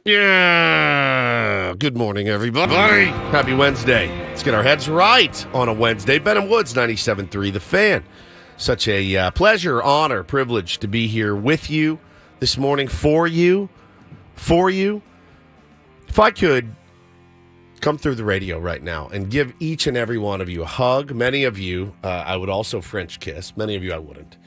Yeah. Good morning, everybody. Happy Wednesday. Let's get our heads right on a Wednesday. Benham Woods, 97.3 The Fan. Such a pleasure, honor, privilege to be here with you this morning for you. If I could come through the radio right now and give each and every one of you a hug, many of you I would also French kiss, many of you I wouldn't.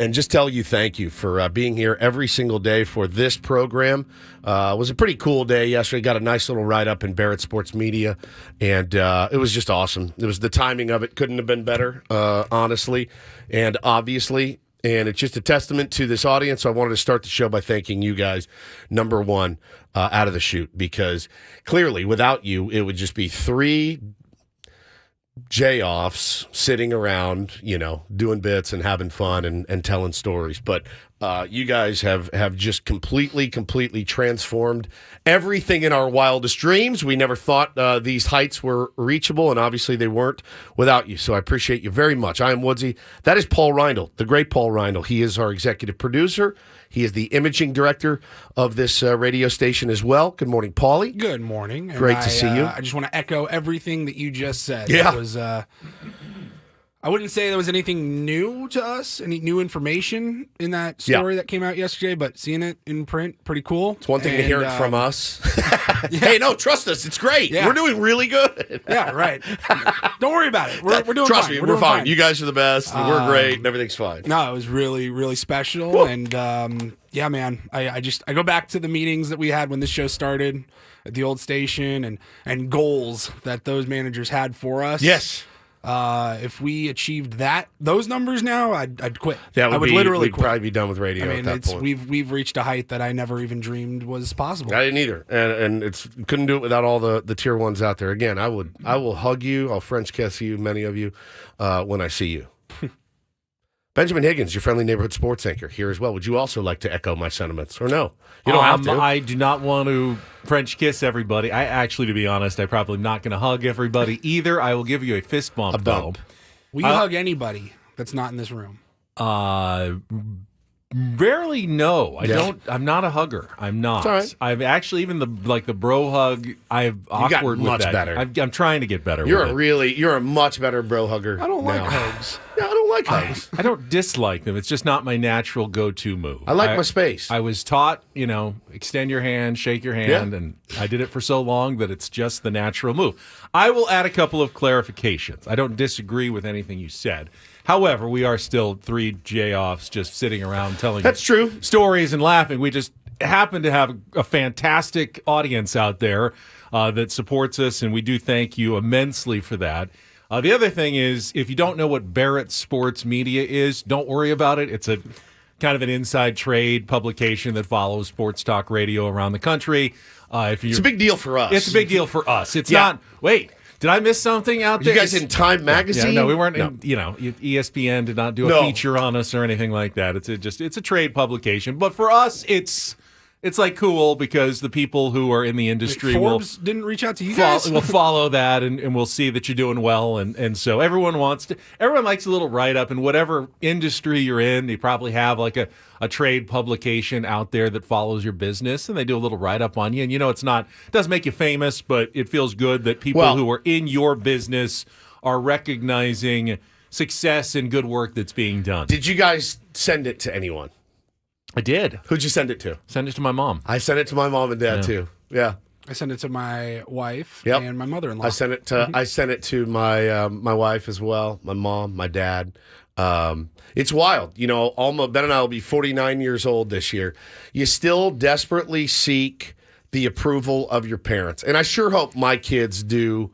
And just tell you thank you for being here every single day for this program. It was a pretty cool day yesterday. Got a nice little write-up in Barrett Sports Media, and it was just awesome. It was the timing of it couldn't have been better, honestly, and obviously. And it's just a testament to this audience. So I wanted to start the show by thanking you guys, number one, out of the chute, because clearly without you, it would just be three J-offs sitting around, doing bits and having fun and telling stories. But you guys have just completely transformed everything in our wildest dreams. We never thought these heights were reachable, and obviously they weren't without you. So I appreciate you very much. I am Woodsy. That is Paul Reindl, the great Paul Reindl. He is our executive producer. He is the imaging director of this radio station as well. Good morning, Paulie. Good morning. Great to see you. I just want to echo everything that you just said. Yeah. It was, I wouldn't say there was anything new to us, any new information in that story that came out yesterday, but seeing it in print, pretty cool. It's one thing to hear it from us. Hey, no, trust us. It's great. Yeah. We're doing really good. Yeah, right. Don't worry about it. We're doing Trust fine. me, we're fine. You guys are the best. We're great. And everything's fine. No, it was really, really special. Woo. And yeah, man, I go back to the meetings that we had when this show started at the old station and goals that those managers had for us. Yes. If we achieved those numbers now, I'd quit. Yeah, I would literally we'd quit. probably be done with radio at that point. We've reached a height that I never even dreamed was possible. I didn't either, and couldn't do it without all the tier ones out there. Again, I will hug you, I'll French kiss you, many of you, when I see you. Benjamin Higgins, your friendly neighborhood sports anchor, here as well. Would you also like to echo my sentiments, or no? You don't have to. I do not want to French kiss everybody. I actually, to be honest, I'm probably not going to hug everybody either. I will give you a fist bump. A bump. Will you hug anybody that's not in this room? Rarely, no. I don't. I'm not a hugger. I'm not. It's all right. I've actually even the bro hug. I've awkward with much that. better. I'm trying to get better. You're a much better bro hugger. I don't like now. hugs. Yeah, I don't like hugs. I don't dislike them. It's just not my natural go-to move. I like my space. I was taught, extend your hand, shake your hand, and I did it for so long that it's just the natural move. I will add a couple of clarifications. I don't disagree with anything you said. However, we are still three J-offs just sitting around telling stories and laughing. We just happen to have a fantastic audience out there that supports us, and we do thank you immensely for that. The other thing is, if you don't know what Barrett Sports Media is, don't worry about it. It's a kind of an inside trade publication that follows sports talk radio around the country. It's a big deal for us. It's a big deal for us. It's not, wait, did I miss something out there? You guys in Time Magazine? Yeah, no, we weren't. ESPN did not do a feature on us or anything like that. It's a trade publication. But for us, it's like cool because the people who are in the industry Forbes didn't reach out to you guys. Will follow that and we'll see that you're doing well. And so everyone likes a little write-up in whatever industry you're in. You probably have like a trade publication out there that follows your business, and they do a little write-up on you. And it doesn't make you famous, but it feels good that people who are in your business are recognizing success and good work that's being done. Did you guys send it to anyone? I did. Who'd you send it to? Send it to my mom. I sent it to my mom and dad too. Yeah. I sent it to my wife and my mother-in-law. I sent it to my my wife as well, my mom, my dad. It's wild. Ben and I will be 49 years old this year. You still desperately seek the approval of your parents. And I sure hope my kids do.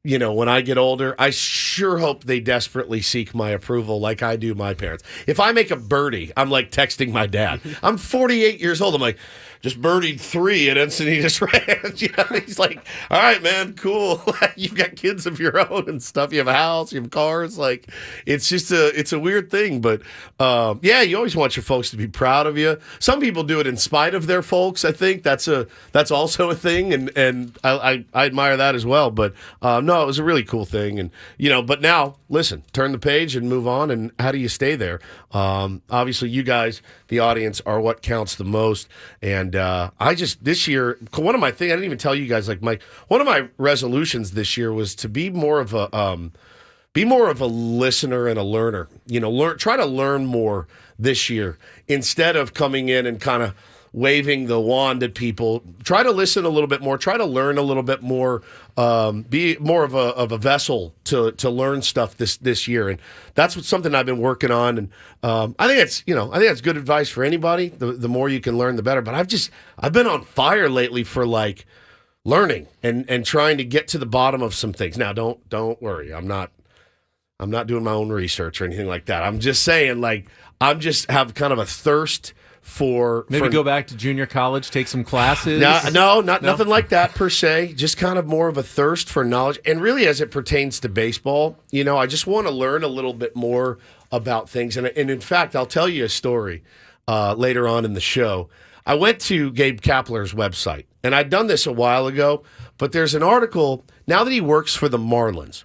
When I get older, I sure hope they desperately seek my approval like I do my parents. If I make a birdie, I'm like texting my dad. I'm 48 years old. I'm like, just birdied 3 at Encinitas Ranch. He's like, all right, man, cool. You've got kids of your own and stuff. You have a house, you have cars. Like, it's just it's a weird thing. But you always want your folks to be proud of you. Some people do it in spite of their folks. I think that's also a thing, and I admire that as well. But no, it was a really cool thing. And but now listen, turn the page and move on. And how do you stay there? Obviously, you guys, the audience, are what counts the most. And I just this year, one of my things I didn't even tell you guys. Like one of my resolutions this year was to be more of a listener and a learner. Try to learn more this year instead of coming in and kind of waving the wand at people. Try to listen a little bit more. Try to learn a little bit more. Be more of a vessel to learn stuff this year, and that's something I've been working on. And I think it's good advice for anybody. The more you can learn, the better. But I've been on fire lately for like learning and trying to get to the bottom of some things. Now, don't worry. I'm not doing my own research or anything like that. I'm just saying, like, have kind of a thirst for go back to junior college, take some classes. Nothing like that per se. Just kind of more of a thirst for knowledge, and really as it pertains to baseball, I just want to learn a little bit more about things. And in fact, I'll tell you a story later on in the show. I went to Gabe Kapler's website, and I'd done this a while ago, but there's an article now that he works for the Marlins.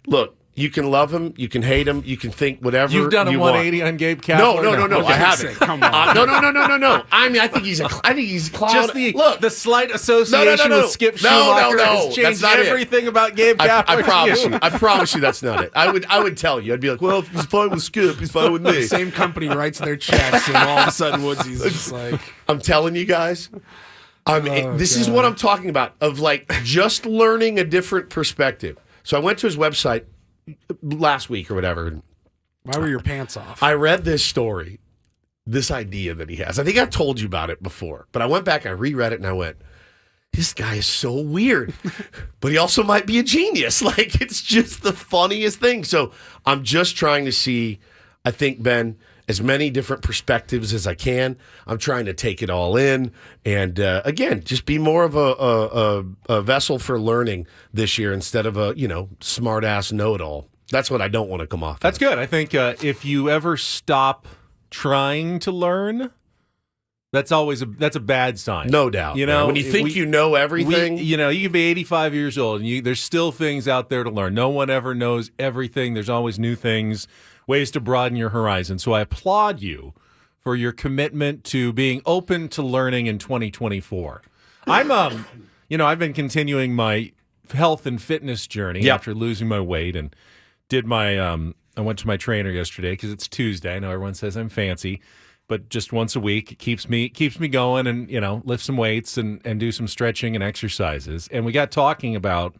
Look. You can love him, you can hate him, you can think whatever You've done a 180 on Gabe Kapler? No, I haven't. Come on. No. I mean, I think he's a clown. Just the slight association with Skip Schumacher has changed everything about Gabe Kapler. I promise you that's not it. I would tell you. I'd be like, well, if he's fine with Skip, he's fine with me. The same company writes their checks, and all of a sudden Woodsy's just like... I'm telling you guys, this is what I'm talking about, of like just learning a different perspective. So I went to his website last week or whatever. Why were your pants off? I read this story, this idea that he has. I think I've told you about it before, but I went back, I reread it, and I went, this guy is so weird, but he also might be a genius. Like, it's just the funniest thing. So I'm just trying to see, I think, Ben, as many different perspectives as I can. I'm trying to take it all in. And again, just be more of a vessel for learning this year instead of a, smart-ass know-it-all. That's what I don't want to come off. That's good. I think if you ever stop trying to learn, that's a bad sign. No doubt. When you think you know everything. You can be 85 years old, and there's still things out there to learn. No one ever knows everything. There's always new things, ways to broaden your horizon. So I applaud you for your commitment to being open to learning in 2024. I've been continuing my health and fitness journey after losing my weight, and did my I went to my trainer yesterday because it's Tuesday. I know everyone says I'm fancy, but just once a week it keeps me going, and lift some weights and do some stretching and exercises. And we got talking about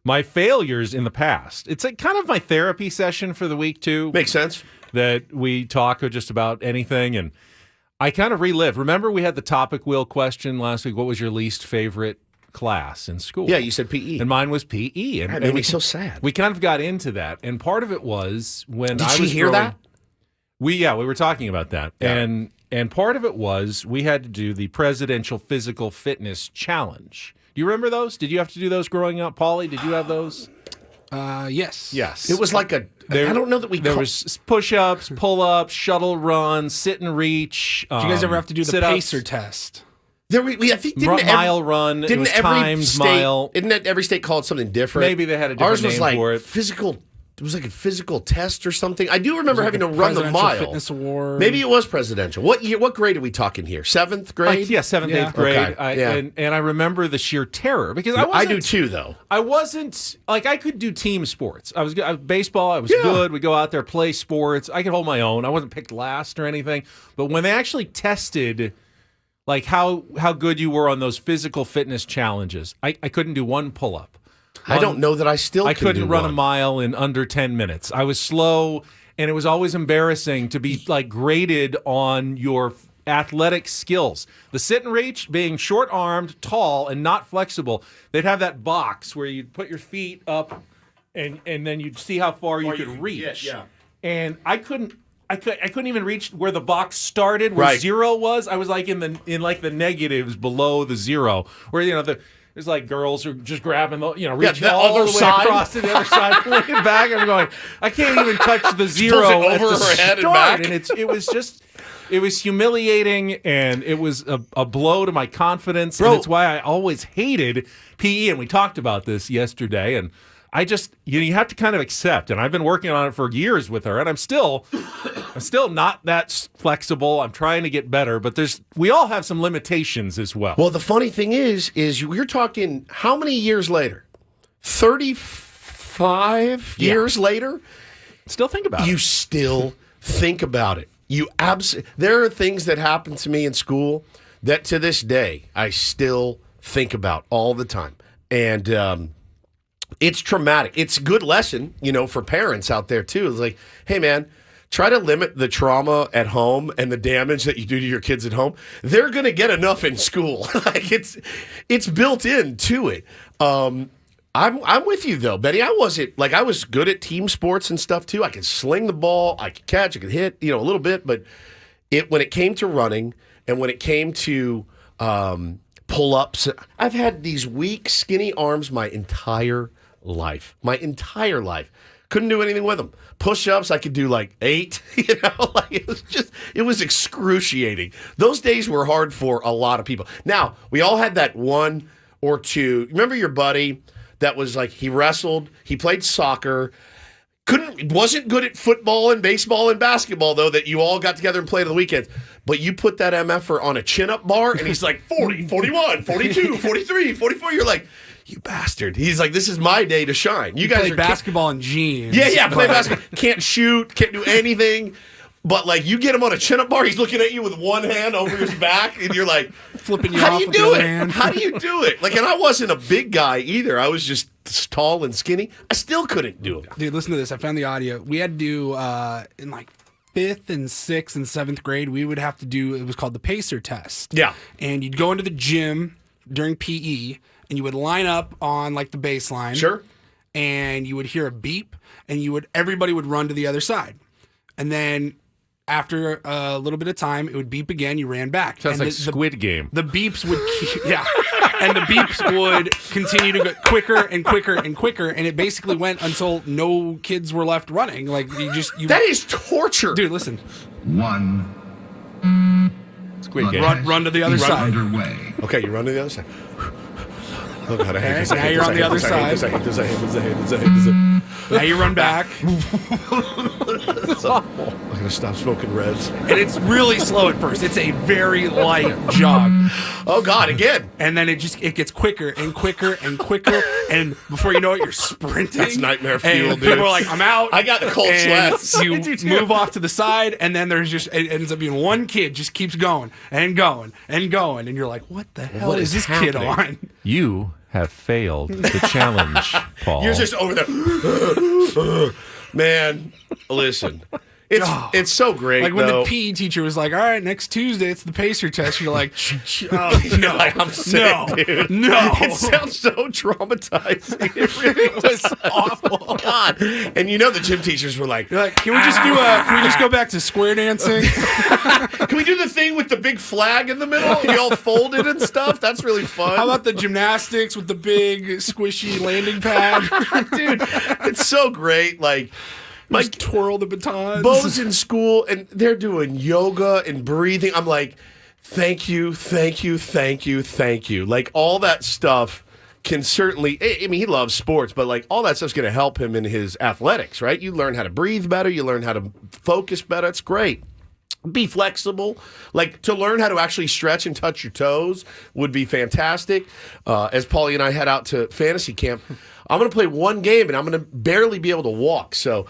my failures in the past. It's like kind of my therapy session for the week too. Makes sense. That we talk just about anything, and I kind of relived. Remember we had the topic wheel question last week. What was your least favorite class in school? Yeah, you said PE. And mine was PE. And that made me so sad. We kind of got into that, and part of it was when Did she hear that? We were talking about that. Yeah. And part of it was we had to do the Presidential Physical Fitness Challenge. Do you remember those? Did you have to do those growing up, Paulie? Did you have those? Yes. Yes. It was like I don't know that there was push-ups, pull-ups, shuttle runs, sit and reach. Did you guys ever have to do the pacer test? I think mile run. It was times mile. Isn't every state called something different? Maybe they had a different name for it. Physical. It was like a physical test or something. I do remember having to run the mile. Fitness award. Maybe it was presidential. What year? What grade are we talking here? 7th grade? 7th, 8th grade. Okay. And I remember the sheer terror because I do too, though. I wasn't I could do team sports. I was baseball. I was good. We go out there, play sports. I could hold my own. I wasn't picked last or anything. But when they actually tested like how good you were on those physical fitness challenges, I couldn't do one pull-up. I don't know that I couldn't run a mile in under 10 minutes. I was slow, and it was always embarrassing to be graded on your athletic skills. The sit and reach, being short-armed, tall, and not flexible, they'd have that box where you'd put your feet up, and then you'd see how far you could reach. Yeah. And I couldn't even reach where the box started, where zero was. I was in the negatives below the zero, where there's girls who are just grabbing reaching all the way across to the other side, pulling it back. I'm going, I can't even touch the zero over her head and back. And it was humiliating, and it was a blow to my confidence. Bro. And it's why I always hated PE. And we talked about this yesterday, and you have to kind of accept, and I've been working on it for years with her, and I'm still not that flexible. I'm trying to get better, but we all have some limitations as well. Well, the funny thing is you're talking how many years later? 35 years later? Still think about it. You still think about it. There are things that happened to me in school that to this day I still think about all the time. And it's traumatic. It's a good lesson, for parents out there too. It's like, hey man, try to limit the trauma at home and the damage that you do to your kids at home. They're going to get enough in school. Like it's built into it. I'm with you though, Betty. I was good at team sports and stuff too. I could sling the ball, I could catch, I could hit, a little bit. But when it came to running and when it came to pull-ups, I've had these weak, skinny arms my entire life. Couldn't do anything with them. Push-ups, I could do like 8. It was excruciating. Those days were hard for a lot of people. Now, we all had that one or two. Remember your buddy that was like, he wrestled, he played soccer, wasn't good at football and baseball and basketball, though, that you all got together and played on the weekends. But you put that MFer on a chin-up bar, and he's like 40, 41, 42, 43, 44. You're like, you bastard. He's like, this is my day to shine. You guys play basketball in jeans. Yeah, play basketball. Can't shoot, can't do anything. But, like, you get him on a chin-up bar, he's looking at you with one hand over his back, and you're like, flipping you how off do you with do the other it? hand. How do you do it? Like, and I wasn't a big guy either. I was just tall and skinny. I still couldn't do it. Dude, listen to this. I found the audio. We had to do, in like 5th and 6th and 7th grade, we would have to do, it was called the pacer test. Yeah. And you'd go into the gym during PE, and you would line up on like the baseline. Sure. And you would hear a beep, and everybody would run to the other side. And then after a little bit of time, it would beep again. You ran back. Sounds like Squid Game. The beeps would, and the beeps would continue to go quicker and quicker and quicker, and it basically went until no kids were left running. Like that is torture, dude. Listen, 1 Squid Game. Run to the other side. underway. Okay, you run to the other side. Oh God, I hate this. Now you're on the other side. I hate this. Now you run back. I'm gonna stop smoking Reds. And it's really slow at first. It's a very light jog. Oh God, again. And then it gets quicker and quicker and quicker, and before you know it, you're sprinting. That's nightmare fuel, and dude. people are like, "I'm out." I got the cold and sweats. You move off to the side, and then it ends up being one kid just keeps going and going and going, and you're like, "What the hell is this kid on?" You have failed the challenge, Paul. You're just over there. Man, listen. It's so great. Like when though. the PE teacher was like, "All right, next Tuesday it's the pacer test." You're like, "Oh, You're like, I'm sick, dude. No." It sounds so traumatizing. It really was awful. God. And the gym teachers were like, You're like, "Can we just go back to square dancing?" can we do the thing with the big flag in the middle? And you all folded and stuff? That's really fun. How about the gymnastics with the big squishy landing pad? Dude, it's so great. Like, Just twirl the batons. Bo's in school and they're doing yoga and breathing. I'm like, thank you. Like, all that stuff can certainly, I mean, he loves sports, but like all that stuff's going to help him in his athletics, right? You learn how to breathe better. You learn how to focus better. It's great. Be flexible. Like, to learn how to actually stretch and touch your toes would be fantastic. As Paulie and I head out to fantasy camp, I'm going to play one game and I'm going to barely be able to walk. So,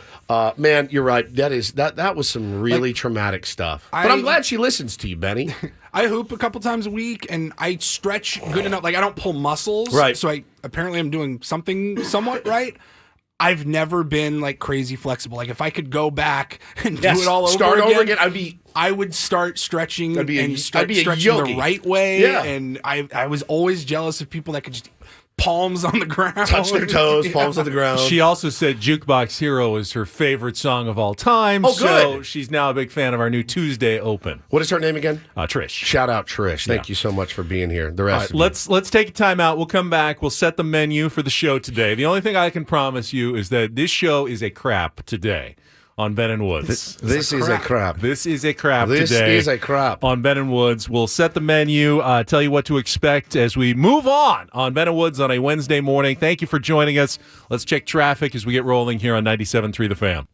man, you're right. That was some really traumatic stuff. But I'm glad she listens to you, Benny. I hoop a couple times a week and I stretch good enough. Like, I don't pull muscles. Right. So apparently I'm doing something somewhat right. I've never been like crazy flexible. Like, if I could go back and do it all over again, I would start stretching stretching the right way. Yeah. And I was always jealous of people that could just palms on the ground. Touch their toes, palms on the ground. She also said Jukebox Hero is her favorite song of all time. Oh, so good. She's now a big fan of our new Tuesday Open. What is her name again? Trish. Shout out Trish. Thank you so much for being here. The rest of you. Let's take a time out. We'll come back. We'll set the menu for the show today. The only thing I can promise you is that this show is a crap today. on Ben and Woods. This is a crap. This is a crap today. This is a crap. On Ben and Woods. We'll set the menu, tell you what to expect as we move on Ben and Woods on a Wednesday morning. Thank you for joining us. Let's check traffic as we get rolling here on 97.3 The Fan.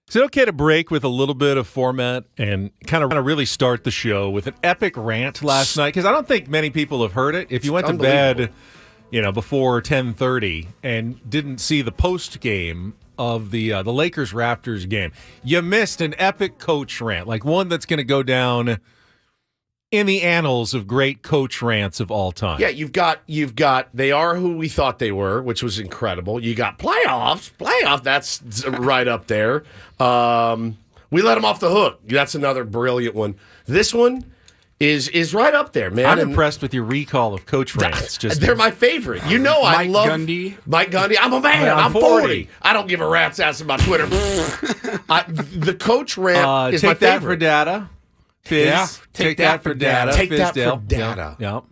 Is it okay to break with a little bit of format and kind of really start the show with an epic rant last night? Because I don't think many people have heard it. If you went to bed, before 10:30 and didn't see the post game of the Lakers-Raptors game, you missed an epic coach rant, like one that's going to go down in the annals of great coach rants of all time. Yeah, you've got they are who we thought they were, which was incredible. You got playoff, that's right up there. We let them off the hook. That's another brilliant one. This one is right up there, man. I'm impressed with your recall of coach rants. They're my favorite. I love Mike Gundy. I'm a man. I'm 40. I don't give a rat's ass about Twitter. The coach rant is my favorite. Take that for data. Fizz. Yeah, take that for data. Take that Fizdale. for data. Yep.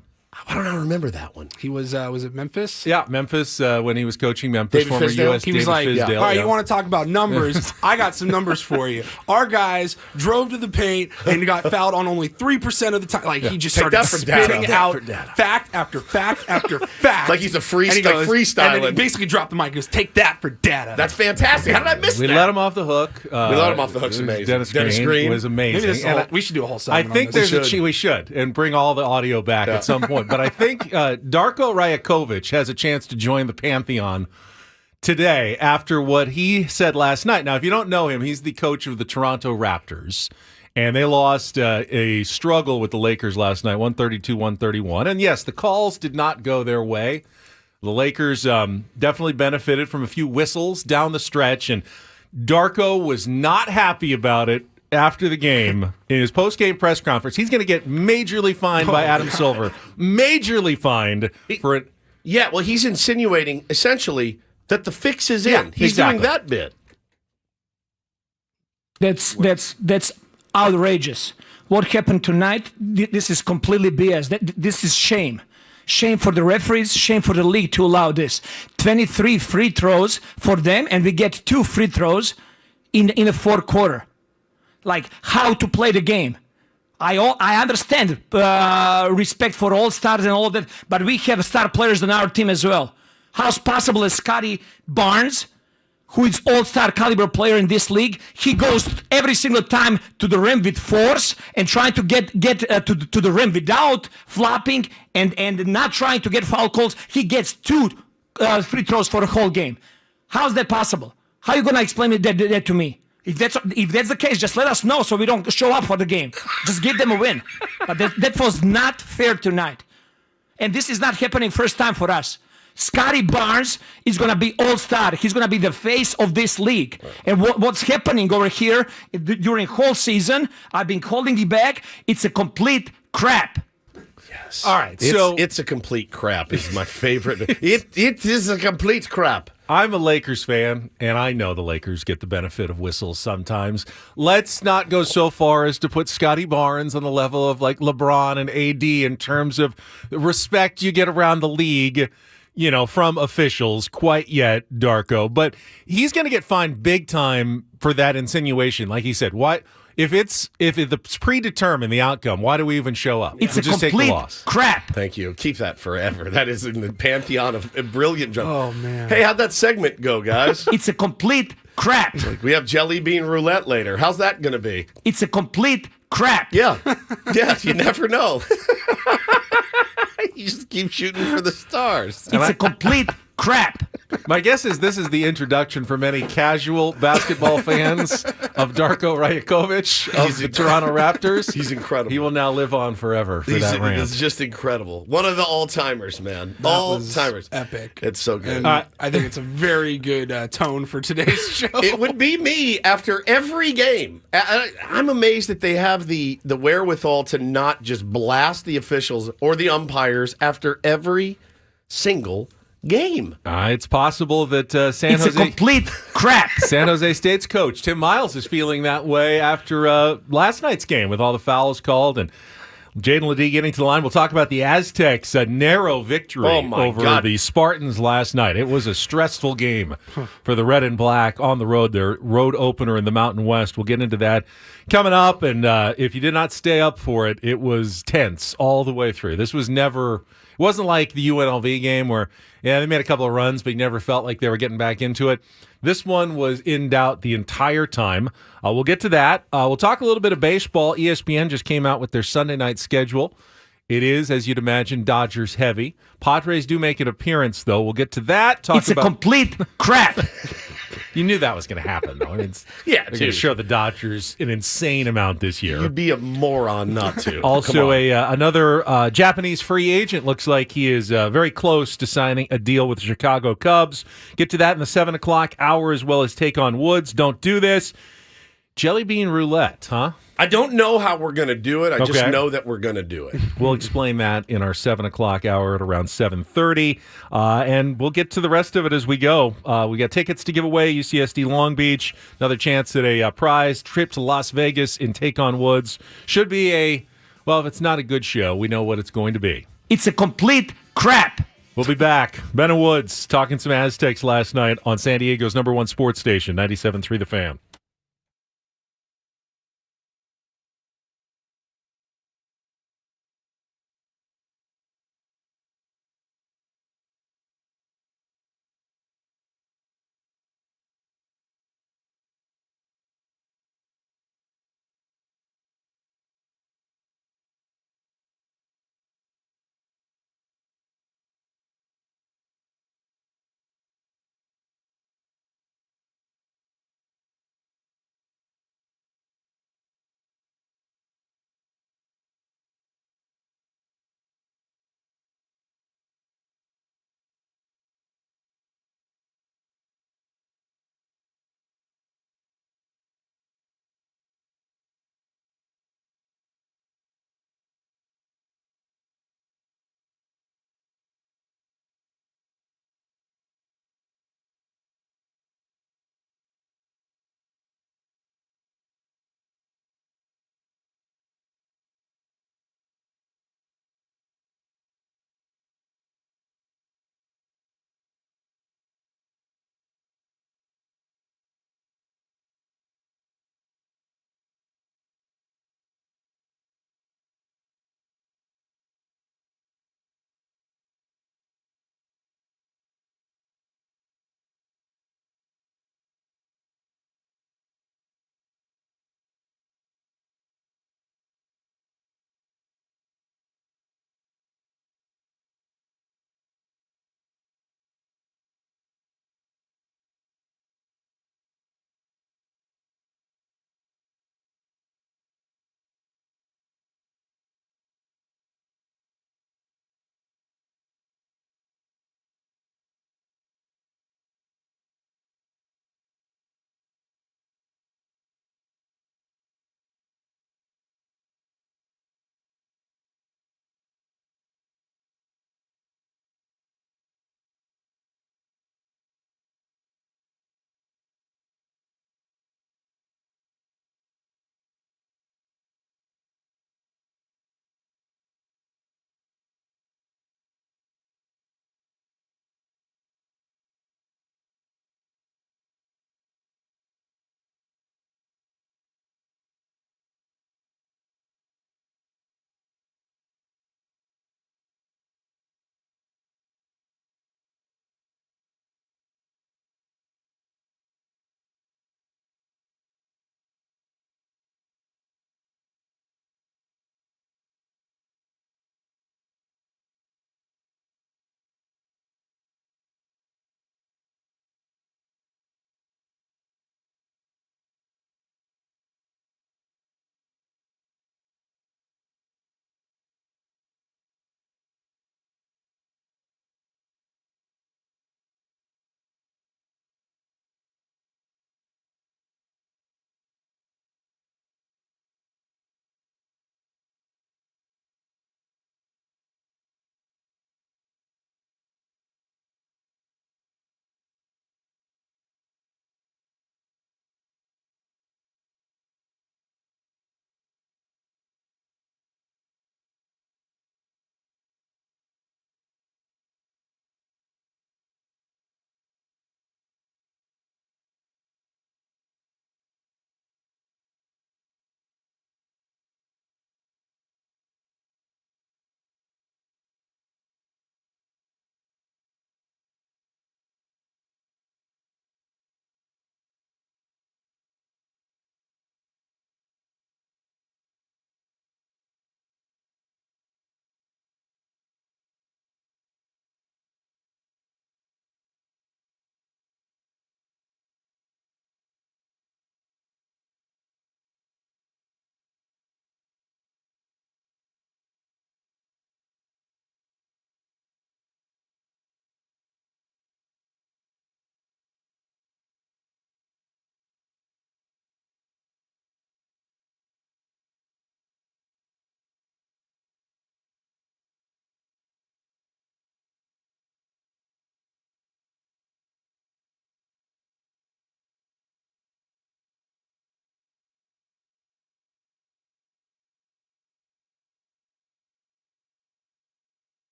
Why don't I remember that one? He was it Memphis? Yeah, Memphis, when he was coaching Memphis, David former Fizdale? U.S. He was David like, Fizdale. all right, you want to talk about numbers? I got some numbers for you. Our guys drove to the paint and got fouled on only 3% of the time. Like, he just started spitting out fact after fact after fact. Like he's a freestyling. And then he basically dropped the mic and goes, take that for data. That's fantastic. How did I miss that? We let him off the hook. We let him off the hook. It's amazing. Dennis Green was amazing. We should do a whole I segment think on this. we should, and bring all the audio back at some point. But I think Darko Rajakovic has a chance to join the Pantheon today after what he said last night. Now, if you don't know him, he's the coach of the Toronto Raptors, and they lost a struggle with the Lakers last night, 132-131. And yes, the calls did not go their way. The Lakers definitely benefited from a few whistles down the stretch, and Darko was not happy about it. After the game, in his post-game press conference, he's going to get majorly fined by Adam Silver. Majorly fined for it. Yeah, well, he's insinuating, essentially, that the fix is in. He's doing that bit. That's outrageous. What happened tonight, this is completely BS. This is shame. Shame for the referees, shame for the league to allow this. 23 free throws for them, and we get 2 free throws in the fourth quarter. Like, how to play the game. I understand respect for all stars and all that, but we have star players on our team as well. How's possible that Scotty Barnes, who is all-star caliber player in this league, he goes every single time to the rim with force and trying to get to the rim without flopping and not trying to get foul calls. He gets 2 free throws for the whole game. How's that possible? How are you going to explain that to me? If that's the case, just let us know so we don't show up for the game. Just give them a win. But that was not fair tonight. And this is not happening first time for us. Scotty Barnes is going to be all-star. He's going to be the face of this league. And what's happening over here during whole season, I've been holding it back. It's a complete crap. Yes. All right. It's a complete crap is my favorite. It is a complete crap. I'm a Lakers fan, and I know the Lakers get the benefit of whistles sometimes. Let's not go so far as to put Scotty Barnes on the level of like LeBron and AD in terms of the respect you get around the league, from officials quite yet, Darko. But he's going to get fined big time for that insinuation. Like he said, why? If it's predetermined, the outcome, why do we even show up? It's a complete crap. Thank you. Keep that forever. That is in the pantheon of a brilliant job. Oh, man. Hey, how'd that segment go, guys? It's a complete crap. We have Jellybean Roulette later. How's that going to be? It's a complete crap. Yeah. Yeah, you never know. You just keep shooting for the stars. It's a complete crap. My guess is this is the introduction for many casual basketball fans of Darko Rajakovic of the Toronto Raptors. He's incredible. He will now live on forever for that rant. It's just incredible. One of the all-timers, man. All-timers. Epic. It's so good. And I think it's a very good tone for today's show. It would be me after every game. I'm amazed that they have the wherewithal to not just blast the officials or the umpires after every single game. It's possible that It's a complete crap. San Jose State's coach, Tim Miles, is feeling that way after last night's game with all the fouls called and Jaden Ledee getting to the line. We'll talk about the Aztecs' narrow victory over the Spartans last night. It was a stressful game for the Red and Black on the road, their road opener in the Mountain West. We'll get into that coming up, and if you did not stay up for it, it was tense all the way through. This was never It wasn't like the UNLV game where, yeah, they made a couple of runs, but you never felt like they were getting back into it. This one was in doubt the entire time. We'll get to that. We'll talk a little bit of baseball. ESPN just came out with their Sunday night schedule. It is, as you'd imagine, Dodgers heavy. Padres do make an appearance, though. We'll get to that. It's a complete crap. You knew that was going to happen, though. I mean, yeah, they're going to show the Dodgers an insane amount this year. You'd be a moron not to. Also, another Japanese free agent looks like he is very close to signing a deal with the Chicago Cubs. Get to that in the 7 o'clock hour, as well as take on Woods. Don't do this. Jellybean Roulette, huh? I don't know how we're going to do it. I just know that we're going to do it. We'll explain that in our 7 o'clock hour at around 7:30, and we'll get to the rest of it as we go. We got tickets to give away, UCSD Long Beach, another chance at a prize trip to Las Vegas in Take on Woods. Should be well, if it's not a good show, we know what it's going to be. It's a complete crap. We'll be back. Ben and Woods talking some Aztecs last night on San Diego's #1 sports station, 97.3 The Fan.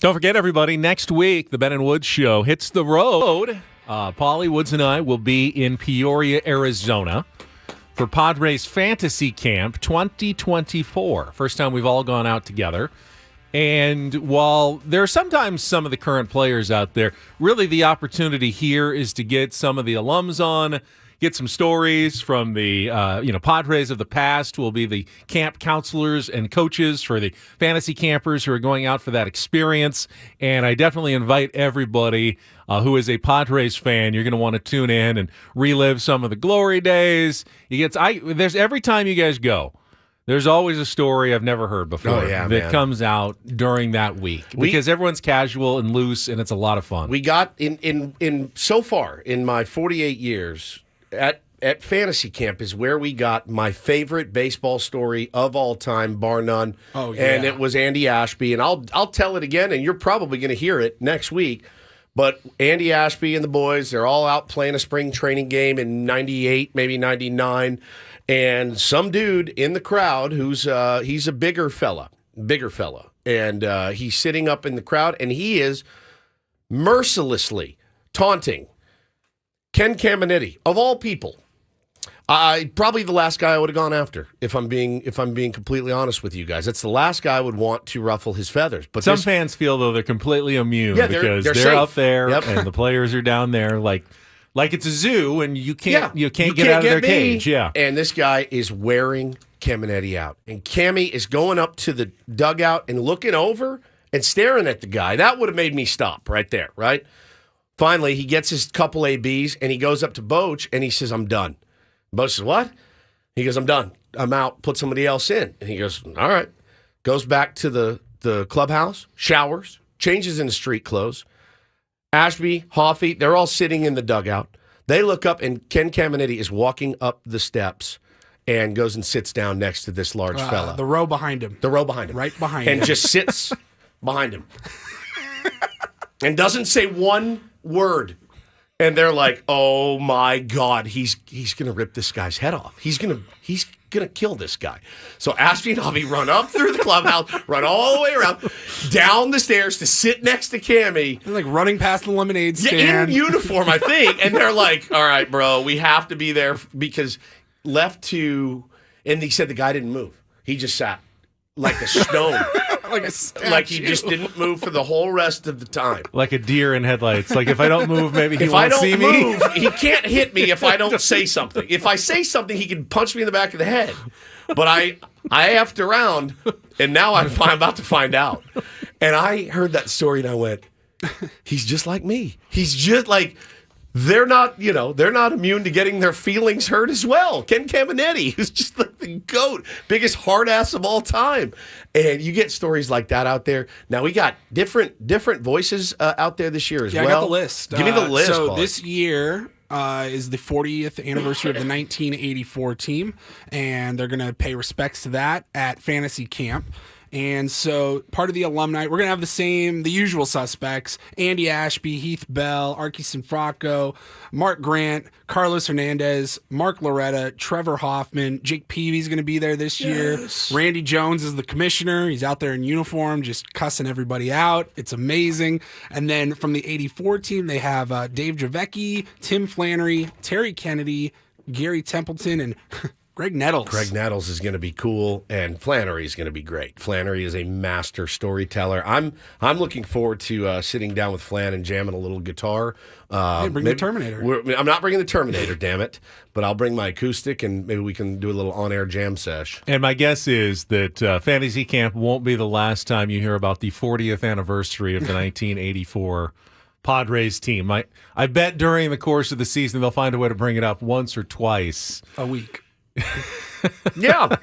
Don't forget, everybody, next week, the Ben and Woods Show hits the road. Paulie Woods and I will be in Peoria, Arizona for Padres Fantasy Camp 2024. First time we've all gone out together. And while there are sometimes some of the current players out there, really the opportunity here is to get some of the alums on, get some stories from the Padres of the past, who will be the camp counselors and coaches for the fantasy campers who are going out for that experience. And I definitely invite everybody who is a Padres fan. You're going to want to tune in and relive some of the glory days. There's every time you guys go, there's always a story I've never heard before that comes out during that week because everyone's casual and loose, and it's a lot of fun. We got in so far in my 48 years at fantasy camp is where we got my favorite baseball story of all time, bar none. Oh yeah, and it was Andy Ashby, and I'll tell it again, and you're probably going to hear it next week. But Andy Ashby and the boys, they're all out playing a spring training game in '98, maybe '99. And some dude in the crowd who's he's a bigger fella, and he's sitting up in the crowd, and he is mercilessly taunting Ken Caminiti, of all people. Probably the last guy I would have gone after, if I'm being completely honest with you guys. It's the last guy I would want to ruffle his feathers. But some fans feel though they're completely immune because they're out there and the players are down there like it's a zoo, and you can't get out of their cage. Yeah, and this guy is wearing Caminiti out, and Cammy is going up to the dugout and looking over and staring at the guy. That would have made me stop right there. Right. Finally, he gets his couple ABs and he goes up to Boch and he says, "I'm done." Boch says, "What?" He goes, "I'm done. I'm out. Put somebody else in." And he goes, "All right." Goes back to the clubhouse, showers, changes into street clothes. Ashby, Hoffy, they're all sitting in the dugout. They look up, and Ken Caminiti is walking up the steps and goes and sits down next to this large fella. The row behind him. Right behind him. And just sits behind him. And doesn't say one word. And they're like, "Oh my God, he's gonna rip this guy's head off. He's gonna kill this guy." So Ashby and Hoffy run up through the clubhouse, run all the way around, down the stairs to sit next to Cammy. They're like running past the lemonade stand. Yeah, in uniform, I think. And they're like, "All right, bro, we have to be there," because and he said the guy didn't move. He just sat like a stone. Like a statue. Like he just didn't move for the whole rest of the time. Like a deer in headlights. Like if I don't move, maybe he won't see me. If I don't move, he can't hit me if I don't say something. If I say something, he can punch me in the back of the head. But I effed around, and now I'm about to find out. And I heard that story, and I went, he's just like me. He's just like... They're not immune to getting their feelings hurt as well. Ken Caminiti, who's just like the GOAT, biggest hard ass of all time. And you get stories like that out there. Now, we got different voices out there this year as well. Yeah, I got the list. Give me the list, So Paulie. this year is the 40th anniversary of the 1984 team, and they're going to pay respects to that at Fantasy Camp. And so part of the alumni, we're going to have the usual suspects: Andy Ashby, Heath Bell, Archie Sinfracco, Mark Grant, Carlos Hernandez, Mark Loretta, Trevor Hoffman, Jake Peavy's going to be there this year. Randy Jones is the commissioner. He's out there in uniform, just cussing everybody out. It's amazing. And then from the 84 team, they have Dave Dravecki, Tim Flannery, Terry Kennedy, Gary Templeton, and Greg Nettles. Greg Nettles is going to be cool, and Flannery is going to be great. Flannery is a master storyteller. I'm looking forward to sitting down with Flan and jamming a little guitar. Bring the Terminator. I'm not bringing the Terminator, damn it, but I'll bring my acoustic, and maybe we can do a little on-air jam sesh. And my guess is that Fantasy Camp won't be the last time you hear about the 40th anniversary of the 1984 Padres team. I bet during the course of the season they'll find a way to bring it up once or twice a week. Yeah.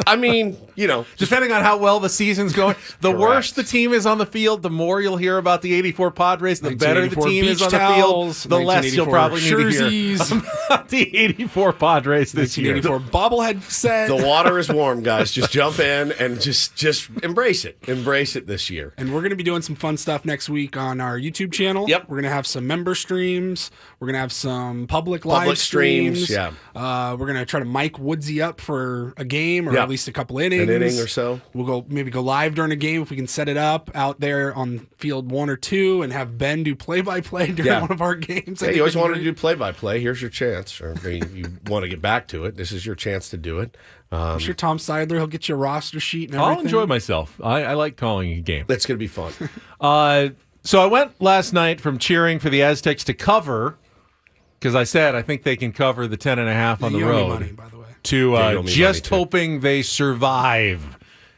I mean, depending on how well the season's going, the worse the team is on the field, the more you'll hear about the 84 Padres. The better the team is on the field, the less you'll probably need to hear about the 84 Padres this year. 1984 bobblehead set. The water is warm, guys. Just jump in and just embrace it. Embrace it this year. And we're going to be doing some fun stuff next week on our YouTube channel. Yep. We're going to have some member streams. We're going to have some public live streams. Yeah. We're going to try to mic Woodsy up for for a game or at least a couple innings. An inning or so. We'll go live during a game if we can set it up out there on field 1 or 2 and have Ben do play-by-play during one of our games. Yeah, you always wanted to do play-by-play. Here's your chance. Or you want to get back to it. This is your chance to do it. I'm sure Tom Seidler, he'll get you a roster sheet and everything. I'll enjoy myself. I like calling a game. That's going to be fun. So I went last night from cheering for the Aztecs to cover, because I said I think they can cover the 10.5 on the road, money, by the way. to just hoping they survive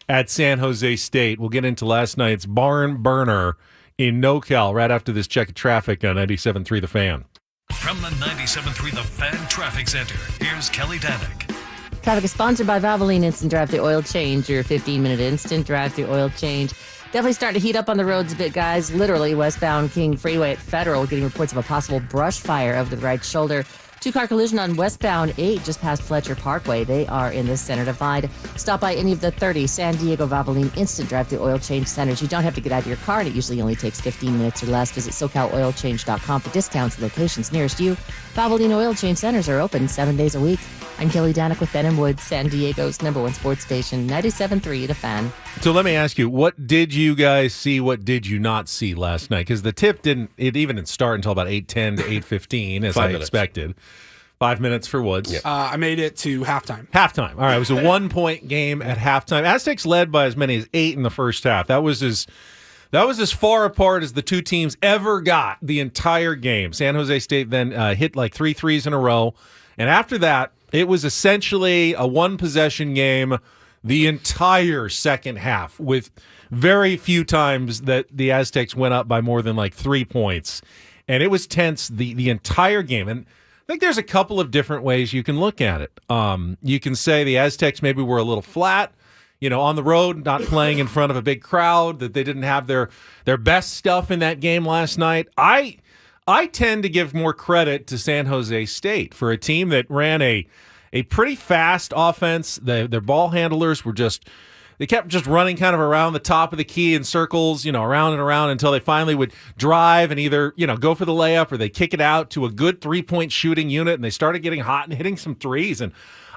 at San Jose State. We'll get into last night's barn burner in NoCal right after this check of traffic on 97.3 The Fan. From the 97.3 The Fan Traffic Center, here's Kelly Danick. Traffic is sponsored by Valvoline Instant Drive-Thru Oil Change, your 15-minute instant drive-thru oil change. Definitely starting to heat up on the roads a bit, guys. Literally, westbound King Freeway at Federal, getting reports of a possible brush fire over to the right shoulder. 2-car collision on westbound 8 just past Fletcher Parkway. They are in the center divide. Stop by any of the 30 San Diego Valvoline Instant Drive-Thru Oil Change centers. You don't have to get out of your car, and it usually only takes 15 minutes or less. Visit SoCalOilChange.com for discounts and locations nearest you. Valvoline Oil Change centers are open 7 days a week. I'm Kelly Danick with Ben & Wood, San Diego's #1 sports station, 97.3 The Fan. So let me ask you, what did you guys see? What did you not see last night? Because the tip didn't start until about 8:10 to 8:15, as I expected. 5 minutes for Woods. Yeah. I made it to halftime. Halftime. All right, it was a 1-point game at halftime. Aztecs led by as many as 8 in the first half. That was as far apart as the two teams ever got the entire game. San Jose State then hit like 3 threes in a row. And after that, it was essentially a one-possession game the entire second half, with very few times that the Aztecs went up by more than like 3 points. And it was tense the entire game. And I think there's a couple of different ways you can look at it. You can say the Aztecs maybe were a little flat, on the road, not playing in front of a big crowd, that they didn't have their best stuff in that game last night. I tend to give more credit to San Jose State for a team that ran a pretty fast offense. Their ball handlers were they kept just running kind of around the top of the key in circles, around and around until they finally would drive and either, go for the layup or they kick it out to a good 3-point shooting unit, and they started getting hot and hitting some threes. And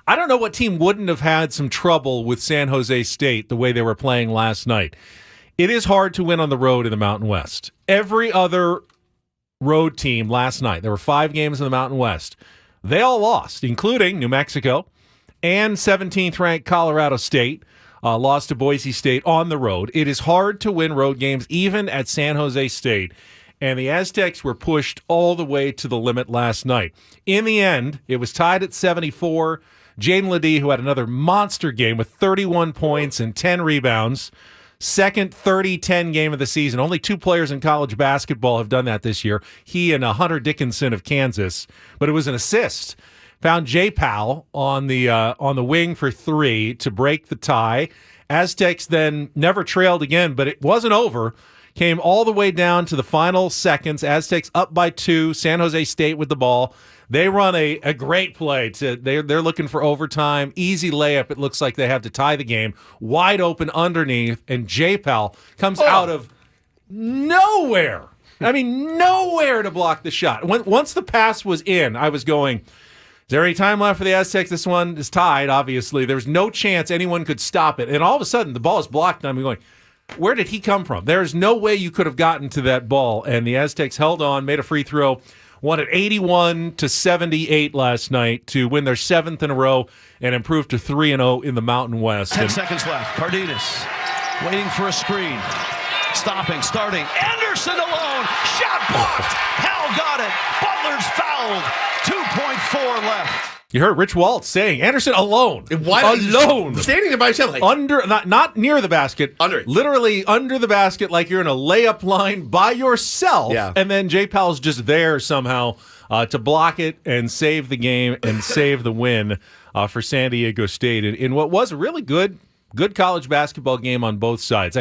I don't know what team wouldn't have had some trouble with San Jose State the way they were playing last night. It is hard to win on the road in the Mountain West. Every other road team last night, there were 5 games in the Mountain West, they all lost, including New Mexico and 17th-ranked Colorado State. Lost to Boise State on the road. It is hard to win road games, even at San Jose State. And the Aztecs were pushed all the way to the limit last night. In the end, it was tied at 74. Jaden Ledee, who had another monster game with 31 points and 10 rebounds. Second 30-10 game of the season. Only 2 players in college basketball have done that this year. He and Hunter Dickinson of Kansas. But it was an assist. Found J. Powell on the wing for 3 to break the tie. Aztecs then never trailed again, but it wasn't over. Came all the way down to the final seconds. Aztecs up by 2. San Jose State with the ball. They run a great play. They're looking for overtime. Easy layup. It looks like they have to tie the game. Wide open underneath, and J. Powell comes out of nowhere. I mean, nowhere to block the shot. Once the pass was in, I was going, is there any time left for the Aztecs? This one is tied, obviously. There's no chance anyone could stop it. And all of a sudden, the ball is blocked, and I'm going, where did he come from? There's no way you could have gotten to that ball. And the Aztecs held on, made a free throw, won at 81-78 last night to win their 7th in a row and improve to 3-0 in the Mountain West. 10 seconds left. Cardenas waiting for a screen. Starting. Anderson alone. Shot blocked. Hal got it. Butler's fouled. 2.4 left. You heard Rich Waltz saying Anderson alone. Alone. Standing there by himself. Like, under, not near the basket. Under it. Literally under the basket, like you're in a layup line by yourself. Yeah. And then J. Powell's just there somehow to block it and save the game and save the win for San Diego State in what was a really good college basketball game on both sides.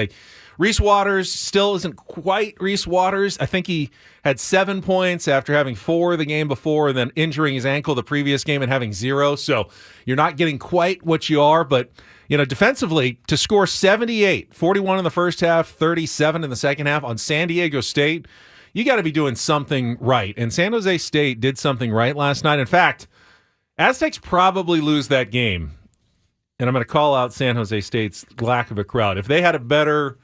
Reese Waters still isn't quite Reese Waters. I think he had 7 points after having 4 the game before and then injuring his ankle the previous game and having 0. So you're not getting quite what you are. But, defensively, to score 78, 41 in the first half, 37 in the second half on San Diego State, you got to be doing something right. And San Jose State did something right last night. In fact, Aztecs probably lose that game and I'm going to call out San Jose State's lack of a crowd. If they had a better,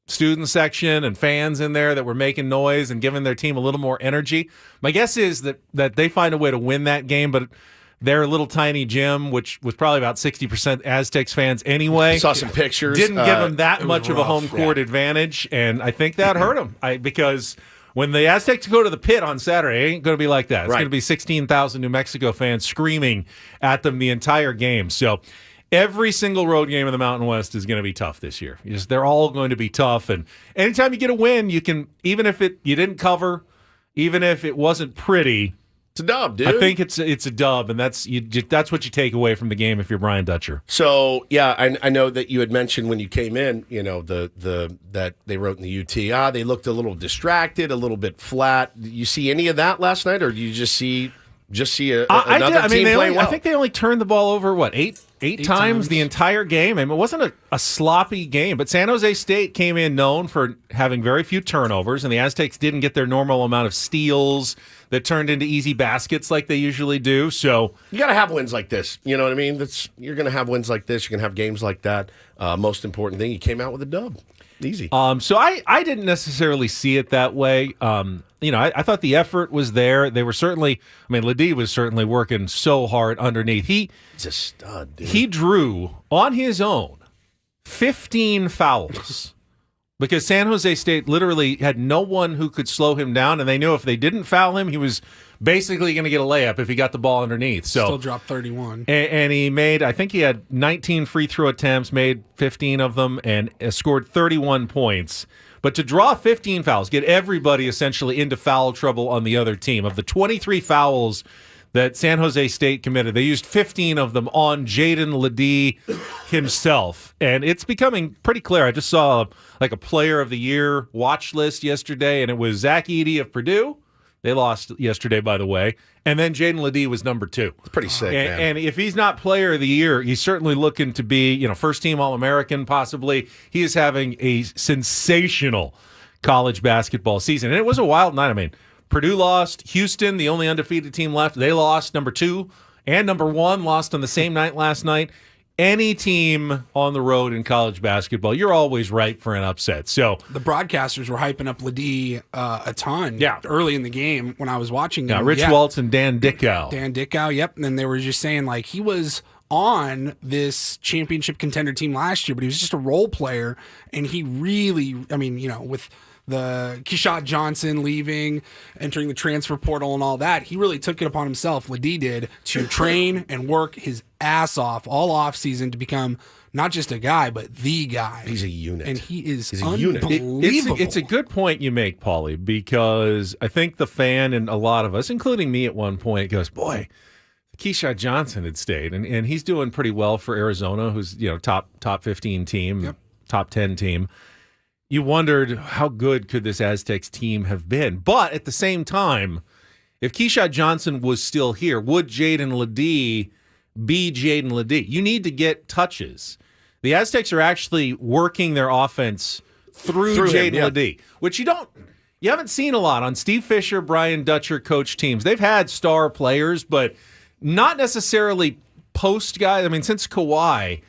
student section and fans in there that were making noise and giving their team a little more energy, my guess is that they find a way to win that game, but their little tiny gym, which was probably about 60% Aztecs fans anyway. Saw some pictures. Didn't give them that much of a home court advantage, and I think that hurt them. Because when the Aztecs go to the pit on Saturday, it ain't going to be like that. It's going to be 16,000 New Mexico fans screaming at them the entire game. So every single road game in the Mountain West is going to be tough this year. They're all going to be tough, and anytime you get a win, you can, even if you didn't cover, even if it wasn't pretty, it's a dub, dude. I think it's a dub, and that's what you take away from the game if you're Brian Dutcher. So yeah, I know that you had mentioned when you came in, that they wrote in the UT, they looked a little distracted, a little bit flat. Did you see any of that last night, or do you just see another team playing well? I think they only turned the ball over eight times the entire game. I mean, it wasn't a sloppy game, but San Jose State came in known for having very few turnovers, and the Aztecs didn't get their normal amount of steals that turned into easy baskets like they usually do. So you got to have wins like this. You know what I mean? You're going to have wins like this. You're going to have games like that. Most important thing, you came out with a dub. Easy. So I didn't necessarily see it that way. I thought the effort was there. They were certainly, Ledee was certainly working so hard underneath. He's a stud, dude. He drew on his own 15 fouls because San Jose State literally had no one who could slow him down, and they knew if they didn't foul him, he was basically going to get a layup if he got the ball underneath. So still dropped 31. And he made, I think he had 19 free throw attempts, made 15 of them, and scored 31 points. But to draw 15 fouls, get everybody essentially into foul trouble on the other team. Of the 23 fouls that San Jose State committed, they used 15 of them on Jaden Ledee himself. And it's becoming pretty clear. I just saw a player of the year watch list yesterday, and it was Zach Edey of Purdue. They lost yesterday, by the way. And then Jaden Ledee was number 2. It's pretty sick, man. And if he's not player of the year, he's certainly looking to be, first-team All-American possibly. He is having a sensational college basketball season. And it was a wild night. Purdue lost. Houston, the only undefeated team left, they lost. Number 2 and number 1 lost on the same night last night. Any team on the road in college basketball, you're always ripe for an upset. So the broadcasters were hyping up Ledee a ton early in the game when I was watching him. Rich Waltz and Dan Dickow. Yep. And then they were just saying he was on this championship contender team last year, but he was just a role player. And he really, with the Keyshawn Johnson leaving, entering the transfer portal and all that, he really took it upon himself, Ledee did, to train and work his ass off all offseason to become not just a guy, but the guy. He's a unit. And he's unbelievable. It's a good point you make, Paulie, because I think the fan and a lot of us, including me at one point, goes, boy, Keyshawn Johnson had stayed, and he's doing pretty well for Arizona, who's top 15 team, top 10 team. You wondered how good could this Aztecs team have been. But at the same time, if Keyshawn Johnson was still here, would Jaden Ledee be Jaden Ledee? You need to get touches. The Aztecs are actually working their offense through Jaden Ledee, which you haven't seen a lot on Steve Fisher, Brian Dutcher coach teams. They've had star players, but not necessarily post guys. Since Kawhi,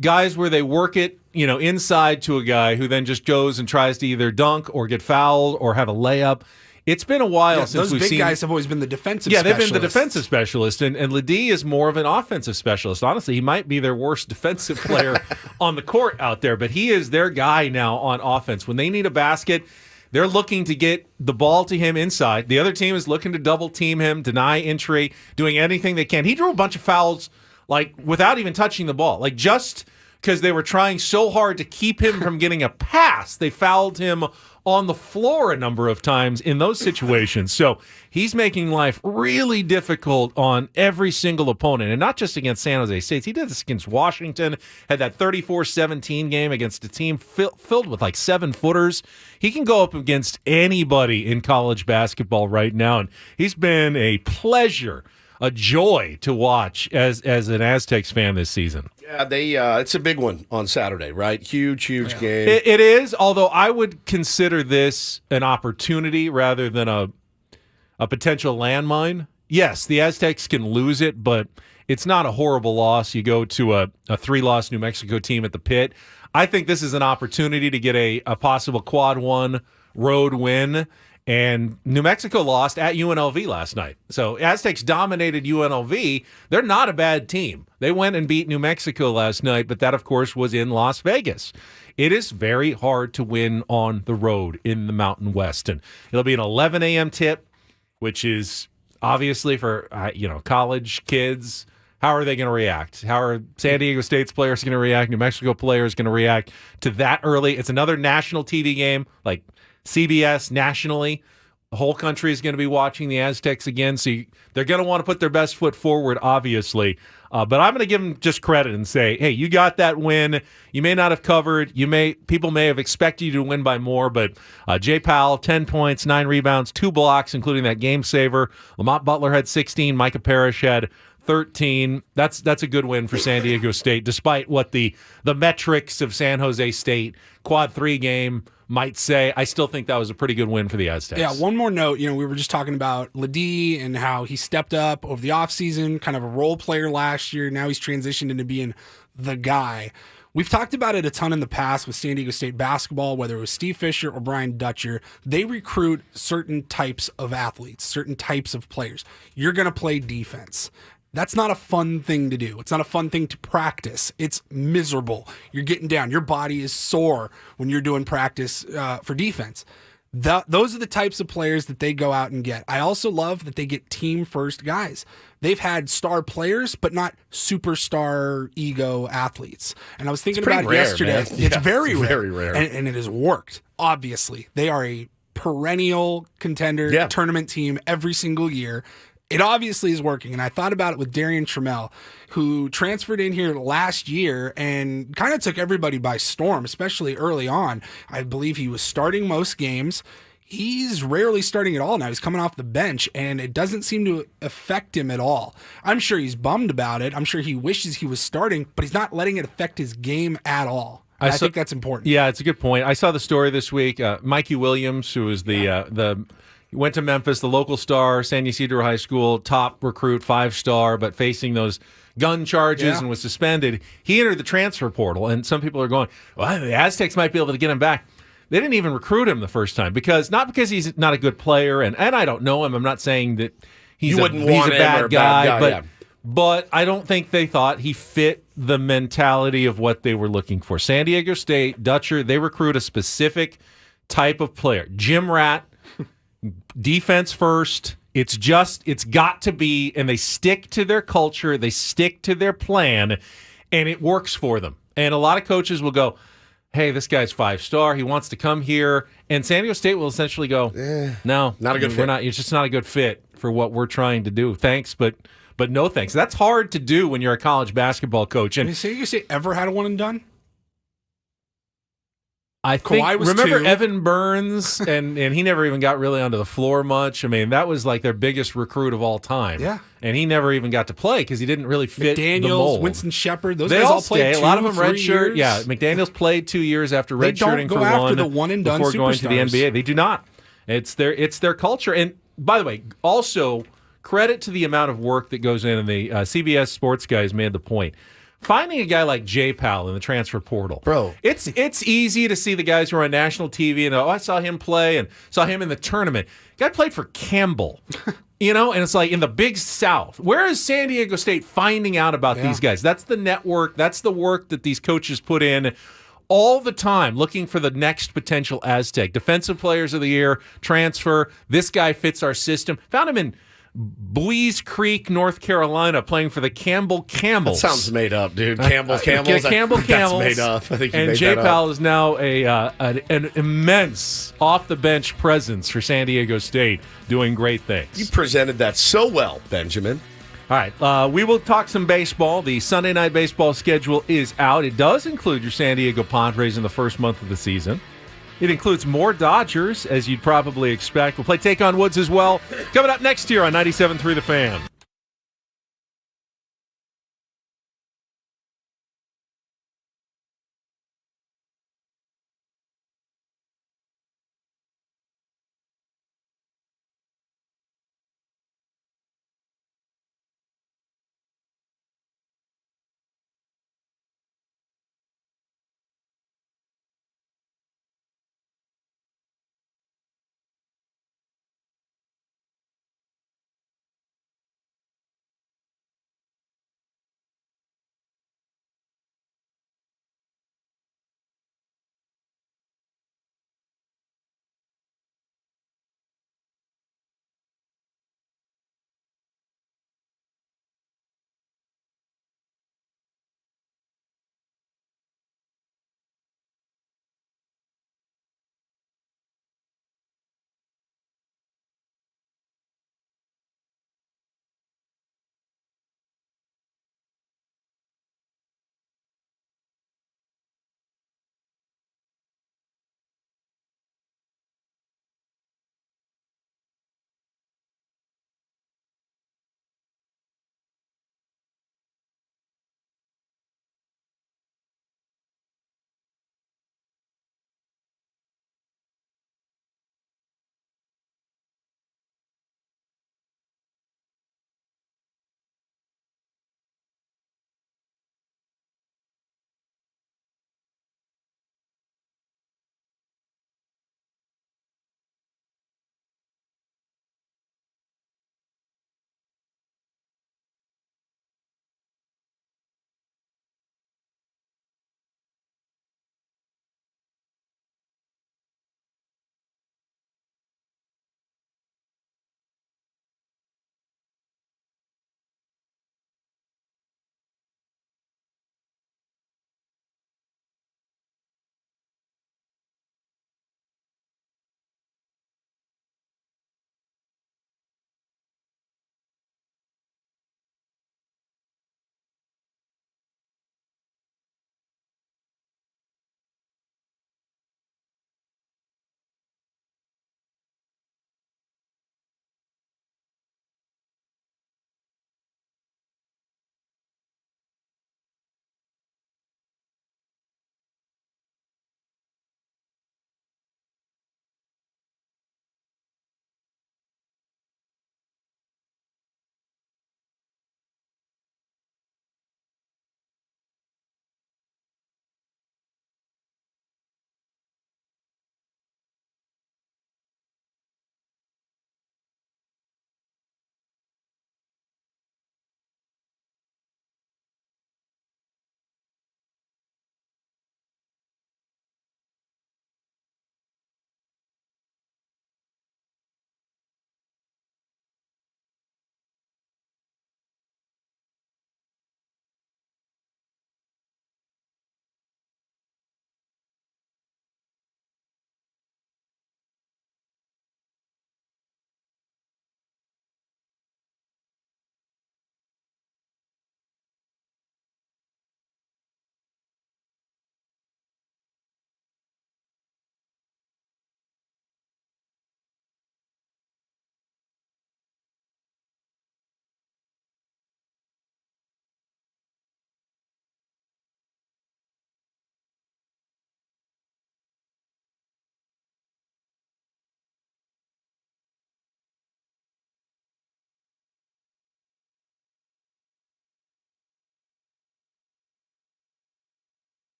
guys where they work it, inside to a guy who then just goes and tries to either dunk or get fouled or have a layup. It's been a while since we've seen... Those big guys have always been the defensive specialists. Yeah, they've been the defensive specialist, and Ledee is more of an offensive specialist. Honestly, he might be their worst defensive player on the court out there, but he is their guy now on offense. When they need a basket, they're looking to get the ball to him inside. The other team is looking to double-team him, deny entry, doing anything they can. He drew a bunch of fouls without even touching the ball. Just because they were trying so hard to keep him from getting a pass, they fouled him on the floor a number of times in those situations. So he's making life really difficult on every single opponent, and not just against San Jose State. He did this against Washington, had that 34-17 game against a team filled with 7-footers. He can go up against anybody in college basketball right now, and he's been a pleasure, a joy to watch as an Aztecs fan this season. Yeah, it's a big one on Saturday, right? Huge game. It is, although I would consider this an opportunity rather than a potential landmine. Yes, the Aztecs can lose it, but It's not a horrible loss. You go to a 3-loss New Mexico team at the pit. I think this is an opportunity to get a possible quad one road win. And New Mexico lost at UNLV last night. So Aztecs dominated UNLV. They're not a bad team. They went and beat New Mexico last night, but that, of course, was in Las Vegas. It is very hard to win on the road in the Mountain West. And it'll be an 11 a.m. tip, which is obviously for college kids. How are they going to react? How are San Diego State's players going to react? New Mexico players going to react to that early? It's another national TV game, like CBS nationally. The whole country is going to be watching the Aztecs again, so they're going to want to put their best foot forward, obviously. But I'm going to give them just credit and say, hey, you got that win. You may not have covered. People may have expected you to win by more, but Jay Powell, 10 points, 9 rebounds, 2 blocks, including that game saver. Lamont Butler had 16. Micah Parrish had 13. That's a good win for San Diego State, despite what the metrics of San Jose State quad 3 game might say. I still think that was a pretty good win for the Aztecs. Yeah, one more note. We were just talking about Ledee and how he stepped up over the offseason, kind of a role player last year. Now he's transitioned into being the guy. We've talked about it a ton in the past with San Diego State basketball, whether it was Steve Fisher or Brian Dutcher. They recruit certain types of athletes, certain types of players. You're going to play defense. That's not a fun thing to do. It's not a fun thing to practice. It's miserable. You're getting down. Your body is sore when you're doing practice for defense. Those are the types of players that they go out and get. I also love that they get team-first guys. They've had star players, but not superstar ego athletes. And I was thinking about it yesterday. It's very rare. And it has worked, obviously. They are a perennial contender tournament team every single year. It obviously is working, and I thought about it with Darian Trammell, who transferred in here last year and kind of took everybody by storm, especially early on. I believe he was starting most games. He's rarely starting at all now. He's coming off the bench, and it doesn't seem to affect him at all. I'm sure he's bummed about it. I'm sure he wishes he was starting, but he's not letting it affect his game at all. I think that's important. Yeah, it's a good point. I saw the story this week. Mikey Williams, who was the went to Memphis, the local star, San Ysidro High School, top recruit, 5-star, but facing those gun charges and was suspended. He entered the transfer portal, and some people are going, well, the Aztecs might be able to get him back. They didn't even recruit him the first time, not because he's not a good player, and I don't know him. I'm not saying that he's a bad guy, but I don't think they thought he fit the mentality of what they were looking for. San Diego State, Dutcher, they recruit a specific type of player. Gym rat, defense first. It's got to be, and they stick to their culture, they stick to their plan, and it works for them. And a lot of coaches will go, hey, this guy's 5-star, he wants to come here, and San Diego State will essentially go, no, not a good fit. It's just not a good fit for what we're trying to do. Thanks, but no thanks. That's hard to do when you're a college basketball coach. And San Diego State ever had a one and done? I think, remember Evan Burns, and he never even got really onto the floor much. I mean, that was like their biggest recruit of all time. Yeah. And he never even got to play because he didn't really fit McDaniels, the mold. Winston Shepard, those they guys all stay. played 2, a lot of them 3 redshirt. years. Yeah, McDaniels played 2 years after redshirting for after the one and done before going superstars. to the NBA. They do not. It's their culture. And by the way, also credit to the amount of work that goes in. And the CBS Sports guys made the point. Finding a guy like Jay Powell in the transfer portal, bro, it's easy to see the guys who are on national TV and I saw him play and saw him in the tournament. Guy played for Campbell, and it's like in the Big South. Where is San Diego State finding out about these guys? That's the network. That's the work that these coaches put in all the time, looking for the next potential Aztec. Defensive Players of the Year, transfer. This guy fits our system. Found him in Buies Creek, North Carolina, playing for the Campbell Camels. That sounds made up, dude. Camels. Campbell Camels. That's made up. I think and Jay Powell is now an immense off-the-bench presence for San Diego State, doing great things. You presented that so well, Benjamin. All right, we will talk some baseball. The Sunday night baseball schedule is out. It does include your San Diego Padres in the first month of the season. It includes more Dodgers, as you'd probably expect. We'll play Take on Woods as well. Coming up next year on 97.3 The Fan.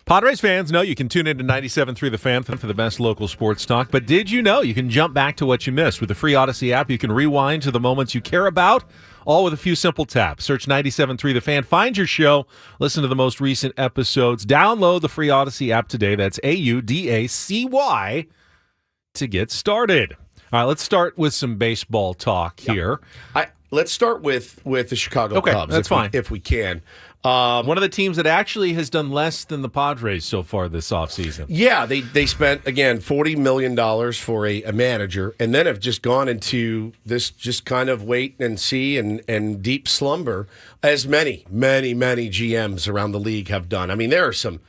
Padres fans know you can tune into 97.3 The Fan for the best local sports talk, but did you know you can jump back to what you missed? With the free Odyssey app, you can rewind to the moments you care about, all with a few simple taps. Search 97.3 The Fan, find your show, listen to the most recent episodes, download the free Odyssey app today. That's AUDACY to get started. All right, let's start with some baseball talk here. Let's start with the Chicago Cubs. That's fine. If we can. One of the teams that actually has done less than the Padres so far this offseason. Yeah, they spent, again, $40 million for a manager, and then have just gone into this just kind of wait and see and deep slumber, as many GMs around the league have done. I mean, there are some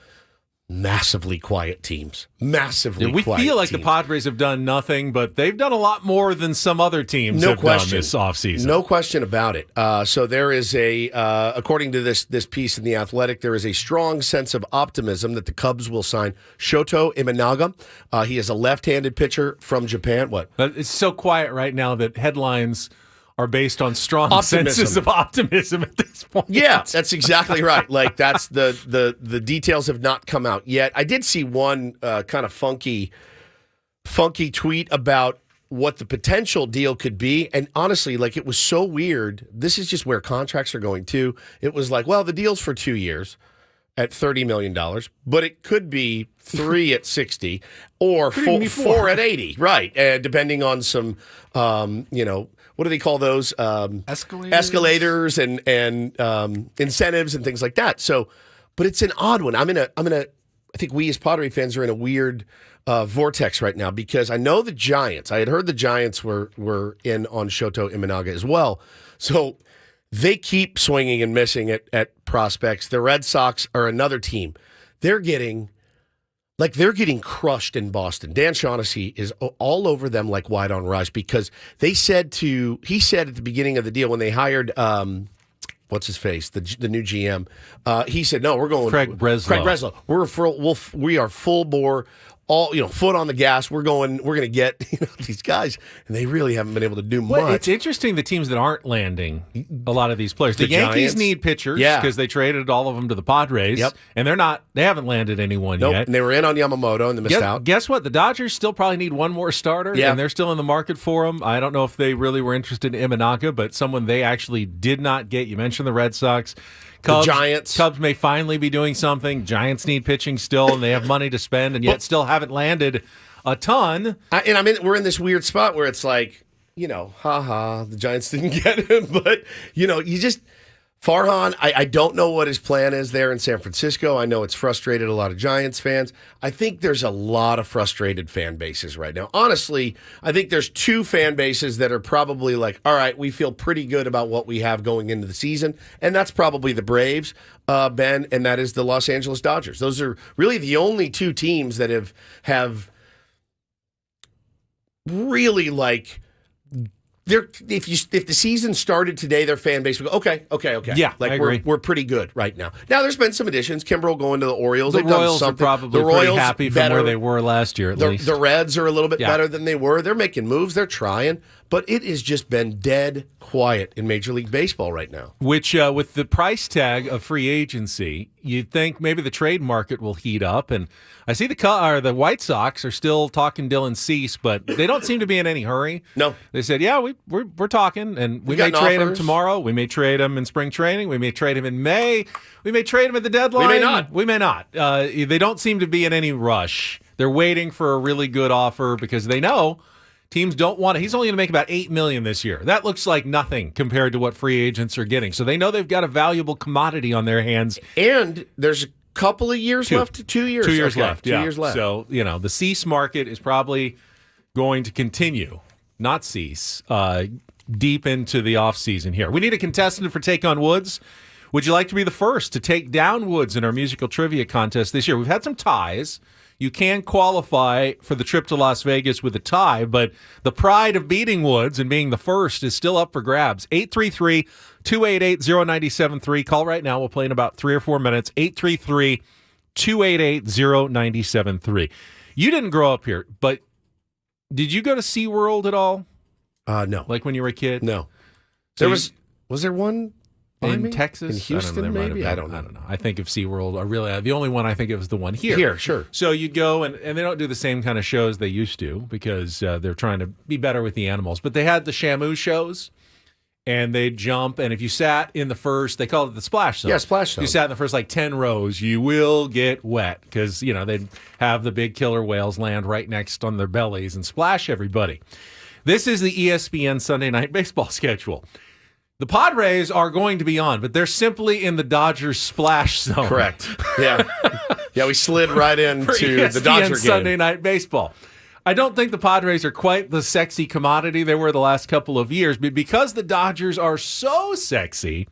massively quiet teams. We feel like the Padres have done nothing, but they've done a lot more than some other teams done this offseason. No question about it. So there is according to this piece in The Athletic, there is a strong sense of optimism that the Cubs will sign Shoto Imanaga. He is a left-handed pitcher from Japan. What? It's so quiet right now that headlines are based on strong senses of optimism at this point. Yeah, that's exactly right. Like, that's the details have not come out yet. I did see one kind of funky tweet about what the potential deal could be, and honestly, like, it was so weird. This is just where contracts are going to. It was like, well, the deal's for 2 years at $30 million, but it could be 3 at 60 or 4 at 80, right? Depending on some, what do they call those? Escalators and incentives and things like that. So, but it's an odd one. I think we as Padre fans are in a weird vortex right now, because I know the Giants. I had heard the Giants were in on Shoto Imanaga as well. So they keep swinging and missing at prospects. The Red Sox are another team. They're getting crushed in Boston. Dan Shaughnessy is all over them like white on rice, because he said at the beginning of the deal when they hired what's his face, the new GM, he said, no, we're going Craig Breslow. We are full bore, all foot on the gas. We're going to get these guys, and they really haven't been able to do much. It's interesting, the teams that aren't landing a lot of these players. The Yankees Giants need pitchers because they traded all of them to the Padres. Yep. And they haven't landed anyone yet. And they were in on Yamamoto and they missed out. Guess what? The Dodgers still probably need one more starter, and they're still in the market for him. I don't know if they really were interested in Imanaga, but someone they actually did not get. You mentioned the Red Sox. Cubs, the Giants. Cubs may finally be doing something. Giants need pitching still, and they have money to spend, and yet still haven't landed a ton. We're in this weird spot where it's like, the Giants didn't get him, but you just Farhan. I don't know what his plan is there in San Francisco. I know it's frustrated a lot of Giants fans. I think there's a lot of frustrated fan bases right now. Honestly, I think there's two fan bases that are probably like, all right, we feel pretty good about what we have going into the season, and that's probably the Braves, Ben, and that is the Los Angeles Dodgers. Those are really the only two teams that have really like. If the season started today, their fan base would go, okay. Yeah, like I agree. We're pretty good right now. Now, there's been some additions. Kimbrel going to the Orioles. The They've Royals done something. are probably pretty happy from where they were last year, at least. The Reds are a little bit better than they were. They're making moves. They're trying. But it has just been dead quiet in Major League Baseball right now. Which, with the price tag of free agency, you'd think maybe the trade market will heat up. And I see the White Sox are still talking Dylan Cease, but they don't seem to be in any hurry. No. They said, yeah, we're talking, and we may trade him tomorrow. We may trade him in spring training. We may trade him in May. We may trade him at the deadline. We may not. They don't seem to be in any rush. They're waiting for a really good offer because they know teams don't want it. He's only going to make about $8 million this year. That looks like nothing compared to what free agents are getting. So they know they've got a valuable commodity on their hands. And there's a couple of years left. 2 years. 2 years left. 2 years left. So, the Cease market is probably going to continue, not cease, deep into the offseason here. We need a contestant for Take on Woods. Would you like to be the first to take down Woods in our musical trivia contest this year? We've had some ties. You can qualify for the trip to Las Vegas with a tie, but the pride of beating Woods and being the first is still up for grabs. 833-288-0973. Call right now. We'll play in about 3 or 4 minutes. 833-288-0973. You didn't grow up here, but did you go to SeaWorld at all? No. Like when you were a kid? No. So was there one in Texas, in Houston, maybe. I don't know. I think of SeaWorld. Really, the only one I think of is the one here. Here, sure. So you go and they don't do the same kind of shows they used to because they're trying to be better with the animals. But they had the Shamu shows. And they'd jump, and if you sat in the first, they called it the splash zone. Yeah, splash zone. If you sat in the first 10 rows, you will get wet because, they'd have the big killer whales land right next on their bellies and splash everybody. This is the ESPN Sunday Night Baseball schedule. The Padres are going to be on, but they're simply in the Dodgers splash zone. Correct. Yeah. Yeah, we slid right into the Dodger game. Sunday Night Baseball. I don't think the Padres are quite the sexy commodity they were the last couple of years, but because the Dodgers are so sexy,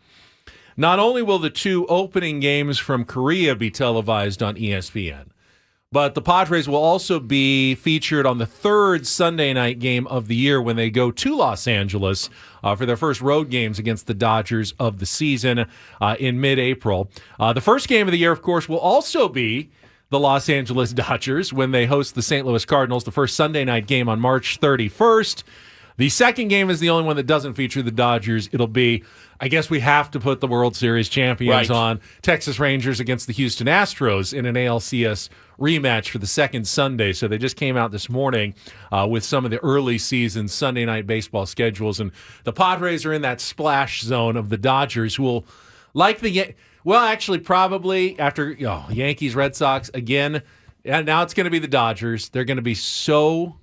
not only will the 2 opening games from Korea be televised on ESPN, but the Padres will also be featured on the 3rd Sunday night game of the year when they go to Los Angeles for their first road games against the Dodgers of the season in mid-April. The first game of the year, of course, will also be the Los Angeles Dodgers when they host the St. Louis Cardinals, the first Sunday night game on March 31st. The second game is the only one that doesn't feature the Dodgers. It'll be, I guess we have to put the World Series champions on, Texas Rangers against the Houston Astros in an ALCS rematch for the second Sunday. So they just came out this morning with some of the early season Sunday night baseball schedules. And the Padres are in that splash zone of the Dodgers, who will, like the... Well, actually, probably after Yankees, Red Sox, again, and now it's going to be the Dodgers. They're going to be so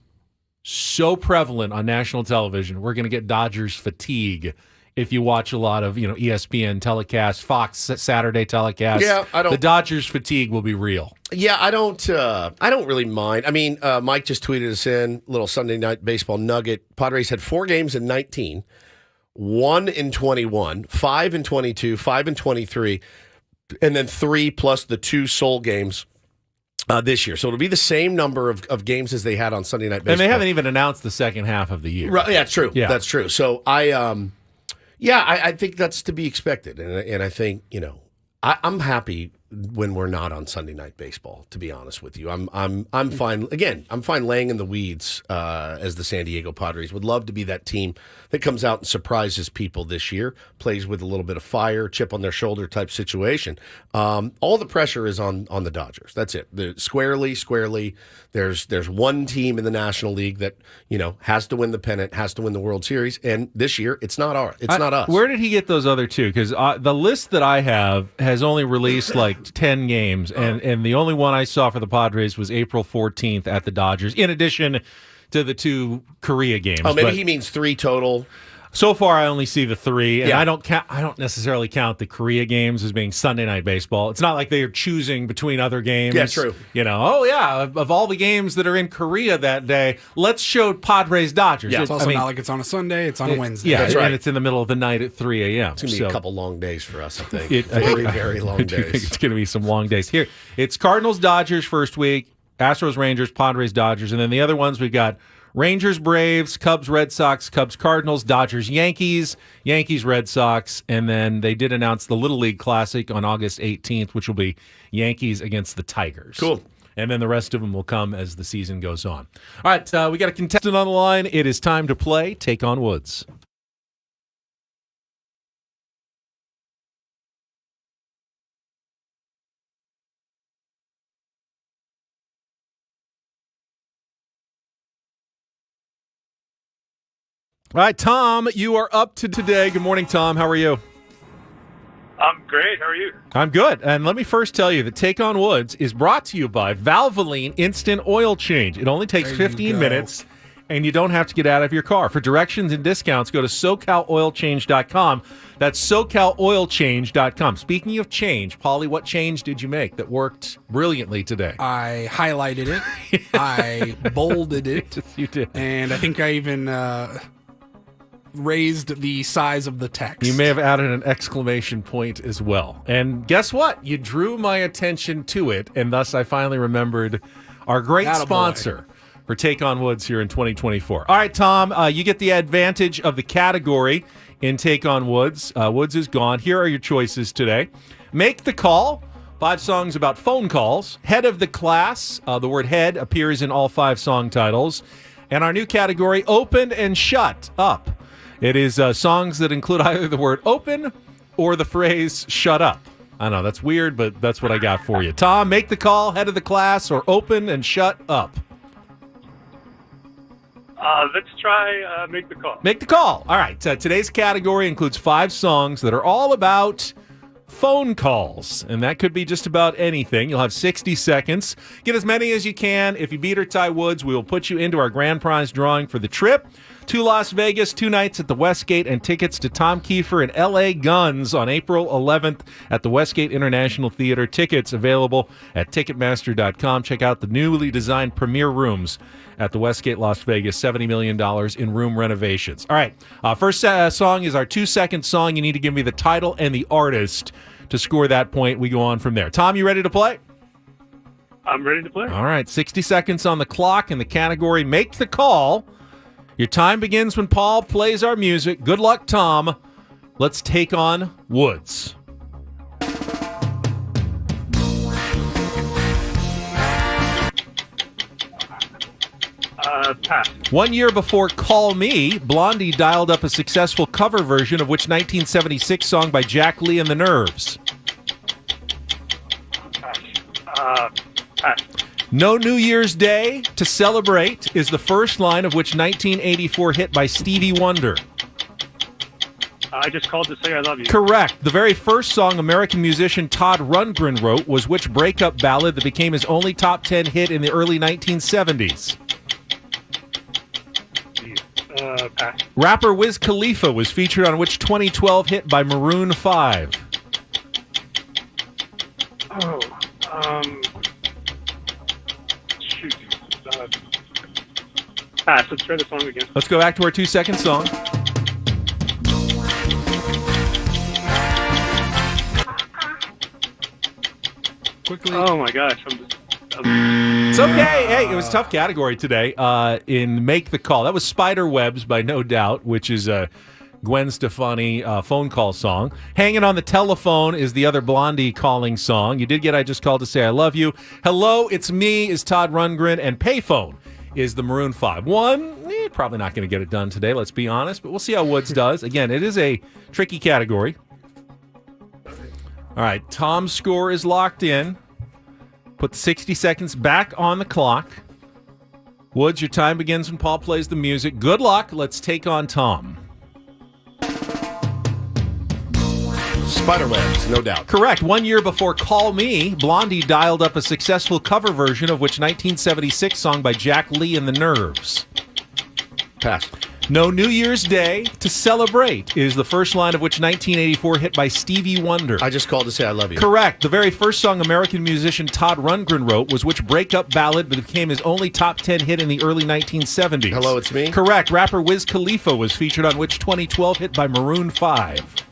prevalent on national television. We're going to get Dodgers fatigue if you watch a lot of ESPN telecasts, Fox Saturday telecasts. Yeah, the Dodgers fatigue will be real. Yeah, I don't really mind. I mean, Mike just tweeted us in little Sunday night baseball nugget. Padres had 4 games in 19. 1 in 21, 5 in 22, 5 in 23, and then 3 plus the 2 Seoul games this year. So it'll be the same number of games as they had on Sunday Night Baseball. And they haven't even announced the second half of the year. Right, yeah, true. Yeah. That's true. So I think that's to be expected. And I think, I'm happy when we're not on Sunday Night Baseball, to be honest with you. I'm fine. Again, I'm fine laying in the weeds as the San Diego Padres. Would love to be that team that comes out and surprises people this year, plays with a little bit of fire, chip on their shoulder type situation. All the pressure is on the Dodgers. That's it. Squarely, there's one team in the National League that, has to win the pennant, has to win the World Series, and this year it's not us. Where did he get those other 2? Because the list that I have has only released 10 games, and the only one I saw for the Padres was April 14th at the Dodgers, in addition to the 2 Korea games. Oh, maybe he means 3 total. So far, I only see the 3, and I don't necessarily count the Korea games as being Sunday Night Baseball. It's not like they are choosing between other games. Yeah, true. Of all the games that are in Korea that day, let's show Padres Dodgers. Yeah, it's also not like it's on a Sunday; it's on a Wednesday. Yeah, that's right. And it's in the middle of the night at 3 a.m. It's going to be a couple long days for us, I think. Very long days. I think it's going to be some long days. Here, it's Cardinals Dodgers first week, Astros Rangers, Padres Dodgers, and then the other ones we've got Rangers, Braves, Cubs, Red Sox, Cubs, Cardinals, Dodgers, Yankees, Yankees, Red Sox, and then they did announce the Little League Classic on August 18th, which will be Yankees against the Tigers. Cool. And then the rest of them will come as the season goes on. All right, we got a contestant on the line. It is time to play Take on Woods. All right, Tom, you are up to today. Good morning, Tom. How are you? I'm great. How are you? I'm good. And let me first tell you that Take on Woods is brought to you by Valvoline Instant Oil Change. It only takes 15 minutes, and you don't have to get out of your car. For directions and discounts, go to SoCalOilChange.com. That's SoCalOilChange.com. Speaking of change, Paulie, what change did you make that worked brilliantly today? I highlighted it. I bolded it. You did. And I think I even raised the size of the text. You may have added an exclamation point as well. And guess what? You drew my attention to it, and thus I finally remembered our great sponsor for Take on Woods here in 2024. All right, Tom, you get the advantage of the category in Take on Woods. Woods is gone. Here are your choices today. Make the Call. 5 songs about phone calls. Head of the Class. The word head appears in all 5 song titles. And our new category, Open and Shut Up. It is songs that include either the word open or the phrase "shut up"? I know that's weird, but that's what I got for you. Tom, make the call, head of the class, or open and shut up. Let's try make the call. Make the call. All right. Today's category includes 5 songs that are all about phone calls, and that could be just about anything. You'll have 60 seconds. Get as many as you can. If you beat or tie Woods, we will put you into our grand prize drawing for the trip to Las Vegas, 2 nights at the Westgate, and tickets to Tom Kiefer and L.A. Guns on April 11th at the Westgate International Theater. Tickets available at Ticketmaster.com. Check out the newly designed premier rooms at the Westgate Las Vegas, $70 million in room renovations. All right, first song is our 2-second song. You need to give me the title and the artist to score that point. We go on from there. Tom, you ready to play? I'm ready to play. All right, 60 seconds on the clock in the category Make the Call. Your time begins when Paul plays our music. Good luck, Tom. Let's take on Woods. Pass. 1 year before Call Me, Blondie dialed up a successful cover version of which 1976 song by Jack Lee and the Nerves? Pass. No New Year's Day to Celebrate is the first line of which 1984 hit by Stevie Wonder? I just called to say I love you. Correct. The very first song American musician Todd Rundgren wrote was which breakup ballad that became his only top 10 hit in the early 1970s? Pass. Rapper Wiz Khalifa was featured on which 2012 hit by Maroon 5? Shoot. Pass. Let's try the song again. Let's go back to our 2-second song. Quickly. Oh my gosh. It's okay. Hey, it was a tough category today in Make the Call. That was Spiderwebs by No Doubt, which is a Gwen Stefani phone call song. Hanging on the Telephone is the other Blondie calling song. You did get I Just Called to Say I Love You. Hello, It's Me is Todd Rundgren, and Payphone is the Maroon 5. Probably not going to get it done today, let's be honest, but we'll see how Woods does. Again, it is a tricky category. All right, Tom's score is locked in. Put the 60 seconds back on the clock. Woods, your time begins when Paul plays the music. Good luck. Let's take on Tom. Spiderwebs, no doubt. Correct. 1 year before Call Me, Blondie dialed up a successful cover version of which 1976 song by Jack Lee and the Nerves? Pass. No New Year's Day to Celebrate is the first line of which 1984 hit by Stevie Wonder? I Just Called to Say I Love You. Correct. The very first song American musician Todd Rundgren wrote was which breakup ballad that became his only top 10 hit in the early 1970s? Hello, It's Me? Correct. Rapper Wiz Khalifa was featured on which 2012 hit by Maroon 5?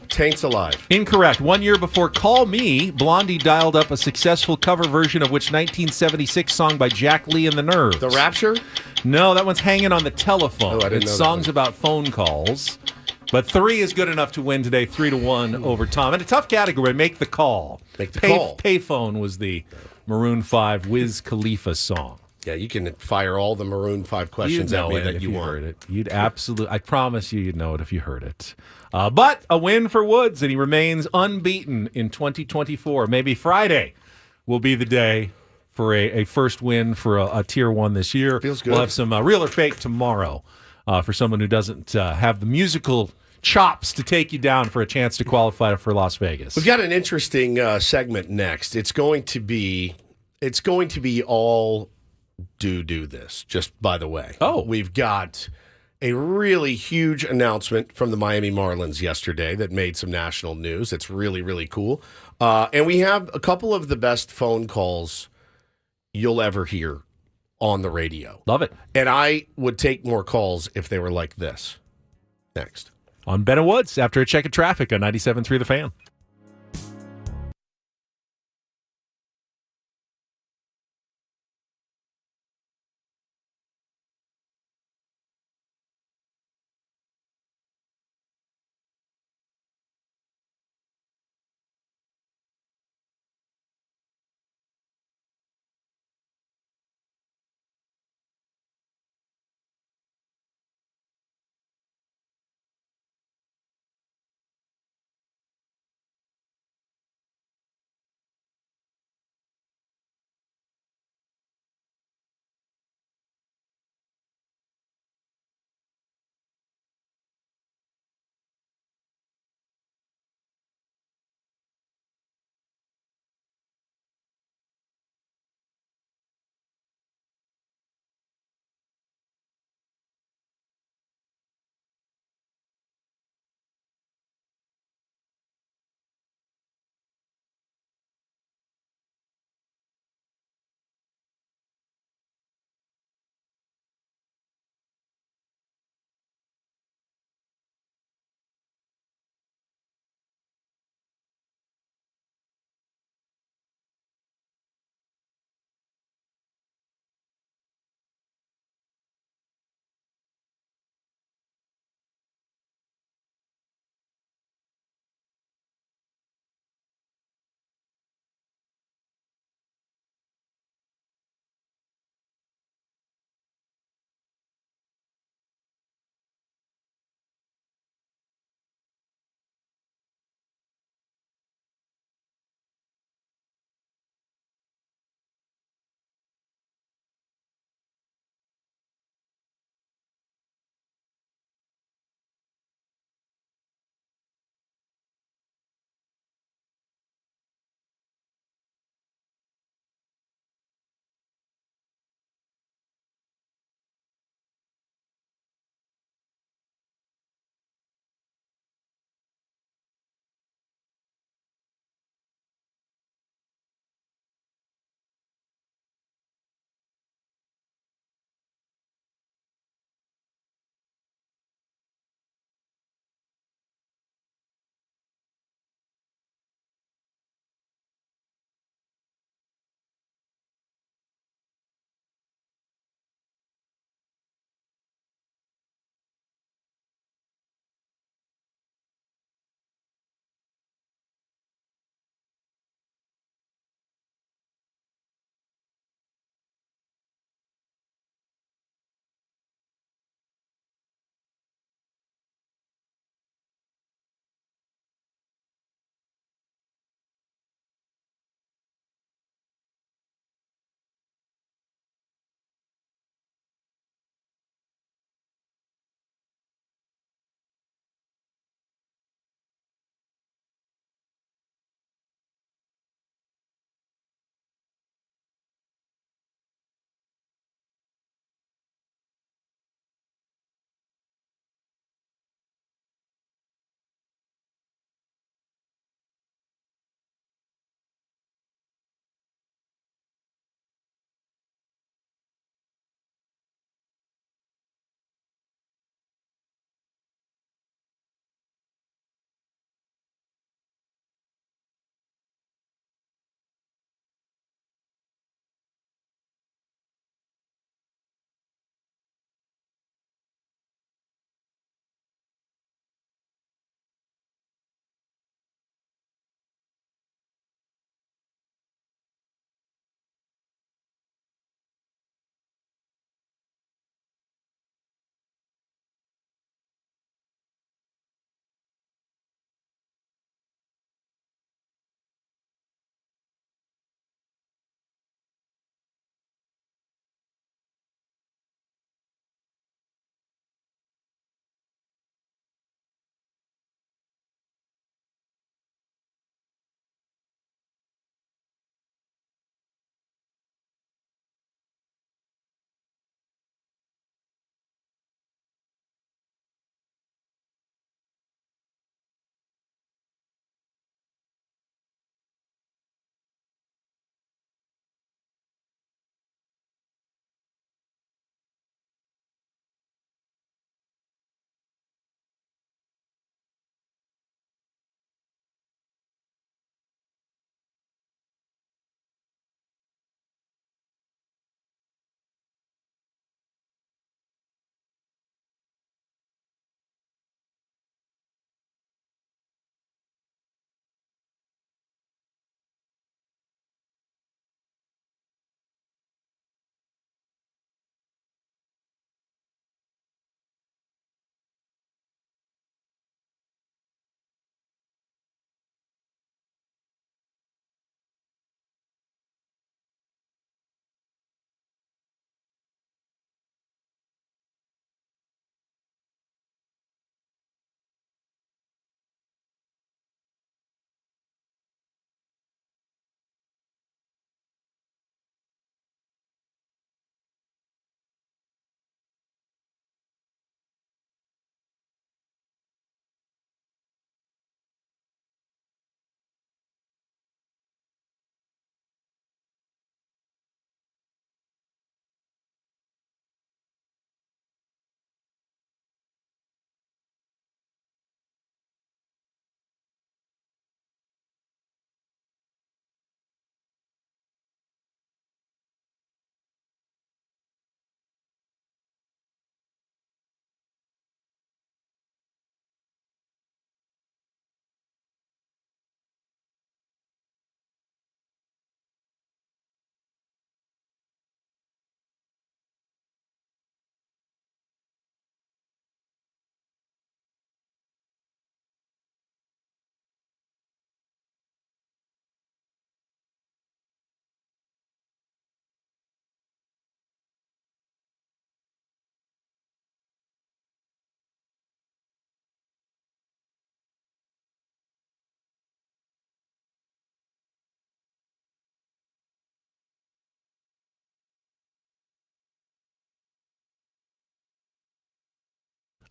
Taints Alive. Incorrect. 1 year before Call Me, Blondie dialed up a successful cover version of which 1976 song by Jack Lee and the Nerves? The Rapture? No, that one's Hanging on the Telephone. Oh, I didn't it's know songs that about phone calls. But 3 is good enough to win today, 3-1 over Tom. And a tough category, Make the Call. Make the Call. Payphone was the Maroon 5 Wiz Khalifa song. Yeah, you can fire all the Maroon 5 questions at me that you want. Heard it. You'd absolutely, I promise you'd know it if you heard it. But a win for Woods, and he remains unbeaten in 2024. Maybe Friday will be the day for a first win for a Tier 1 this year. Feels good. We'll have some real or fake tomorrow for someone who doesn't have the musical chops to take you down for a chance to qualify for Las Vegas. We've got an interesting segment next. It's going to be all do this, just by the way. Oh. We've got a really huge announcement from the Miami Marlins yesterday that made some national news. It's really, really cool. And we have a couple of the best phone calls you'll ever hear on the radio. Love it. And I would take more calls if they were like this. Next. On Ben and Woods, after a check of traffic on 97.3 The Fan.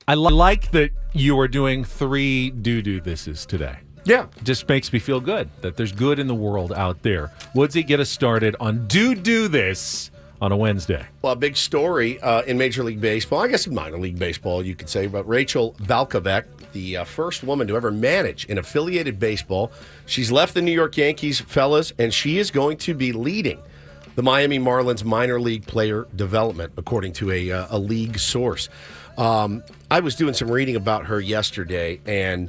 I like that you are doing 3 do thises today. Yeah. Just makes me feel good that there's good in the world out there. Woodsy, get us started on do this on a Wednesday. Well, a big story in Major League Baseball, I guess in minor league baseball, you could say, about Rachel Valkovec, the first woman to ever manage in affiliated baseball. She's left the New York Yankees, fellas, and she is going to be leading the Miami Marlins minor league player development, according to a league source. I was doing some reading about her yesterday, and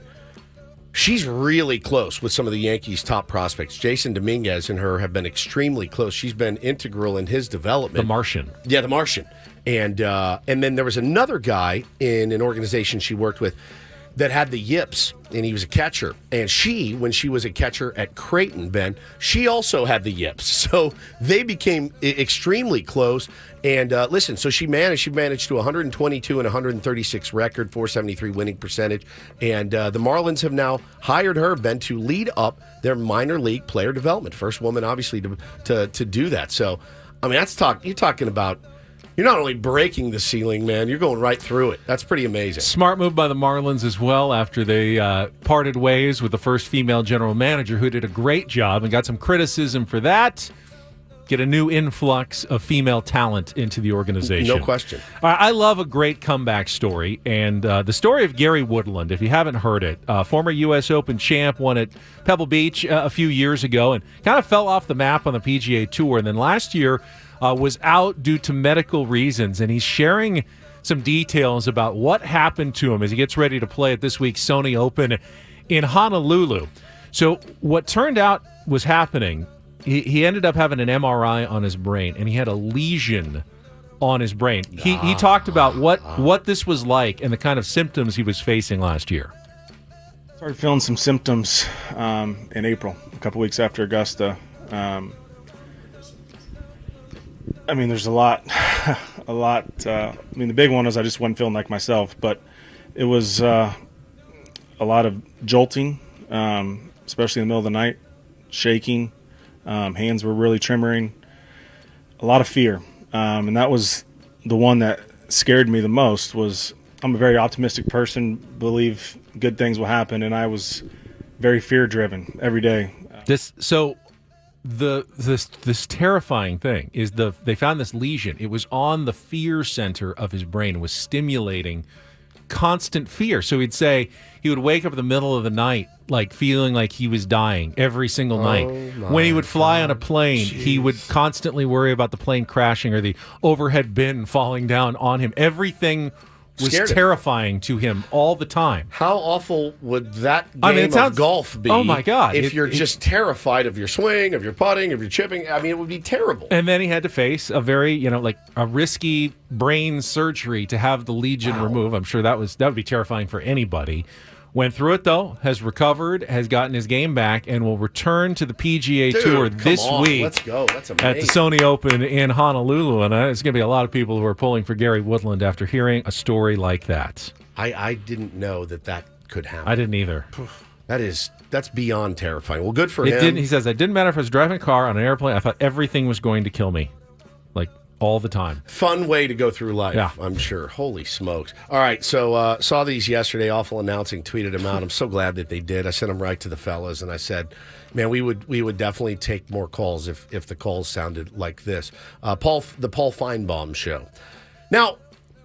she's really close with some of the Yankees' top prospects. Jason Dominguez and her have been extremely close. She's been integral in his development. The Martian. Yeah, the Martian. And then there was another guy in an organization she worked with that had the yips, and he was a catcher. And she, when she was a catcher at Creighton, Ben, she also had the yips. So they became extremely close. And listen, so she managed to 122 and 136 record, 473 winning percentage. And the Marlins have now hired her, Ben, to lead up their minor league player development. First woman, obviously, to do that. So, I mean, you're talking about, you're not only breaking the ceiling, man, you're going right through it. That's pretty amazing. Smart move by the Marlins as well after they parted ways with the first female general manager who did a great job and got some criticism for that. Get a new influx of female talent into the organization. No question. I love a great comeback story, and the story of Gary Woodland, if you haven't heard it, former U.S. Open champ, won at Pebble Beach a few years ago and kind of fell off the map on the PGA Tour, and then last year was out due to medical reasons, and he's sharing some details about what happened to him as he gets ready to play at this week's Sony Open in Honolulu. So what turned out was happening, he ended up having an MRI on his brain, and he had a lesion on his brain. He talked about what this was like and the kind of symptoms he was facing last year. Started feeling some symptoms in April, a couple weeks after Augusta. I mean, there's a lot. I mean, the big one was I just wasn't feeling like myself, but it was a lot of jolting, especially in the middle of the night, shaking. Hands were really tremoring, a lot of fear. And that was the one that scared me the most. Was I'm a very optimistic person, believe good things will happen, and I was very fear-driven every day. This terrifying thing is they found this lesion. It was on the fear center of his brain. It was stimulating constant fear. So he'd say he would wake up in the middle of the night like feeling like he was dying every single night. When he would fly on a plane, he would constantly worry about the plane crashing or the overhead bin falling down on him. Everything was terrifying to him all the time. How awful would that game of golf be? Oh, my God. If you're just terrified of your swing, of your putting, of your chipping. I mean, it would be terrible. And then he had to face a very, a risky brain surgery to have the lesion removed. I'm sure that would be terrifying for anybody. Went through it, though, has recovered, has gotten his game back, and will return to the PGA Tour this week. Let's go. That's amazing. At the Sony Open in Honolulu. And there's going to be a lot of people who are pulling for Gary Woodland after hearing a story like that. I didn't know that could happen. I didn't either. That's beyond terrifying. Well, good for him. He says, it didn't matter if I was driving a car on an airplane. I thought everything was going to kill me. All the time. Fun way to go through life, yeah. I'm sure. Holy smokes. All right, so saw these yesterday, Awful Announcing, tweeted them out. I'm so glad that they did. I sent them right to the fellas, and I said, man, we would definitely take more calls if the calls sounded like this. The Paul Feinbaum Show. Now,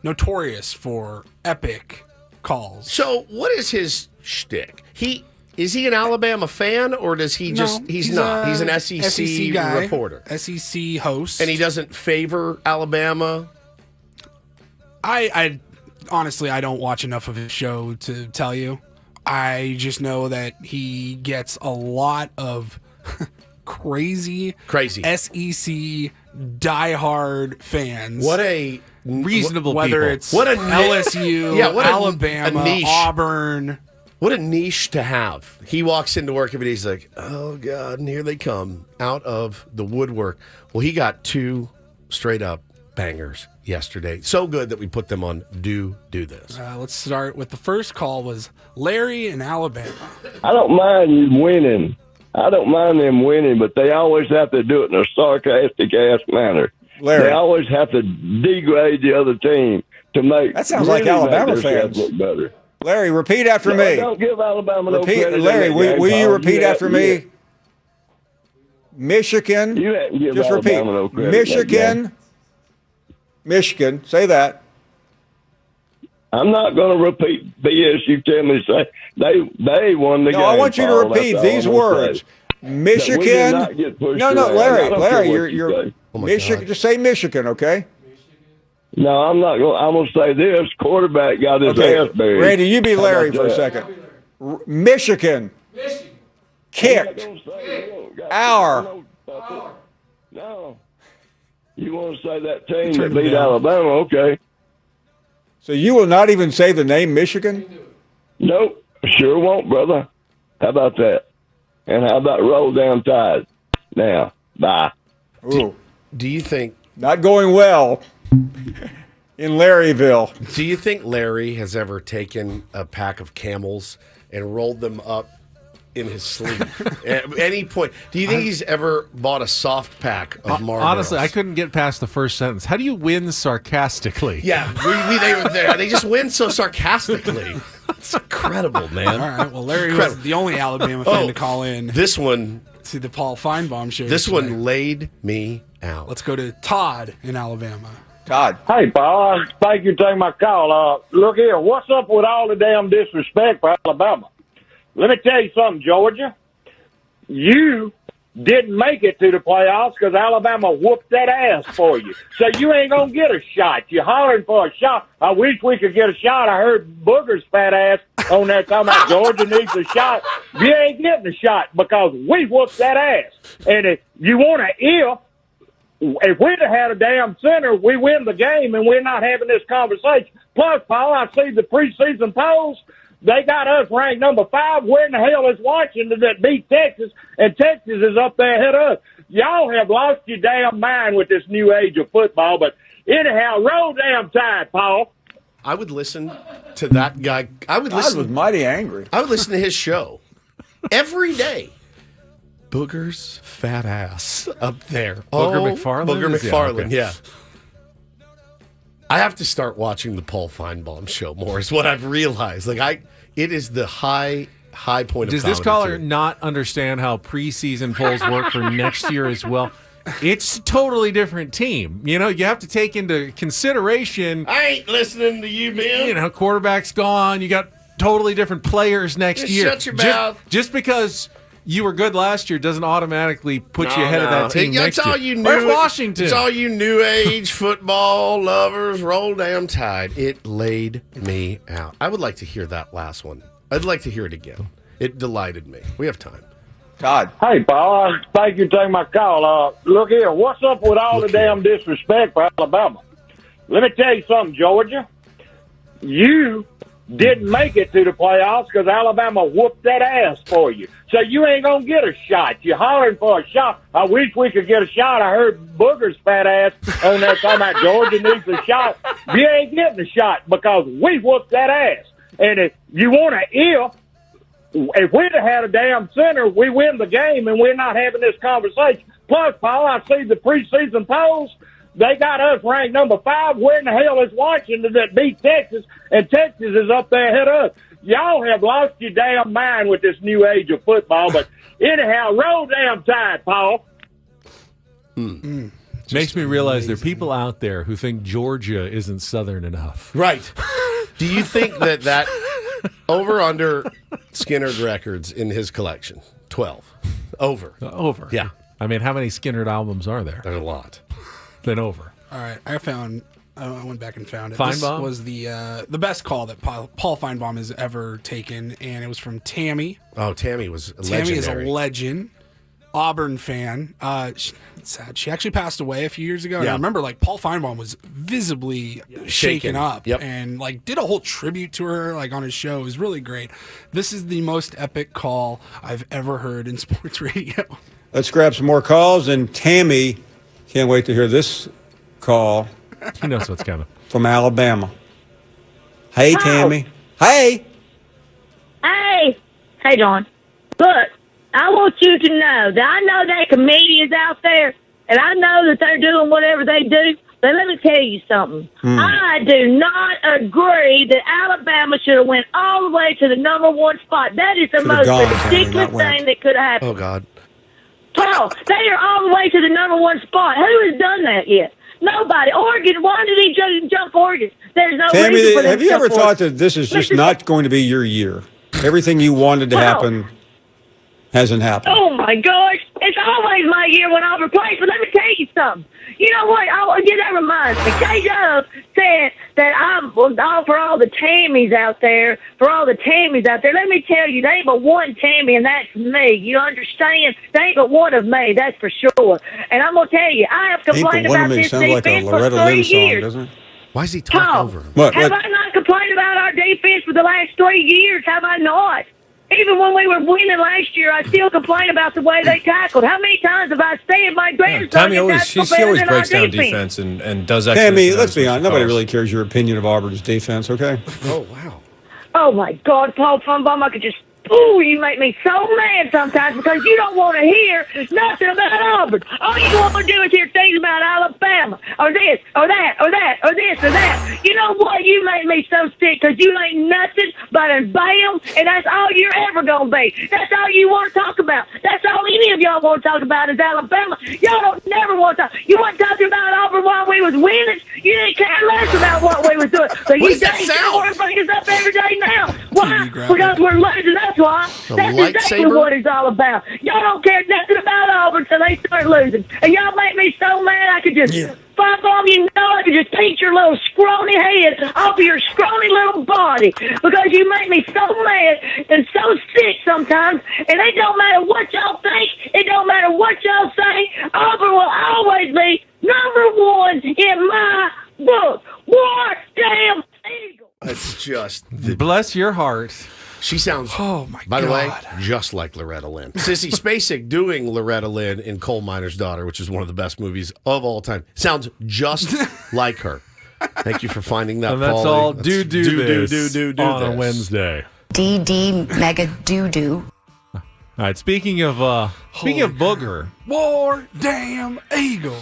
notorious for epic calls. So what is his shtick? Is he an Alabama fan, or does he just... No, he's not. He's an SEC guy, reporter. SEC host. And he doesn't favor Alabama? I honestly, I don't watch enough of his show to tell you. I just know that he gets a lot of crazy SEC diehard fans. What a... reasonable whether people. It's LSU, Alabama, Auburn... What a niche to have. He walks into work every day, he's like, oh, God, and here they come out of the woodwork. Well, he got 2 straight-up bangers yesterday. So good that we put them on Do This. Let's start with the first call was Larry in Alabama. I don't mind you winning. I don't mind them winning, but they always have to do it in a sarcastic-ass manner. Larry. They always have to degrade the other team to make. That sounds like Alabama fans. Look better. Larry, repeat after me. Don't give Alabama no credit. Larry, will you repeat after me? Michigan. You haven't given Just repeat. Alabama no credit. Michigan. Michigan. Say that. I'm not going to repeat BS you tell me to say. They won the game. No, I want you to repeat these words. Michigan. No, Larry, you're Michigan. Just say Michigan, okay? No, I'm not going. I'm going to say this: quarterback got his ass buried. Randy, you be Larry for a second. Michigan. Kicked. Our. No. You want to say that team that beat Alabama? Okay. So you will not even say the name Michigan? Nope. Sure won't, brother. How about that? And how about roll down Tide? Now, bye. Ooh. Do you think not going well in Larryville? Do you think Larry has ever taken a pack of Camels and rolled them up in his sleeve? At any point, do you think he's ever bought a soft pack of Marlboros? Honestly, I couldn't get past the first sentence. How do you win sarcastically? Yeah, they were there. They just win so sarcastically. It's incredible, man. All right, well, Larry was the only Alabama fan to call in. This one to the Paul Feinbaum show. This one laid me out. Let's go to Todd in Alabama. Todd. Hey, Paul. Thank you for taking my call. Look here. What's up with all the damn disrespect for Alabama? Let me tell you something, Georgia. You didn't make it to the playoffs because Alabama whooped that ass for you. So you ain't going to get a shot. You're hollering for a shot. I wish we could get a shot. I heard Booger's fat ass on there talking about Georgia needs a shot. You ain't getting a shot because we whooped that ass. And if you want to if we'd have had a damn center, we win the game, and we're not having this conversation. Plus, Paul, I see the preseason polls. They got us ranked number 5. Where in the hell is Washington that beat Texas, and Texas is up there ahead of us? Y'all have lost your damn mind with this new age of football. But anyhow, roll damn Tide, Paul. I would listen to that guy. I was mighty angry. I would listen to his show every day. Booger's fat ass up there. Booger McFarland? Booger McFarland, Yeah, okay. I have to start watching the Paul Feinbaum show more, is what I've realized. It is the high point of Does this caller not understand how preseason polls work for next year as well? It's a totally different team. You know, you have to take into consideration. I ain't listening to you, man. You know, quarterback's gone. You got totally different players next year. Shut your mouth. Just because you were good last year doesn't automatically put you ahead of that team next year. All you Where's Washington? It's all you new age football lovers. Roll damn Tide. It laid me out. I would like to hear that last one. I'd like to hear it again. It delighted me. We have time. Todd. Hey, Paul. Thank you for taking my call. Look here. What's up with all the damn disrespect for Alabama? Let me tell you something, Georgia. You didn't make it to the playoffs because Alabama whooped that ass for you. So you ain't going to get a shot. You're hollering for a shot. I wish we could get a shot. I heard Booger's fat ass on there talking about Georgia needs a shot. You ain't getting a shot because we whooped that ass. And if you want to if we'd have had a damn center, we win the game, and we're not having this conversation. Plus, Paul, I see the preseason polls. They got us ranked number 5. Where in the hell is Washington that beat Texas, and Texas is up there ahead of us? Y'all have lost your damn mind with this new age of football. But anyhow, roll damn Tide, Paul. Makes me realize there are people out there who think Georgia isn't Southern enough. Right. Do you think that over-under Skinner records in his collection? 12. Over. Yeah. I mean, how many Skinner albums are there? There's a lot. Then over. All right. I went back and found it. Feinbaum? This was the best call that Paul Feinbaum has ever taken, and it was from Tammy. Oh, Tammy was legendary. Tammy is a legend. Auburn fan. It's sad. She actually passed away a few years ago. And I remember, Paul Feinbaum was visibly shaken up and, did a whole tribute to her, on his show. It was really great. This is the most epic call I've ever heard in sports radio. Let's grab some more calls. And Tammy, can't wait to hear this call. He knows what's coming. From Alabama. Hey, Tammy. Hey. Hey, John. Look. I want you to know that I know that comedians out there and I know that they're doing whatever they do. But let me tell you something. I do not agree that Alabama should have went all the way to the number 1 spot. That is the most ridiculous thing that could have happened. Oh, God. Paul, they are all the way to the number 1 spot. Who has done that yet? Nobody. Oregon, why did he jump Oregon? There's no Tammy, reason for them have you to ever jump thought Oregon. that this is just not going to be your year? Everything you wanted to happen hasn't happened. Oh, my gosh. It's always my year when Auburn plays, but let me tell you something. You know what? That reminds me. K-Dub said that I'm for all the Tammys out there. Let me tell you, there ain't but one Tammy, and that's me. You understand? There ain't but one of me, that's for sure. And I'm going to tell you, I have complained about this defense for 3 years. Doesn't it? Why is he talking over him? Have I not complained about our defense for the last 3 years? Have I not? Even when we were winning last year, I still complain about the way they tackled. How many times have I said my grandson Tammy always breaks down defense and does that. Tammy, let's be honest. Nobody really cares your opinion of Auburn's defense, okay? Oh, wow. Oh, my God, Paul Funbaum, I could just... Ooh, you make me so mad sometimes because you don't want to hear nothing about Auburn. All you want to do is hear things about Alabama or this or that or that or this or that. You know what? You make me so sick because you ain't nothing but a bam, and that's all you're ever going to be. That's all you want to talk about. That's all any of y'all want to talk about is Alabama. Y'all don't never want to talk. You want to talk about Auburn while we was winning? You didn't care less about what we was doing. So you want to bring us up every day now. Why? Because we're losing. That's why. That's exactly what it's all about. Y'all don't care nothing about Auburn till they start losing. And y'all make me so mad I could just Funbaum, you know I could just paint your little scrawny head off of your scrawny little body because you make me so mad and so sick sometimes. And it don't matter what y'all think. It don't matter what y'all say. Auburn will always be number 1 in my book. War damn Eagle. It's just... Bless your heart. She sounds, by the way, just like Loretta Lynn. Sissy Spacek doing Loretta Lynn in Coal Miner's Daughter, which is one of the best movies of all time. Sounds just like her. Thank you for finding that, And that's Paulie. all do on a Wednesday. DD mega doo-doo. All right, speaking of booger. War damn Eagle.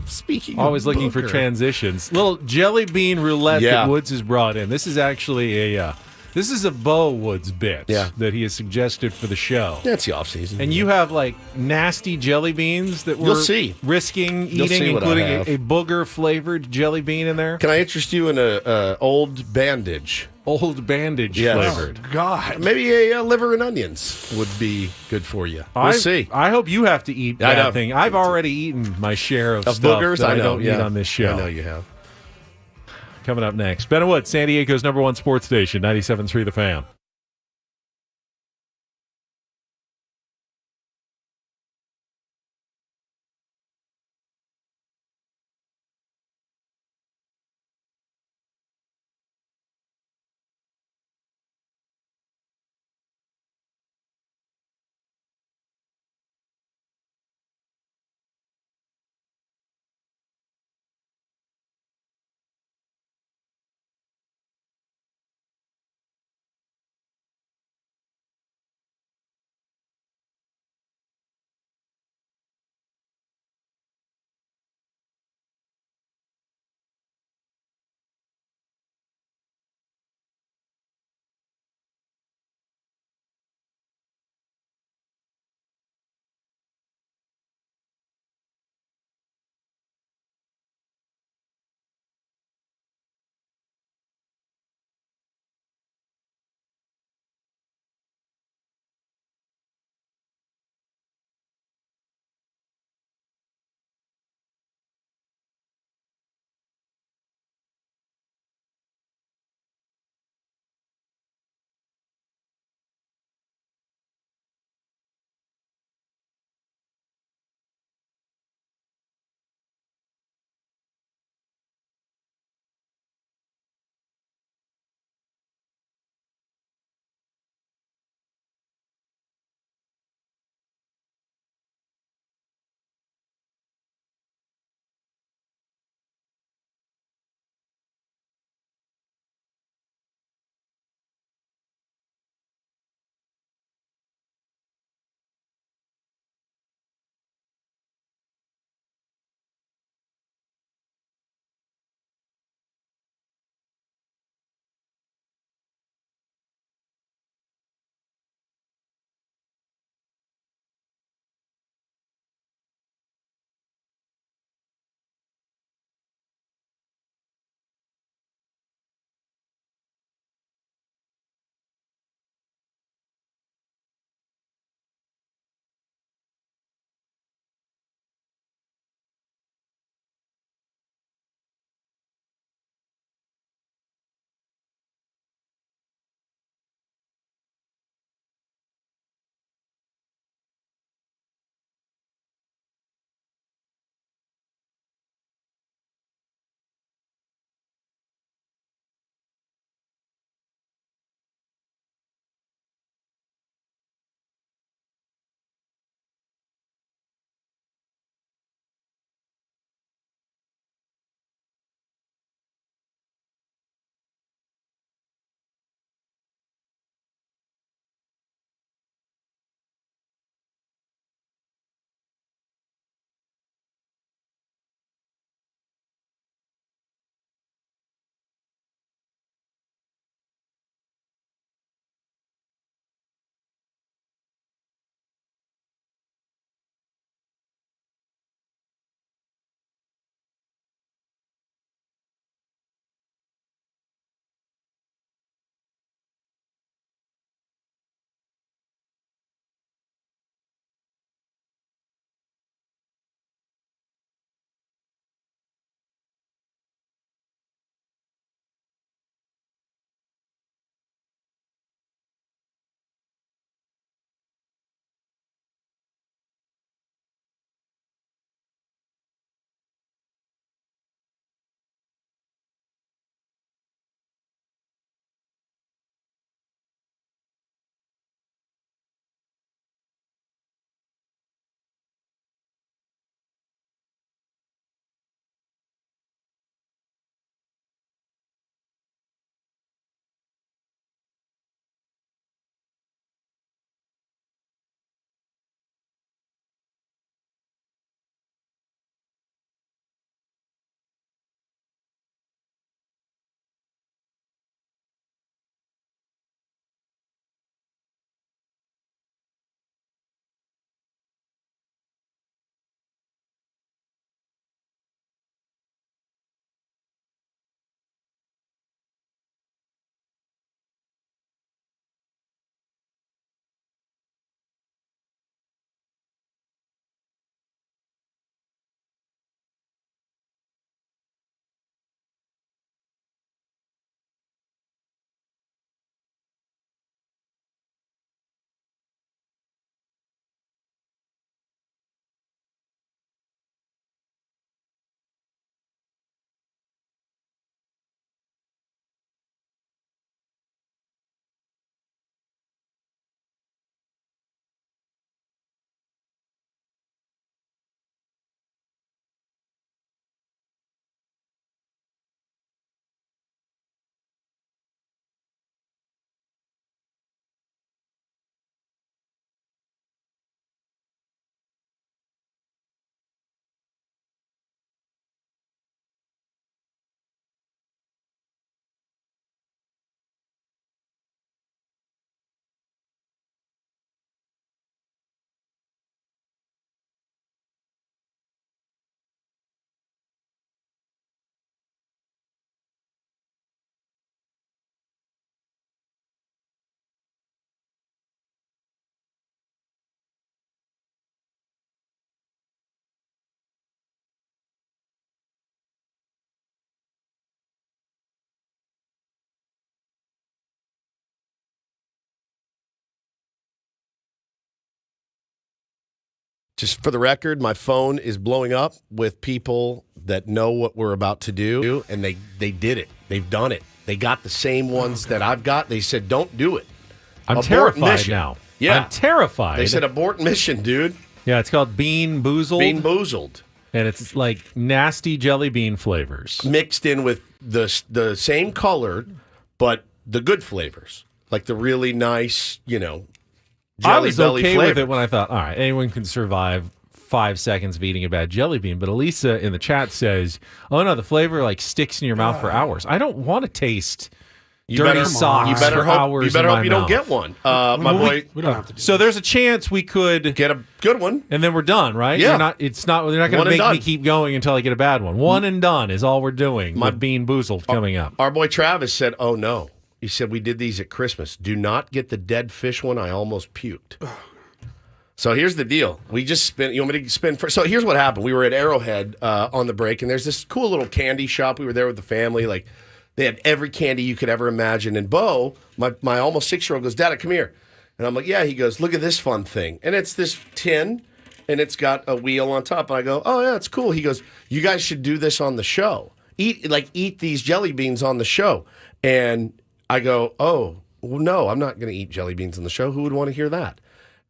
Speaking always of looking booger. for transitions. Little Jellybean Roulette that Woods has brought in. This is actually this is a Bo Woods bit that he has suggested for the show. That's the offseason. And you have like nasty jelly beans that we're risking eating, including a booger-flavored jelly bean in there. Can I interest you in a old bandage? Old bandage flavored. Oh, God. Maybe a liver and onions would be good for you. We'll see. I hope you have to eat that thing. I've already eaten my share of stuff boogers that I know, don't eat on this show. I know you have. Coming up next, Ben Wood, San Diego's #1 sports station, 97.3 The Fan. Just for the record, my phone is blowing up with people that know what we're about to do, and they did it. They've done it. They got the same ones that I've got. They said, don't do it. I'm Abort terrified mission. now. Yeah. I'm terrified. They said abort mission, dude. Yeah, it's called Bean Boozled. Bean Boozled. And it's like nasty jelly bean flavors. Mixed in with the same color, but the good flavors. Like the really nice, Jelly I was Belly okay flavor. with it when I thought, all right, anyone can survive 5 seconds of eating a bad jelly bean. But Elisa in the chat says, oh no, the flavor like sticks in your mouth for hours. I don't want to taste dirty socks for hours. You better in hope my you mouth. don't get one. My boy. We don't have to do So there's a chance we could get a good one, and then we're done, right? Yeah. They're not going to make me keep going until I get a bad one. One and done is all we're doing. With Bean Boozled coming up. Our boy Travis said, "Oh no." He said, we did these at Christmas. Do not get the dead fish one. I almost puked. So here's the deal. We just spin. You want me to spin first? So here's what happened. We were at Arrowhead on the break, and there's this cool little candy shop. We were there with the family. Like, they had every candy you could ever imagine. And Bo, my almost 6-year-old, goes, Dad, come here. And I'm like, yeah. He goes, look at this fun thing. And it's this tin, and it's got a wheel on top. And I go, oh, yeah, it's cool. He goes, you guys should do this on the show. Eat these jelly beans on the show. And I go, oh, well, no, I'm not going to eat jelly beans on the show. Who would want to hear that?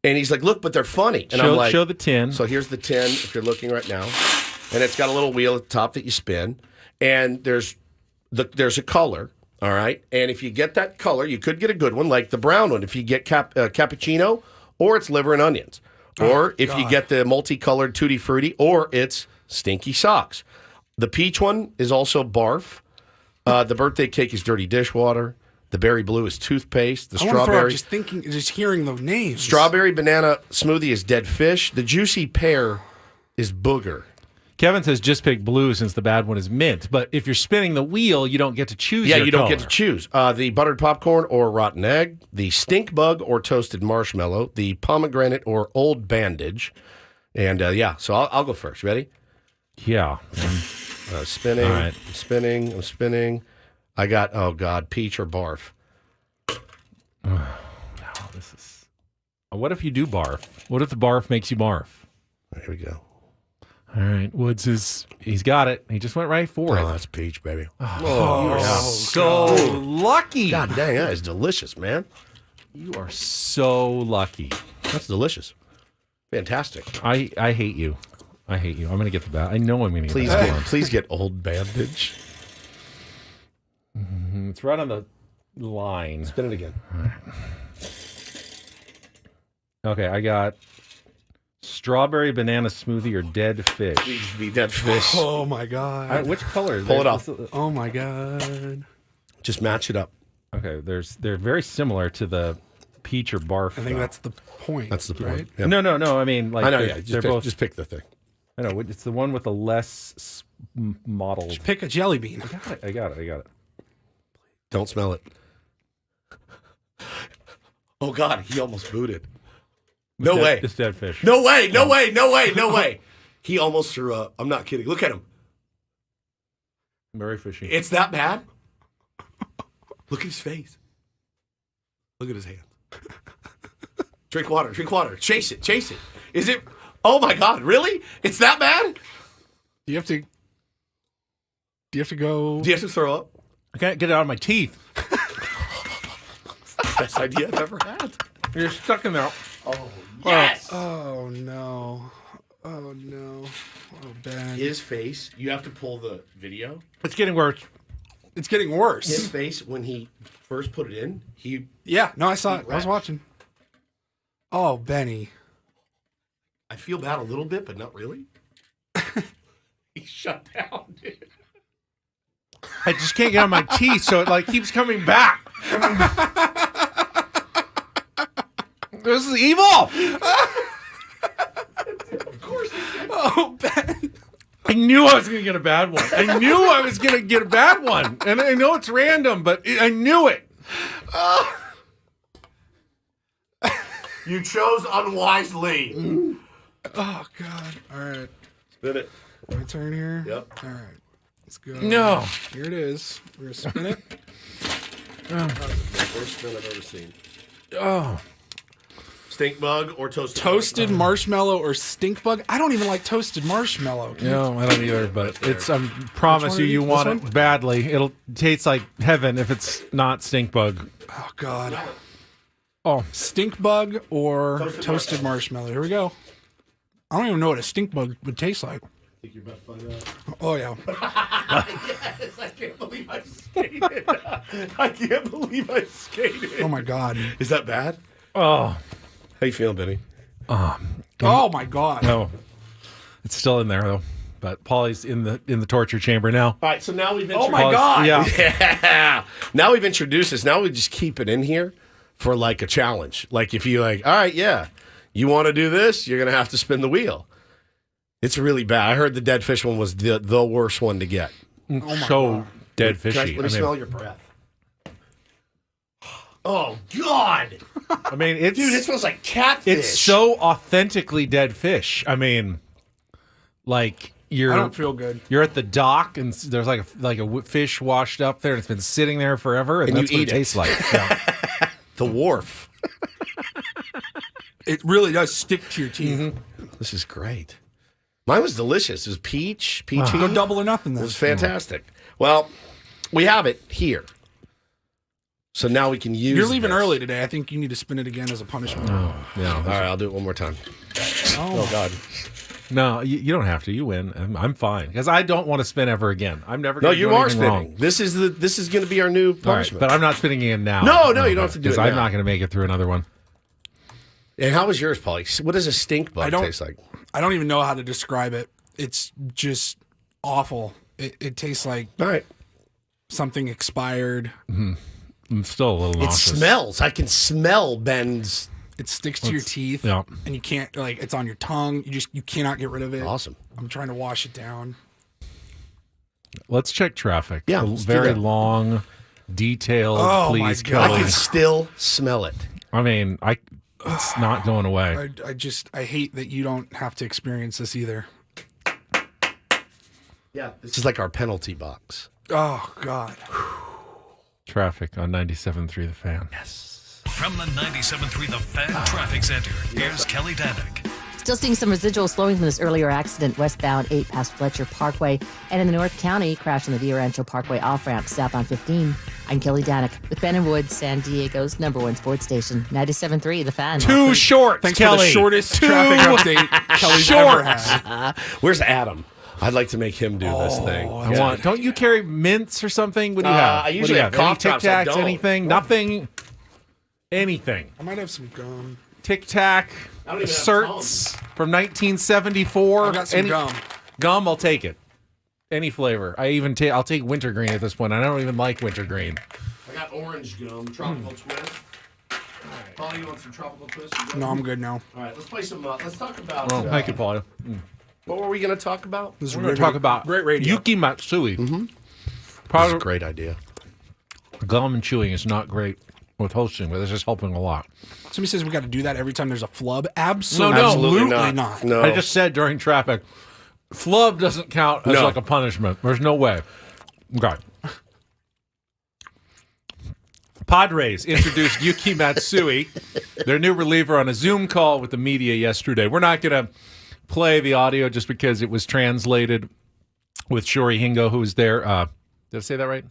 And he's like, look, but they're funny. And I'm like, show the tin. So here's the tin, if you're looking right now. And it's got a little wheel at the top that you spin. And there's a color, all right? And if you get that color, you could get a good one, like the brown one, if you get cappuccino, or it's liver and onions. Or if you get the multicolored Tutti Frutti, or it's stinky socks. The peach one is also barf. The birthday cake is dirty dishwater. The berry blue is toothpaste. The strawberry, just hearing the names. Strawberry banana smoothie is dead fish. The juicy pear is booger. Kevin says just pick blue since the bad one is mint. But if you're spinning the wheel, you don't get to choose. Yeah, your you don't color. get to choose. The buttered popcorn or rotten egg. The stink bug or toasted marshmallow. The pomegranate or old bandage. And so I'll go first. Ready? Yeah. Spinning. All right. I'm spinning. I got, oh God, peach or barf. What if you do barf? What if the barf makes you barf? Here we go. All right, he's got it. He just went right for it. Oh, that's peach, baby. Oh, you are so lucky. God dang, that is delicious, man. You are so lucky. That's delicious. Fantastic. I hate you. I hate you. I'm going to get the bad. I know I'm going to get the bad. Please get old bandage. It's right on the line. Spin it again. All right. Okay, I got strawberry banana smoothie or dead fish. Please be dead fish. Oh my God. All right, which color is Pull it off. Oh my God. Just match it up. Okay, they're very similar to the peach or barf. I think that's the point. That's the point. Right? Yep. No. I mean, like I know. they're, Yeah, they're both. Just pick the thing. I know it's the one with the less modeled. Just pick a jelly bean. I got it. Don't smell it. Oh God, he almost booted. No way. It's dead fish. No way. He almost threw up. I'm not kidding. Look at him. Very fishy. It's that bad? Look at his face. Look at his hand. Drink water. Chase it. Is it? Oh my God, really? It's that bad? Do you have to go? Do you have to throw up? I can't get it out of my teeth. Best idea I've ever had. You're stuck in there. Oh, yes. Oh no. Oh, Ben. His face, you have to pull the video. It's getting worse. It's getting worse. His face, when he first put it in, I saw it. I was watching. Oh, Benny. I feel bad a little bit, but not really. He shut down, dude. I just can't get out of my teeth, so it like keeps coming back. This is evil. Of course. Oh, Ben. I knew I was going to get a bad one. And I know it's random, but I knew it. You chose unwisely. Oh, God. All right. Spin it. My turn here? Yep. All right. Let's go. No. Here it is. We're going to spin it. That was the worst spin I've ever seen. Oh. Stink bug or toasted marshmallow or stink bug? I don't even like toasted marshmallow. No, I don't either, but it's I promise you want it badly. It'll taste like heaven if it's not stink bug. Oh God. Oh, stink bug or toasted marshmallow. Here we go. I don't even know what a stink bug would taste like. Think you're about to find out. Oh yeah. Yes, I can't believe I skated. I can't believe I skated. Oh my God. Is that bad? Oh. How you feeling, Benny? Oh my God. No. It's still in there though. But Paulie's in the torture chamber now. All right, so now we've Oh my God. Yeah. Now we've introduced this. Now we just keep it in here for like a challenge. Like if you all right, yeah, you want to do this, you're gonna have to spin the wheel. It's really bad. I heard the dead fish one was the worst one to get. Oh my God. Dead fishy. Let me smell your breath. Oh God! I mean, Dude, it smells like catfish. It's so authentically dead fish. I mean, like I don't feel good. You're at the dock and there's like a fish washed up there and it's been sitting there forever and that's you what eat it tastes like. Yeah. The wharf. It really does stick to your teeth. Mm-hmm. This is great. Mine was delicious. It was peachy. Go double or nothing. It Then. was fantastic. Well, we have it here. So now we can use You're leaving this. early today. I think you need to spin it again as a punishment. Oh, yeah. All right, I'll do it one more time. Oh God. No, you don't have to. You win. I'm fine because I don't want to spin ever again. I'm never. No, Gonna you do are anything spinning. wrong. This is going to be our new All right, punishment. but I'm not spinning again now. No, you don't have to do it because I'm now. not going to make it through another one. And how was yours, Paulie? What does a stink bug taste like? I don't even know how to describe it. It's just awful. It tastes like something expired. Mm-hmm. I'm still a little nauseous. It smells. I can smell Ben's. It sticks to your teeth, yeah. and you can't it's on your tongue. You cannot get rid of it. Awesome. I'm trying to wash it down. Let's check traffic. Yeah, A let's do very that. long, detailed. Oh, please, my God. I Kelly. can still smell it. I mean, it's not going away. I hate that you don't have to experience this either. Yeah, this is like our penalty box. Oh God. Traffic on 97.3 The Fan. Yes. From the 97.3 The Fan Traffic Center, here's Kelly Danick. Still seeing some residual slowing from this earlier accident westbound 8 past Fletcher Parkway. And in the North County, crash on the Via Rancho Parkway off-ramp southbound 15. I'm Kelly Danick with Ben and Woods, San Diego's #1 sports station, 97.3 The Fan. Too short, Thanks Kelly. for the shortest traffic update Kelly's ever had. Where's Adam? I'd like to make him do this thing. Don't you carry mints or something? What do you have? I usually have cough Any drops. Tic I Tacs? don't. Anything? Nothing? Anything? I might have some gum. Tic Tac? I don't even have Certs from 1974? I got some gum. Gum, I'll take it. Any flavor. I'll take wintergreen at this point. I don't even like wintergreen. I got orange gum, tropical twist. All right, Paul, you want some tropical twist? No, I'm good now. All right, let's play some. Let's talk about. Oh, thank you, Paul. What were we going to talk about? This is We're going to talk about great radio. Yuki Matsui. This is a great idea. Gum and chewing is not great with hosting, but this is helping a lot. Somebody says we got to do that every time there's a flub. No, Absolutely not. No. I just said during traffic, flub doesn't count as like a punishment. There's no way. Okay. Padres introduced Yuki Matsui, their new reliever, on a Zoom call with the media yesterday. We're not going to play the audio just because it was translated with Shori Hingo, who was there. Did I say that right?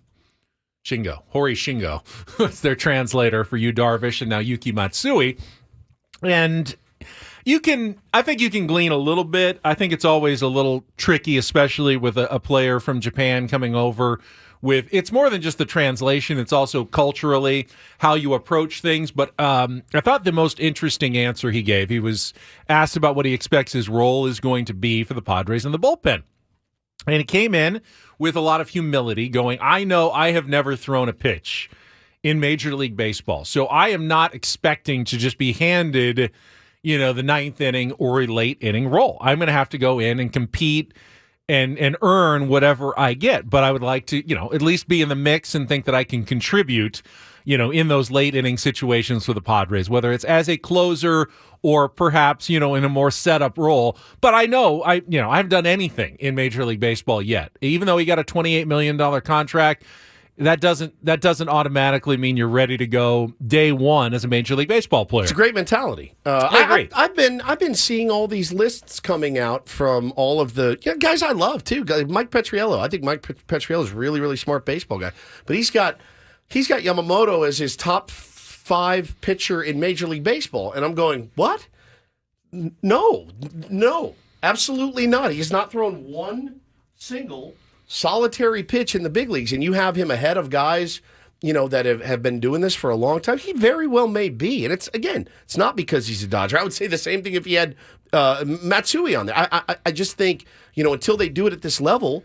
Hori Shingo was their translator for Yu Darvish and now Yuki Matsui. And I think you can glean a little bit. I think it's always a little tricky, especially with a player from Japan coming over it's more than just the translation. It's also culturally how you approach things. But I thought the most interesting answer he gave, he was asked about what he expects his role is going to be for the Padres in the bullpen. And he came in with a lot of humility going, I know I have never thrown a pitch in Major League Baseball. So I am not expecting to just be handed, the ninth inning or a late inning role. I'm going to have to go in and compete and earn whatever I get. But I would like to, at least be in the mix and think that I can contribute, in those late inning situations for the Padres, whether it's as a closer or perhaps, in a more set-up role. But I know, I haven't done anything in Major League Baseball yet. Even though he got a $28 million contract, that doesn't automatically mean you're ready to go day one as a Major League Baseball player. It's a great mentality. I agree. I've been seeing all these lists coming out from all of the guys I love too. Mike Petriello. I think Mike Petriello is a really, really smart baseball guy. But he's got Yamamoto as his top 5 pitcher in Major League Baseball, and I'm going, what? No, absolutely not. He has not thrown one single solitary pitch in the big leagues, and you have him ahead of guys, that have been doing this for a long time. He very well may be, and it's not because he's a Dodger. I would say the same thing if he had Matsui on there. I just think, until they do it at this level,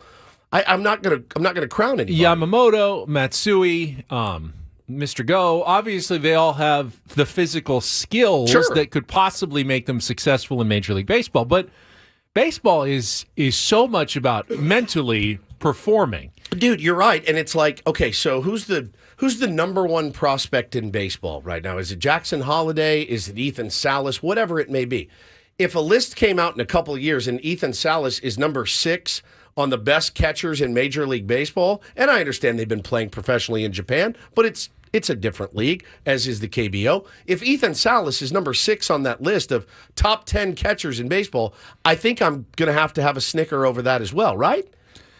I'm not gonna crown anybody. Yamamoto, Matsui, Mr. Go, obviously they all have the physical skills that could possibly make them successful in Major League Baseball, but baseball is so much about mentally performing. Dude, you're right. And it's like, okay, so who's the number one prospect in baseball right now? Is it Jackson Holliday? Is it Ethan Salas? Whatever it may be. If a list came out in a couple of years and Ethan Salas is number 6 on the best catchers in Major League Baseball, and I understand they've been playing professionally in Japan, but it's a different league, as is the KBO. If Ethan Salas is number 6 on that list of top 10 catchers in baseball, I think I'm going to have a snicker over that as well, right?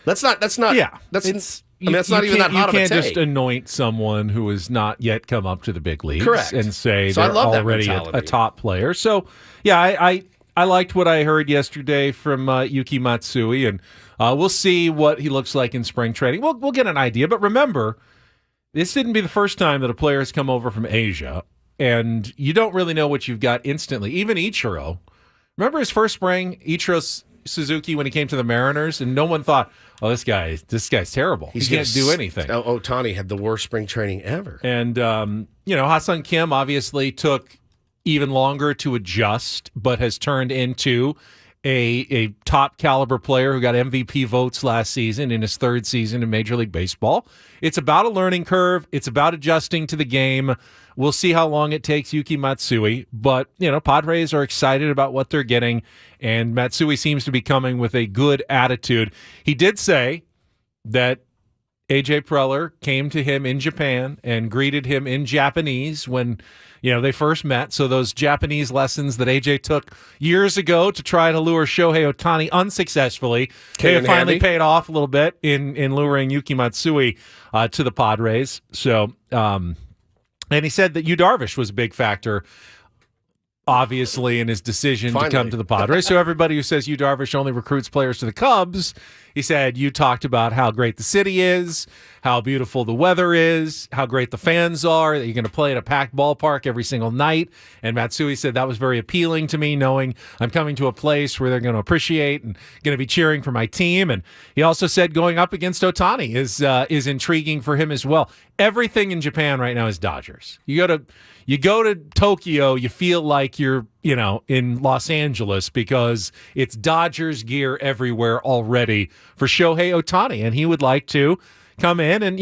That's not even that hot of a take. You can't just anoint someone who has not yet come up to the big leagues and say they're already a top player. So, yeah, I liked what I heard yesterday from Yuki Matsui, and we'll see what he looks like in spring training. We'll get an idea, but remember, this didn't be the first time that a player has come over from Asia, and you don't really know what you've got instantly. Even Ichiro. Remember his first spring, Ichiro Suzuki, when he came to the Mariners, and no one thought, oh, this guy's terrible. He can't do anything. Ohtani had the worst spring training ever. And, Ha-Seong Kim obviously took even longer to adjust, but has turned into a top caliber player who got MVP votes last season in his 3rd season in Major League Baseball. It's about a learning curve. It's about adjusting to the game. We'll see how long it takes Yuki Matsui, but Padres are excited about what they're getting, and Matsui seems to be coming with a good attitude. He did say that AJ Preller came to him in Japan and greeted him in Japanese when they first met. So those Japanese lessons that AJ took years ago to try to lure Shohei Ohtani unsuccessfully, they have finally paid off a little bit in luring Yuki Matsui to the Padres. So, and he said that Yu Darvish was a big factor, obviously, in his decision to come to the Padres. So everybody who says Yu Darvish only recruits players to the Cubs, he said you talked about how great the city is, how beautiful the weather is, how great the fans are, that you're going to play at a packed ballpark every single night. And Matsui said that was very appealing to me, knowing I'm coming to a place where they're going to appreciate and going to be cheering for my team. And he also said going up against Ohtani is intriguing for him as well. Everything in Japan right now is Dodgers. You go to Tokyo, you feel like you're, in Los Angeles because it's Dodgers gear everywhere already for Shohei Ohtani. And he would like to come in and,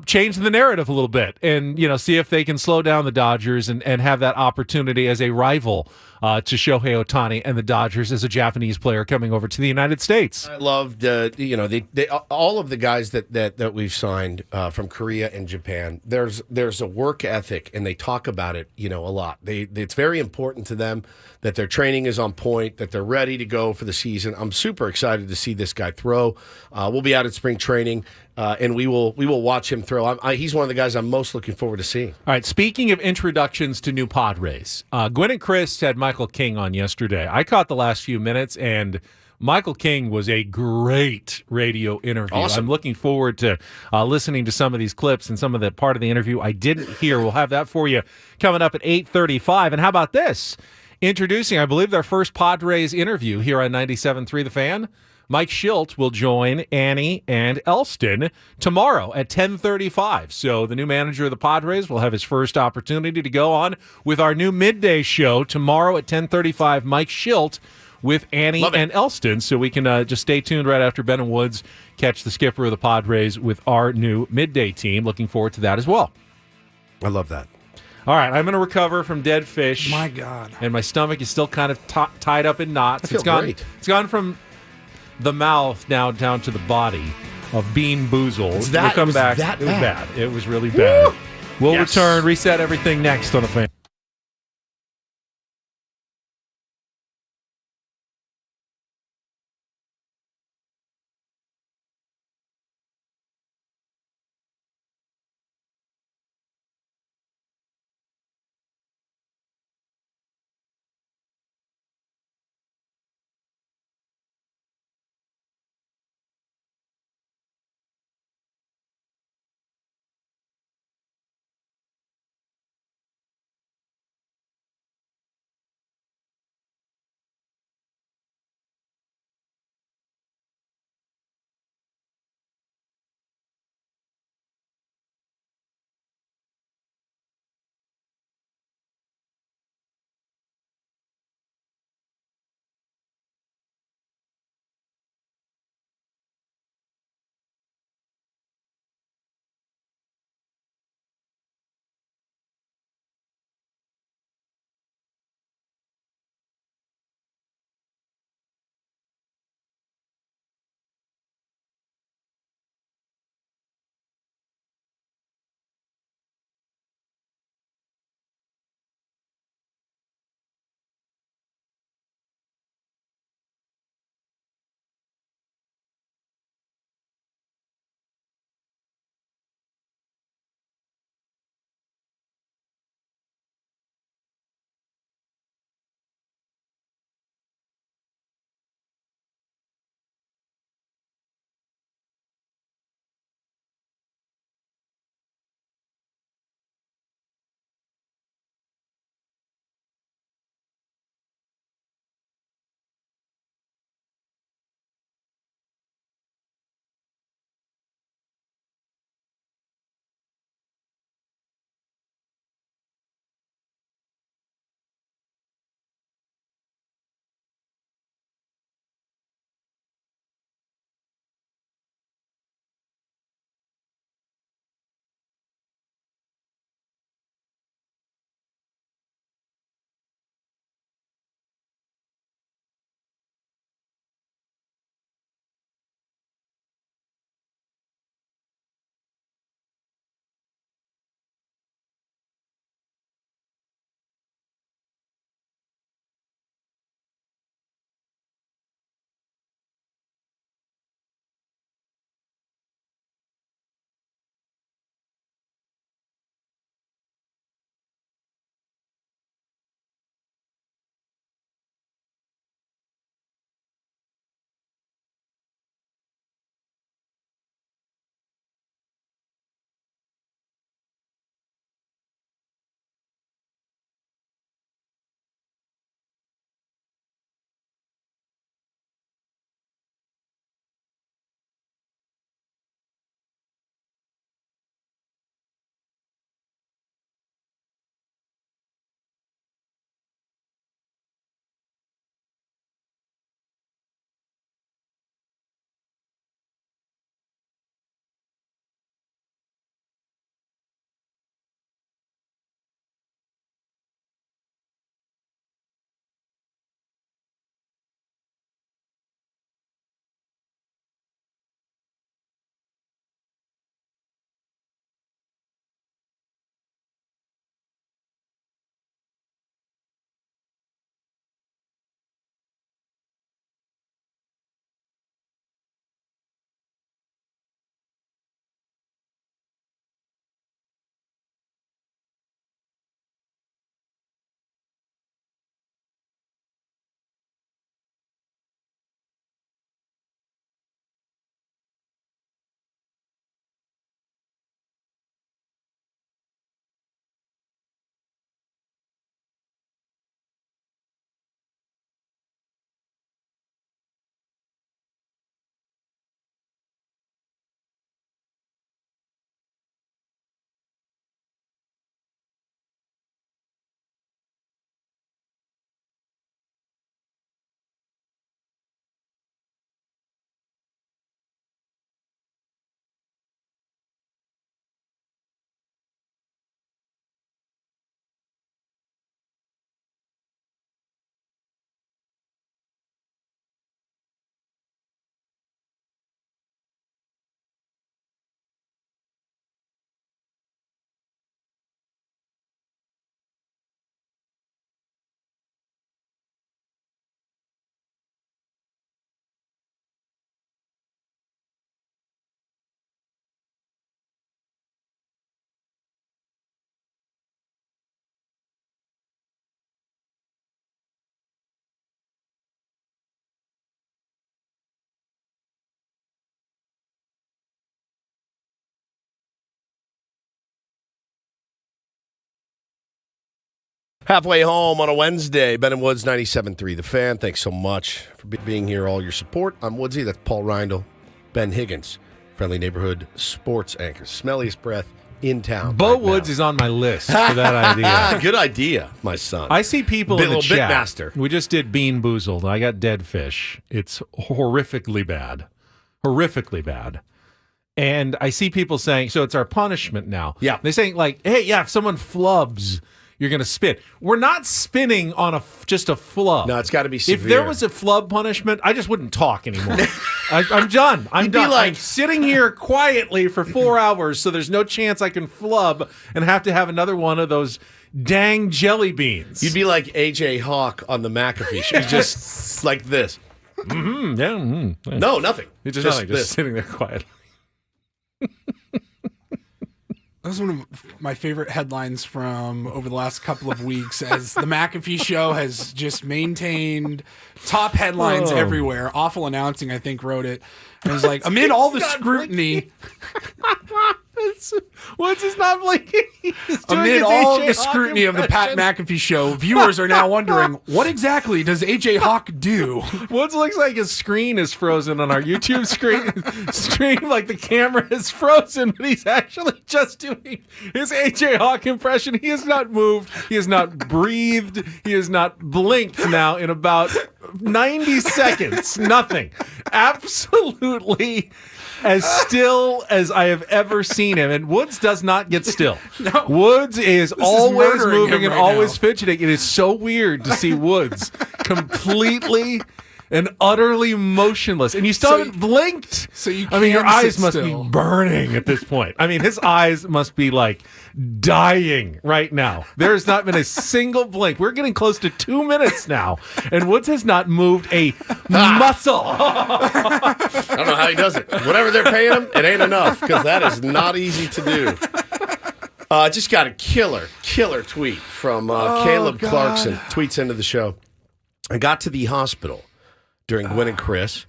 change the narrative a little bit and, see if they can slow down the Dodgers and have that opportunity as a rival to Shohei Ohtani and the Dodgers as a Japanese player coming over to the United States. I loved, all of the guys that we've signed from Korea and Japan. There's a work ethic, and they talk about it, a lot. It's very important to them that their training is on point, that they're ready to go for the season. I'm super excited to see this guy throw. We'll be out at spring training, and we will watch him throw. He's one of the guys I'm most looking forward to seeing. All right, speaking of introductions to new Padres, Gwen and Chris had Michael King on yesterday. I caught the last few minutes, and Michael King was a great radio interview. Awesome. I'm looking forward to listening to some of these clips and some of the part of the interview I didn't hear. We'll have that for you coming up at 8:35. And how about this? Introducing, I believe, their first Padres interview here on 97.3 The Fan. Mike Schilt will join Annie and Elston tomorrow at 10:35. So the new manager of the Padres will have his first opportunity to go on with our new midday show tomorrow at 10:35. Mike Schilt with Annie and Elston. So we can just stay tuned right after Ben and Woods catch the skipper of the Padres with our new midday team. Looking forward to that as well. I love that. All right, I'm going to recover from dead fish. My God. And my stomach is still kind of tied up in knots. I feel great. It's gone from the mouth now down to the body. of Bean Boozled. That- We'll come it was back. that It was bad. bad. It was really bad. We'll Yes. return, reset everything next on the Fan. Halfway home on a Wednesday. Ben and Woods, 97.3 The Fan. Thanks so much for being here, all your support. I'm Woodsy. That's Paul Reindl. Ben Higgins, friendly neighborhood sports anchor. Smelliest breath in town. Bo Woods is on my list for that idea. Good idea, my son. I see people in the chat. Bitmaster. We just did Bean Boozled. I got dead fish. It's horrifically bad. Horrifically bad. And I see people saying, so it's our punishment now. Yeah. They're saying, like, hey, yeah, if someone flubs, you're going to spin. We're not spinning on just a flub. No, it's got to be severe. If there was a flub punishment, I just wouldn't talk anymore. I'm done. I'm done. I'm sitting here quietly for 4 hours, so there's no chance I can flub and have to have another one of those dang jelly beans. You'd be like AJ Hawk on the McAfee show. Just like this. Mm-hmm. Yeah. Mm-hmm. No, nothing. It's just sitting there quietly. That was one of my favorite headlines from over the last couple of weeks, as the McAfee show has just maintained top headlines everywhere. Awful Announcing, I think, wrote it. And it was like, amid all the scrutiny... Woods is not blinking. Amid all the scrutiny of the Pat McAfee show, viewers are now wondering, what exactly does AJ Hawk do? Woods looks like his screen is frozen on our YouTube screen, like the camera is frozen, but he's actually just doing his AJ Hawk impression. He has not moved. He has not breathed. He has not blinked now in about 90 seconds. Nothing. Absolutely as still as I have ever seen him. And Woods does not get still. No. Woods is always moving and right always now. fidgeting. It is so weird to see Woods completely and utterly motionless. And you still haven't blinked. So you I mean, your can eyes sit must still. be burning at this point. I mean, his eyes must be like dying right now. There has not been a single blink. We're getting close to 2 minutes now, and Woods has not moved a muscle. I don't know how he does it. Whatever they're paying him, it ain't enough, because that is not easy to do. Just got a killer tweet from Caleb Clarkson. Tweets into the show. I got to the hospital during Gwen and Chris.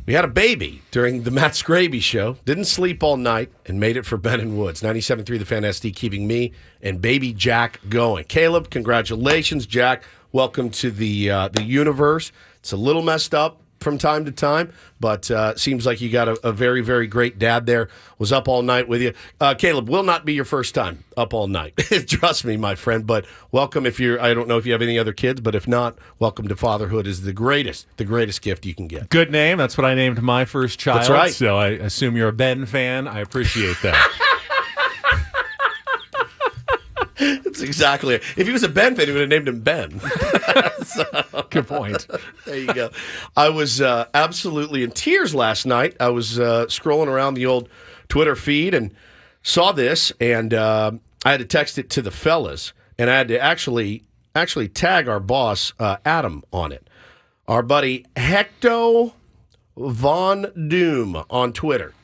We had a baby during the Matt Scraby show. Didn't sleep all night and made it for Ben and Woods. 97.3 The Fan SD, keeping me and baby Jack going. Caleb, congratulations, Jack. Welcome to the universe. It's a little messed up from time to time, but seems like you got a very, very great dad there. Was up all night with you. Caleb, will not be your first time up all night. Trust me, my friend, but welcome. I don't know if you have any other kids, but if not, welcome to fatherhood is the greatest gift you can get. Good name. That's what I named my first child. That's right. So I assume you're a Ben fan. I appreciate that. That's exactly it. If he was a Ben fan, he would have named him Ben. Good point. There you go. I was absolutely in tears last night. I was scrolling around the old Twitter feed and saw this, and I had to text it to the fellas, and I had to actually tag our boss, Adam, on it. Our buddy Hecto Von Doom on Twitter.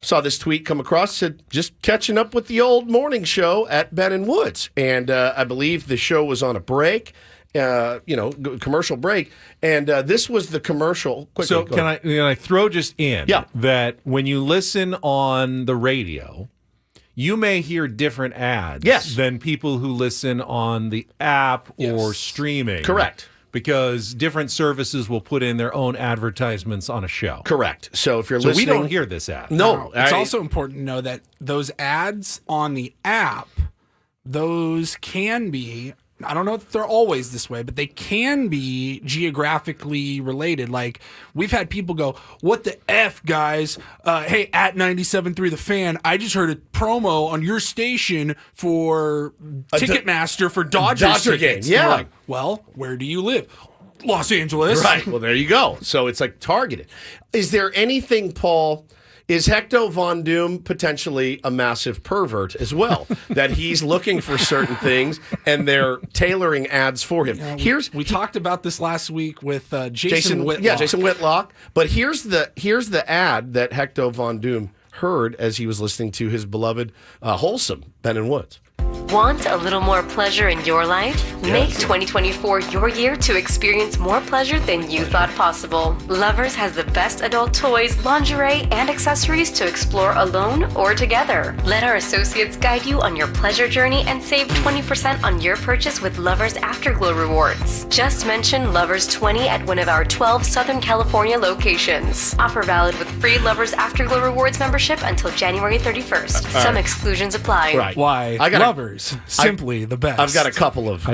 Saw this tweet come across, said, just catching up with the old morning show at Ben and Woods. And I believe the show was on a break, commercial break. And this was the commercial. Quickly, so can I throw just in that when you listen on the radio, you may hear different ads than people who listen on the app or streaming. Correct. Because different services will put in their own advertisements on a show. Correct. So if you're listening... we don't hear this ad. No. It's also important to know that those ads on the app, those can be... I don't know if they're always this way, but they can be geographically related. Like, we've had people go, what the F, guys? Hey, at 97.3 The Fan, I just heard a promo on your station for Ticketmaster for Dodger game. tickets. Yeah. Like, well, where do you live? Los Angeles. Right. Well, there you go. So it's like targeted. Is there anything, Paul... Is Hecto Von Doom potentially a massive pervert as well? That he's looking for certain things and they're tailoring ads for him. We talked about this last week with Jason Whitlock. Yeah, Jason Whitlock. But here's the ad that Hecto Von Doom heard as he was listening to his beloved Wholesome Ben and Woods. Want a little more pleasure in your life? Make 2024 your year to experience more pleasure than you thought possible. Lovers has the best adult toys, lingerie, and accessories to explore alone or together. Let our associates guide you on your pleasure journey and save 20% on your purchase with Lovers Afterglow rewards. Just mention Lovers 20 at one of our 12 Southern California locations. Offer valid with free Lovers Afterglow rewards membership until January 31st. Some exclusions apply. Right. Why? Lovers. Simply the best. I've got a couple of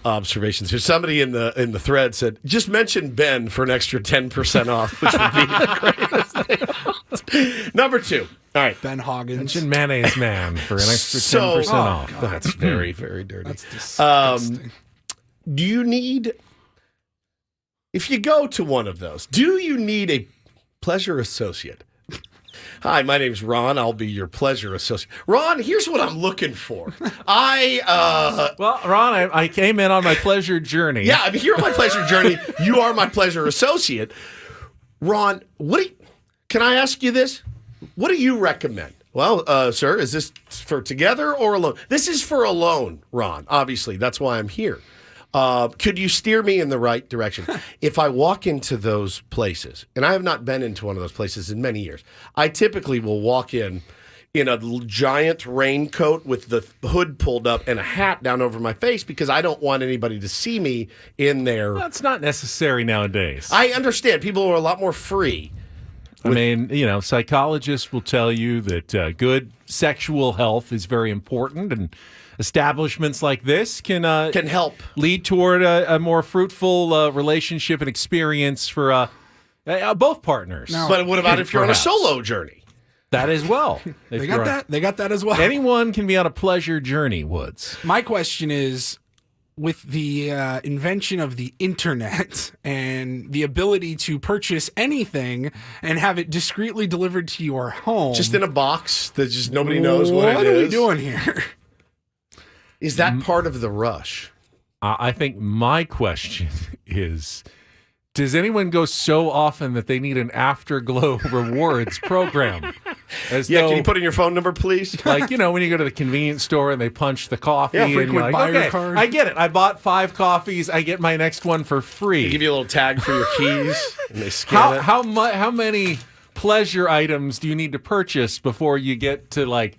observations here. Somebody in the thread said, just mention Ben for an extra 10% off, which would be the greatest thing. Number 2. All right. Ben Hoggins. Mention Mayonnaise Man for an extra 10% off. God. That's very, very dirty. That's disgusting. Do you need, if you go to one of those, do you need a pleasure associate? Hi, my name's Ron. I'll be your pleasure associate. Ron, here's what I'm looking for. Well, Ron, I came in on my pleasure journey. Yeah, I'm here on my pleasure journey. You are my pleasure associate. Ron, can I ask you this? What do you recommend? Well, sir, is this for together or alone? This is for alone, Ron. Obviously, that's why I'm here. Could you steer me in the right direction? If I walk into those places, and I have not been into one of those places in many years, I typically will walk in a giant raincoat with the hood pulled up and a hat down over my face because I don't want anybody to see me in there. That's not necessary nowadays. I understand. People are a lot more free. I mean, psychologists will tell you that good sexual health is very important, and establishments like this can help lead toward a more fruitful relationship and experience for both partners. No. But what about if you're on a solo journey? That as well. They got that. They got that as well. Anyone can be on a pleasure journey, Woods. My question is, with the invention of the internet and the ability to purchase anything and have it discreetly delivered to your home, just in a box that just nobody knows what it is. What are we doing here? Is that part of the rush? I think my question is, does anyone go so often that they need an Afterglow rewards program? Can you put in your phone number, please? Like, when you go to the convenience store and they punch the coffee. Yeah, and you're like, buyer card. I get it. I bought 5 coffees. I get my next one for free. They give you a little tag for your keys, and they scan it. How many pleasure items do you need to purchase before you get to,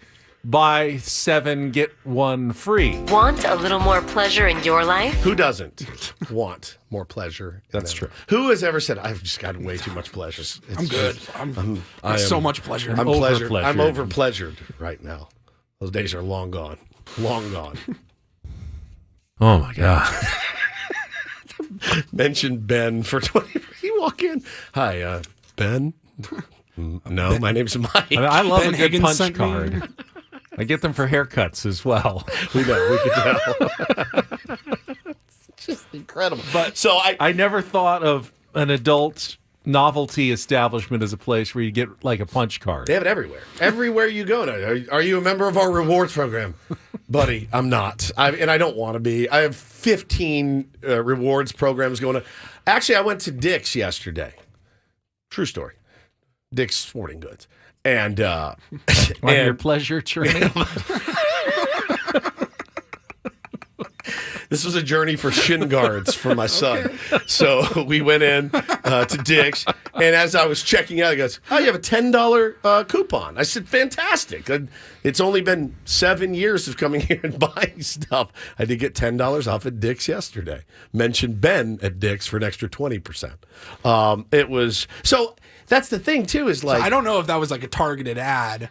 buy 7, get 1 free? Want a little more pleasure in your life? Who doesn't want more pleasure? That's true. Who has ever said, I've just got way too much pleasure? I'm good. I have so much pleasure. I'm over-pleasured right now. Those days are long gone. Long gone. Oh, my God. Mention Ben for 20. You walk in. Hi, Ben? No, my name's Mike. I love Ben a good Higgins punch card. I get them for haircuts as well. We know. We can tell. It's just incredible. But so I never thought of an adult novelty establishment as a place where you get a punch card. They have it everywhere. Everywhere you go now. Are you a member of our rewards program? Buddy, I'm not. And I don't want to be. I have 15 rewards programs going on. Actually, I went to Dick's yesterday. True story. Dick's Sporting Goods. And your pleasure journey. This was a journey for shin guards for my son. Okay. So we went in to Dick's, and as I was checking out, he goes, "Oh, you have a $10 coupon." I said, "Fantastic!" It's only been 7 years of coming here and buying stuff. I did get $10 off at Dick's yesterday. Mentioned Ben at Dick's for an extra 20%. It was so. That's the thing too. Is I don't know if that was a targeted ad.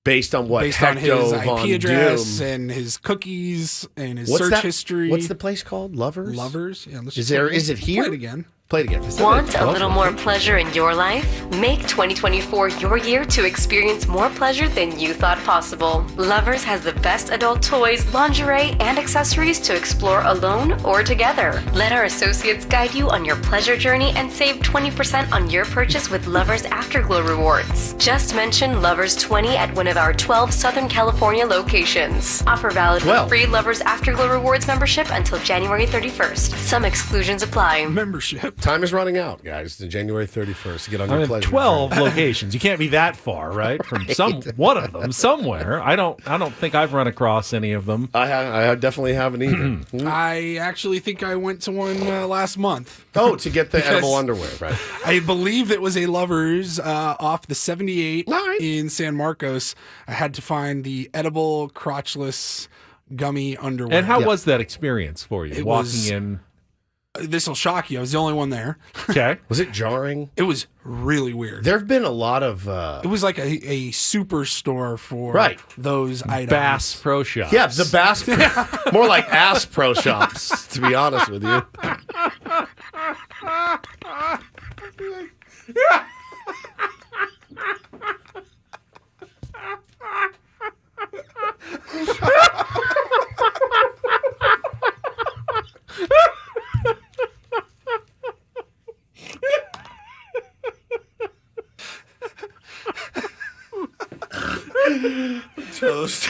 Based on what? Based on his IP address and his cookies and his search history. What's the place called? Lovers? Lovers? Yeah. Is it here? Play it again. Play it again. Want a little more pleasure in your life? Make 2024 your year to experience more pleasure than you thought possible. Lovers has the best adult toys, lingerie, and accessories to explore alone or together. Let our associates guide you on your pleasure journey and save 20% on your purchase with Lovers Afterglow rewards. Just mention Lovers 20 at one of our 12 Southern California locations. Offer valid with free Lovers Afterglow rewards membership until January 31st. Some exclusions apply. Membership. Time is running out, guys. To January 31st to get on your pleasure. 12 locations. You can't be that far, right? From one of them somewhere. I don't think I've run across any of them. I definitely haven't either. I actually think I went to one last month. Oh, to get the edible underwear, right? I believe it was a Lover's off the 78 in San Marcos. I had to find the edible crotchless gummy underwear. And how was that experience for you? Walking in. This will shock you. I was the only one there. Okay. Was it jarring? It was really weird. There have been a lot of... It was like a superstore for those items. Bass Pro Shops. Yeah, the Bass... more like Ass Pro Shops, to be honest with you. Toast.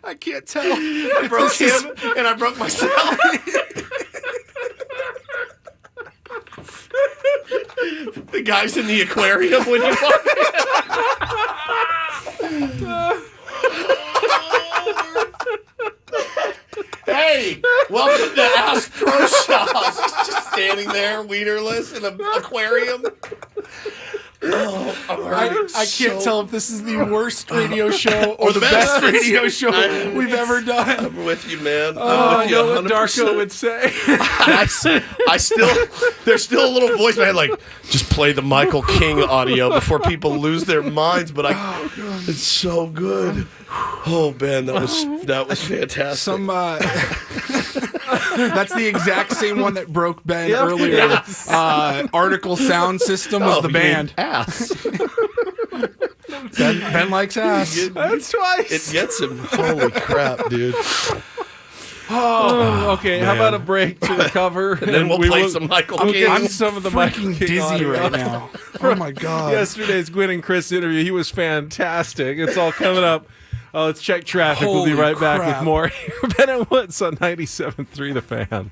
I can't tell. I broke him and I broke myself. The guys in the aquarium when you walk Hey, welcome to Ass Pro Shops. Just standing there, wienerless in an aquarium. Oh, I can't tell if this is the worst radio show or the best radio show we've ever done. I'm with you, man. I know what Darko would say. I still, there's still a little voice in my head like, just play the Michael King audio before people lose their minds. But it's so good. Oh man, that was fantastic. That's the exact same one that broke Ben earlier. Yes. Article Sound System was the band. Ass. Ben likes ass. That's twice. It gets him. Holy crap, dude. Oh, okay. Man. How about a break to recover? And then we'll play some Michael King. I'm some of the Michael King dizzy audio. right now. Oh my god. Yesterday's Gwynn and Chris interview, he was fantastic. It's all coming up. Let's check traffic. We'll be right back with more. Ben and Woods on 97.3 The Fan.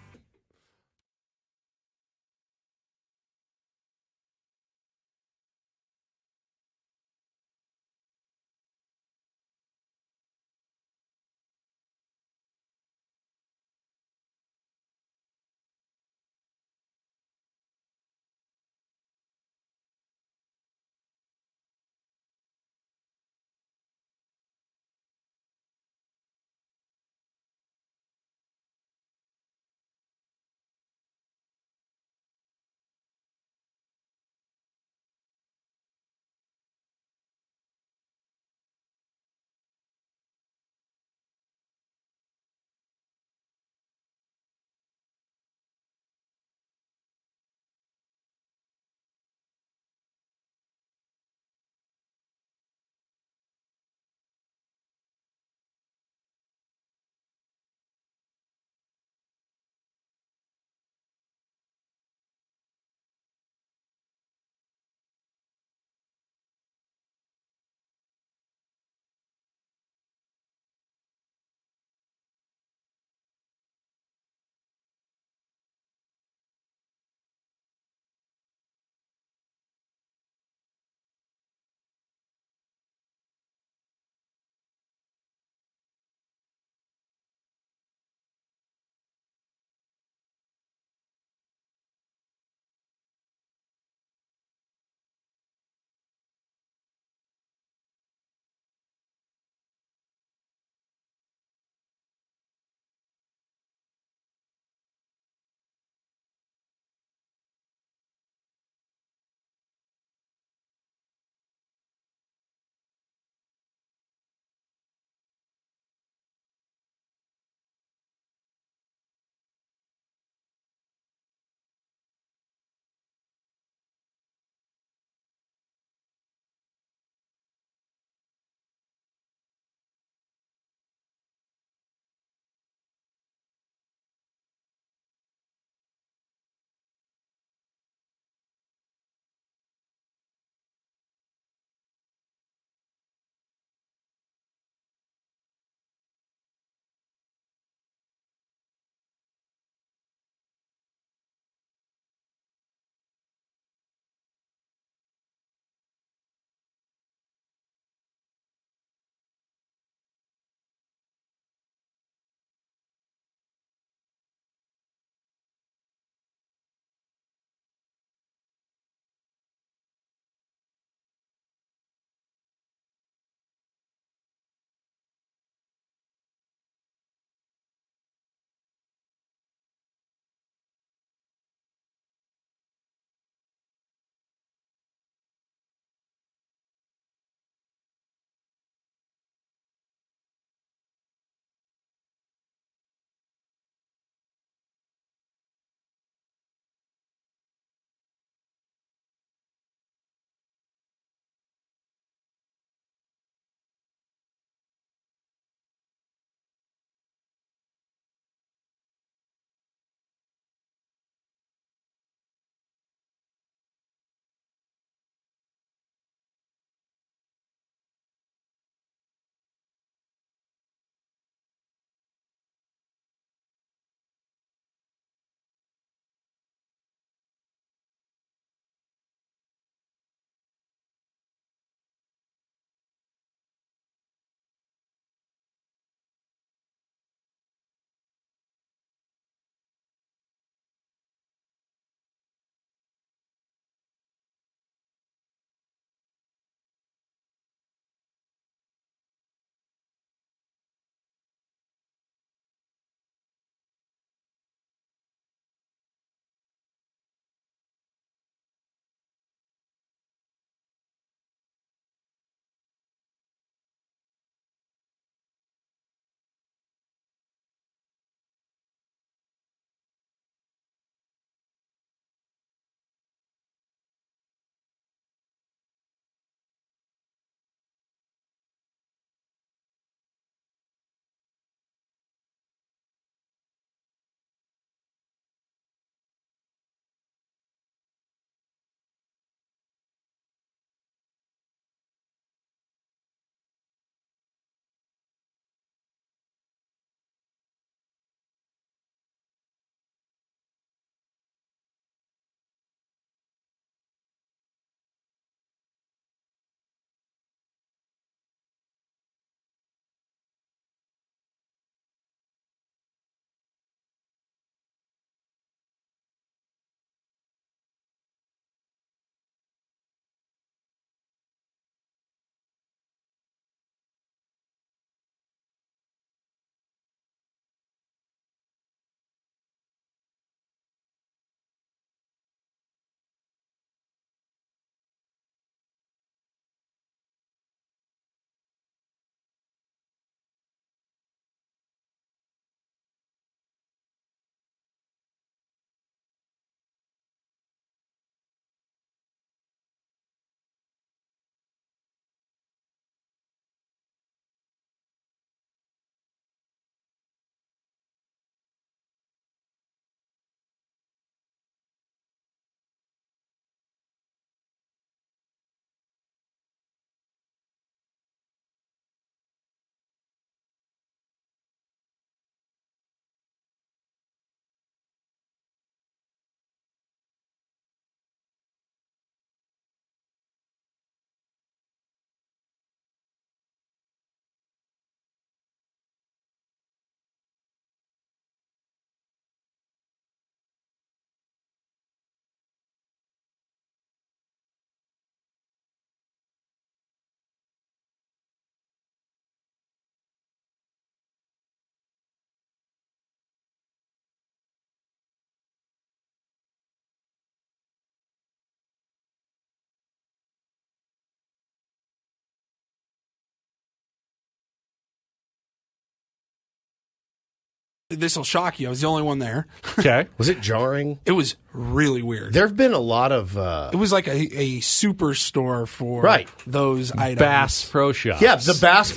This will shock you. I was the only one there. Okay. Was it jarring? It was really weird. There have been a lot of... It was like a superstore for those items. Bass Pro Shops. Yeah, the Bass...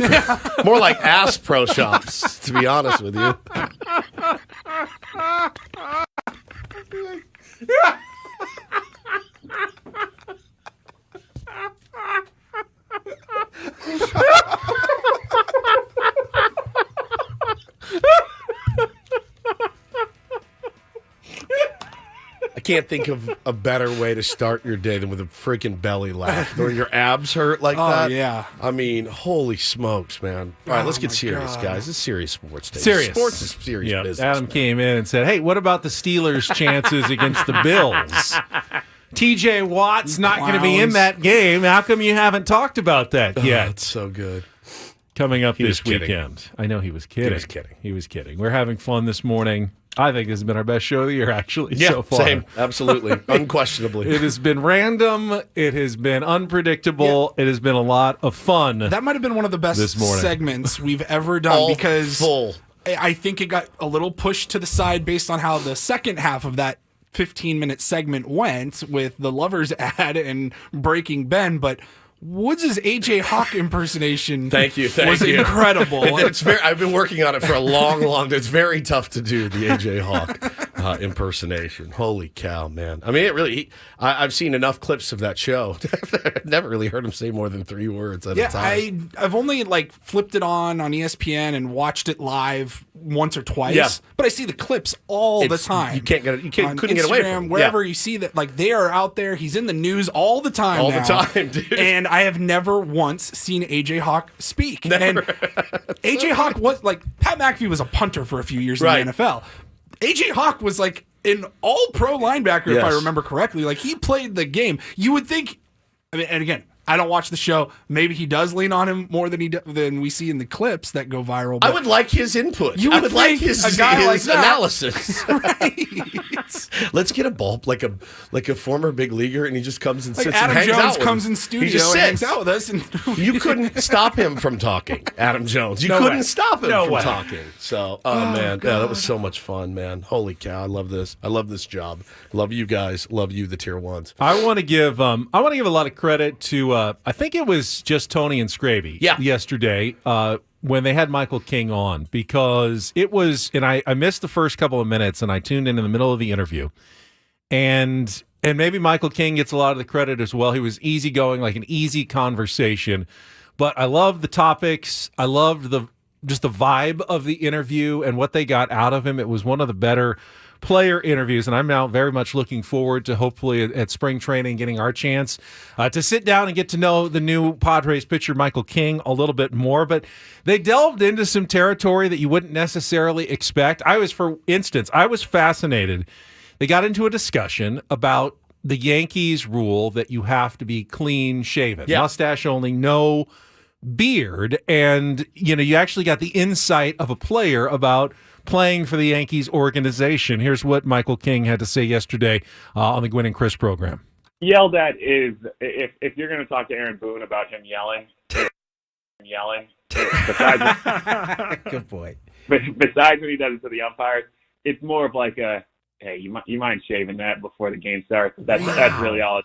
more like Ass Pro Shops, to be honest with you. I can't think of a better way to start your day than with a freaking belly laugh, where your abs hurt like that. Oh, yeah. I mean, holy smokes, man. All right, let's get serious, guys. It's serious sports day. Serious. Sports is serious business. Adam came in and said, hey, what about the Steelers' chances against the Bills? TJ Watt's not going to be in that game. How come you haven't talked about that yet? It's so good. Coming up He was this kidding. weekend. I know he was kidding. He was kidding. He was kidding. We're having fun this morning. I think this has been our best show of the year, actually, Yeah, so far. same. Absolutely. Unquestionably. It has been random. It has been unpredictable. It has been a lot of fun. That might have been one of the best this morning. segments we've ever done All because full. I think it got a little pushed to the side based on how the second half of that 15-minute segment went with the Lovers ad and Breaking Ben, but Woods' AJ Hawk impersonation Thank you. was incredible. It's very. I've been working on it for a long. It's very tough to do the AJ Hawk impersonation. Holy cow, man! I mean, it really. I've seen enough clips of that show. I've never really heard him say more than 3 words at a time. I've only flipped it on ESPN and watched it live once or twice. But I see the clips all the time. You couldn't on get away from Instagram, wherever you see that. They are out there. He's in the news all the time. All now. the time, dude. And I have never once seen AJ Hawk speak. Never. And AJ Hawk was Pat McAfee was a punter for a few years in the NFL. AJ Hawk was an all-pro linebacker, if I remember correctly. He played the game. You would think, and again, I don't watch the show. Maybe he does lean on him more than we see in the clips that go viral. I would like his input. You I would would like think his a guy like that- analysis. Right. Let's get a ball like a former big leaguer, and he just comes and sits Adam and hangs Jones out. comes in He studio just and hangs sits. out with us. And You couldn't stop him from talking, Adam Jones. You No couldn't way. stop him No from way. talking. So, man, yeah, that was so much fun, man. Holy cow, I love this. I love this job. Love you guys. Love you, the tier ones. I want to give a lot of credit to I think it was just Tony and Scraby yesterday when they had Michael King on, because it was, and I missed the first couple of minutes and I tuned in the middle of the interview, and maybe Michael King gets a lot of the credit as well. He was easygoing, like an easy conversation, but I loved the topics. I loved just the vibe of the interview and what they got out of him. It was one of the better player interviews, and I'm now very much looking forward to hopefully at spring training getting our chance to sit down and get to know the new Padres pitcher Michael King a little bit more. But they delved into some territory that you wouldn't necessarily expect. For instance, I was fascinated. They got into a discussion about the Yankees rule that you have to be clean shaven, mustache only, no beard, and you actually got the insight of a player about playing for the Yankees organization. Here's what Michael King had to say yesterday on the Gwynn and Chris program. Yelled at is, if you're going to talk to Aaron Boone about him yelling, besides, good boy. Besides when he does it to the umpires, it's more of like a, hey, you mind shaving that before the game starts? That's really all.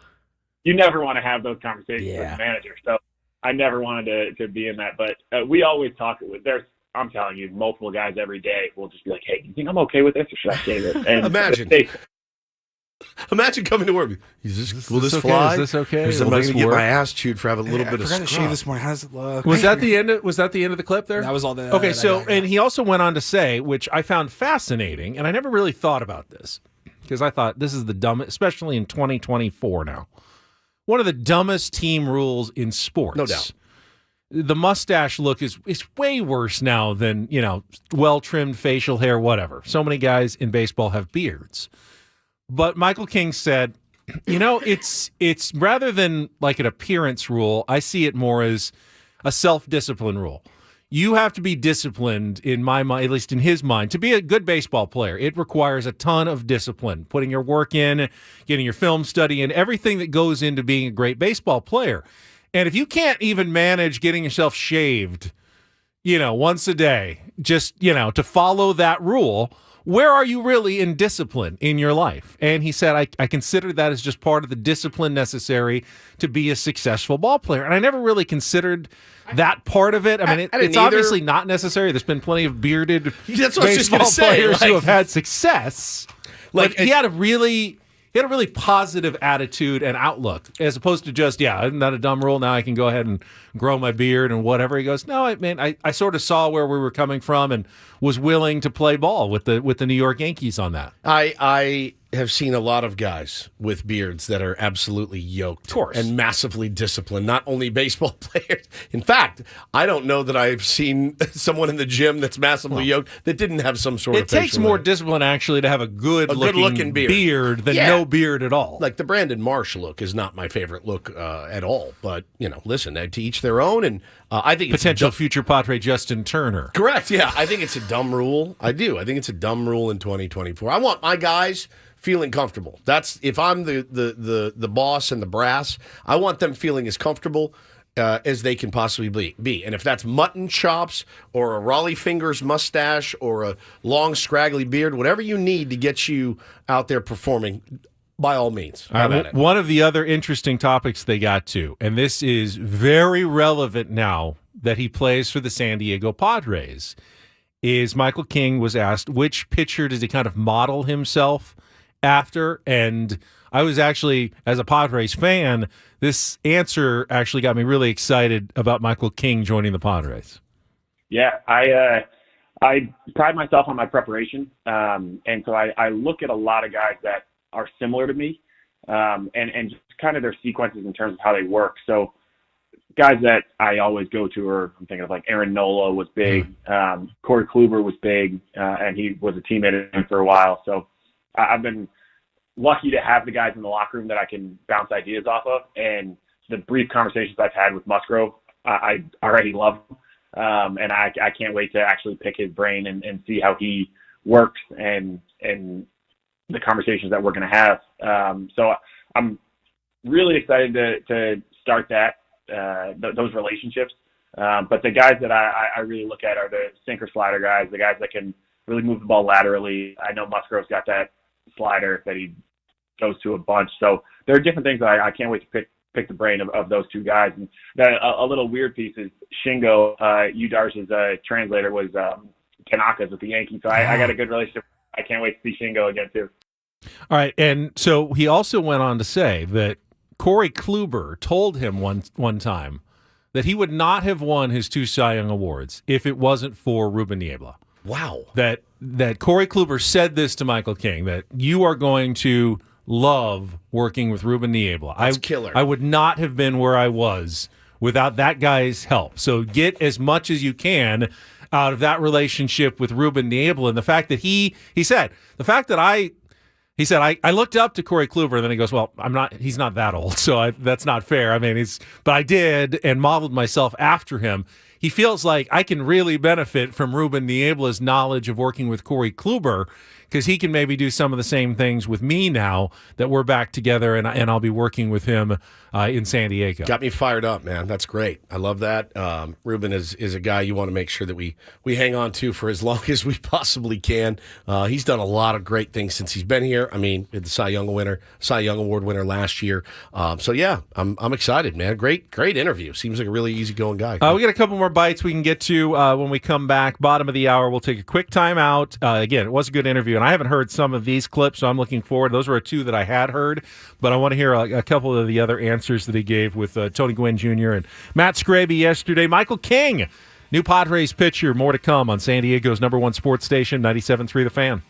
You never want to have those conversations with the manager. So I never wanted to be in that. But we always talk with, I'm telling you, multiple guys every day will just be like, hey, do you think I'm okay with this, or should I shave it? And Imagine coming to work. Will this fly? Is this okay? Am I going to get my ass chewed for having a little bit of I forgot to scrub? shave this morning. How does it look? Was that the end of the clip there? That was all the... Okay, so, and he also went on to say, which I found fascinating, and I never really thought about this, because I thought this is the dumbest, especially in 2024 now, one of the dumbest team rules in sports. No doubt. The mustache look is way worse now than, well-trimmed facial hair, whatever. So many guys in baseball have beards. But Michael King said, it's rather than like an appearance rule, I see it more as a self-discipline rule. You have to be disciplined, in my mind, at least in his mind, to be a good baseball player. It requires a ton of discipline, putting your work in, getting your film study in, everything that goes into being a great baseball player. And if you can't even manage getting yourself shaved, once a day, just, to follow that rule, where are you really in discipline in your life? And he said, I consider that as just part of the discipline necessary to be a successful ball player. And I never really considered that part of it. I mean, it's obviously not necessary. There's been plenty of bearded baseball players who have had success. He had a really positive attitude and outlook, as opposed to just, isn't that a dumb rule? Now I can go ahead and grow my beard and whatever. He goes, no, I sort of saw where we were coming from and was willing to play ball with the New York Yankees on that. I have seen a lot of guys with beards that are absolutely yoked and massively disciplined, not only baseball players. In fact, I don't know that I've seen someone in the gym that's massively yoked that didn't have some sort of facial It takes more discipline, actually, to have a good-looking beard than no beard at all. Like the Brandon Marsh look is not my favorite look at all. But, listen, to each their own. And I think potential future Padre Justin Turner. Correct, yeah. I think it's a dumb rule. I do. I think it's a dumb rule in 2024. I want my guys feeling comfortable. That's if I'm the boss and the brass, I want them feeling as comfortable as they can possibly be. And if that's mutton chops or a Raleigh Fingers mustache or a long scraggly beard, whatever you need to get you out there performing, by all means. One of the other interesting topics they got to, and this is very relevant now that he plays for the San Diego Padres, is Michael King was asked which pitcher does he kind of model himself after. And I was actually, as a Padres fan, this answer actually got me really excited about Michael King joining the Padres. Yeah, I pride myself on my preparation, and so I look at a lot of guys that are similar to me, and just kind of their sequences in terms of how they work. So guys that I always go to are, I'm thinking of like Aaron Nola was big, Corey Kluber was big, and he was a teammate of him for a while. So I've been lucky to have the guys in the locker room that I can bounce ideas off of, and the brief conversations I've had with Musgrove, I already love him, and I can't wait to actually pick his brain and see how he works and the conversations that we're going to have. So I'm really excited to start those relationships. But the guys that I really look at are the sinker slider guys, the guys that can really move the ball laterally. I know Musgrove's got that slider that he goes to a bunch. So there are different things that I can't wait to pick the brain of those two guys. And a little weird piece is Shingo, Udarsh's translator, was Tanaka's with the Yankees. So I got a good relationship. I can't wait to see Shingo again, too. All right, and so he also went on to say that Corey Kluber told him one time that he would not have won his 2 Cy Young Awards if it wasn't for Ruben Niebla. Wow. That Corey Kluber said this to Michael King, that you are going to love working with Ruben Niebla. That's killer. I would not have been where I was without that guy's help. So get as much as you can out of that relationship with Ruben Niebla. And the fact that he said, I looked up to Corey Kluber, and then he goes, well, he's not that old, so that's not fair. I mean, but I did and modeled myself after him. He feels like I can really benefit from Ruben Niebla's knowledge of working with Corey Kluber, because he can maybe do some of the same things with me now that we're back together, and I'll be working with him in San Diego. Got me fired up, man. That's great. I love that. Ruben is a guy you want to make sure that we hang on to for as long as we possibly can. He's done a lot of great things since he's been here. I mean, the Cy Young Award winner last year. So yeah, I'm excited, man. Great interview. Seems like a really easygoing guy. We got a couple more bites we can get to when we come back. Bottom of the hour, we'll take a quick time out. Again, it was a good interview, and I haven't heard some of these clips, so I'm looking forward. Those were 2 that I had heard, but I want to hear a couple of the other answers that he gave with Tony Gwynn Jr. and Matt Scraby yesterday. Michael King, new Padres pitcher. More to come on San Diego's #1 sports station, 97.3 The Fan.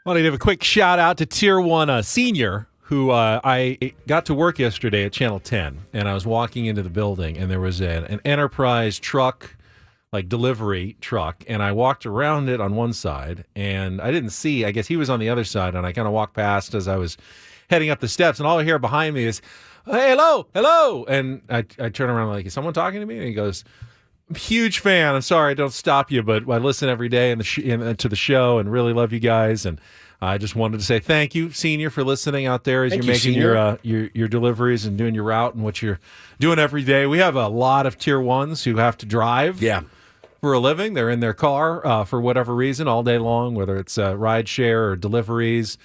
Want to give a quick shout out to Tier 1 Senior, who I got to work yesterday at Channel 10, and I was walking into the building, and there was an Enterprise truck, like delivery truck, and I walked around it on one side, and I didn't see, I guess he was on the other side, and I kind of walked past as I was heading up the steps, and all I hear behind me is, hey, hello, and I turn around like, is someone talking to me? And he goes, huge fan. I'm sorry I don't stop you, but I listen every day to the show and really love you guys. And I just wanted to say thank you, Senior, for listening out there as you're making your deliveries and doing your route and what you're doing every day. We have a lot of Tier 1s who have to drive for a living. They're in their car for whatever reason all day long, whether it's ride share or deliveries,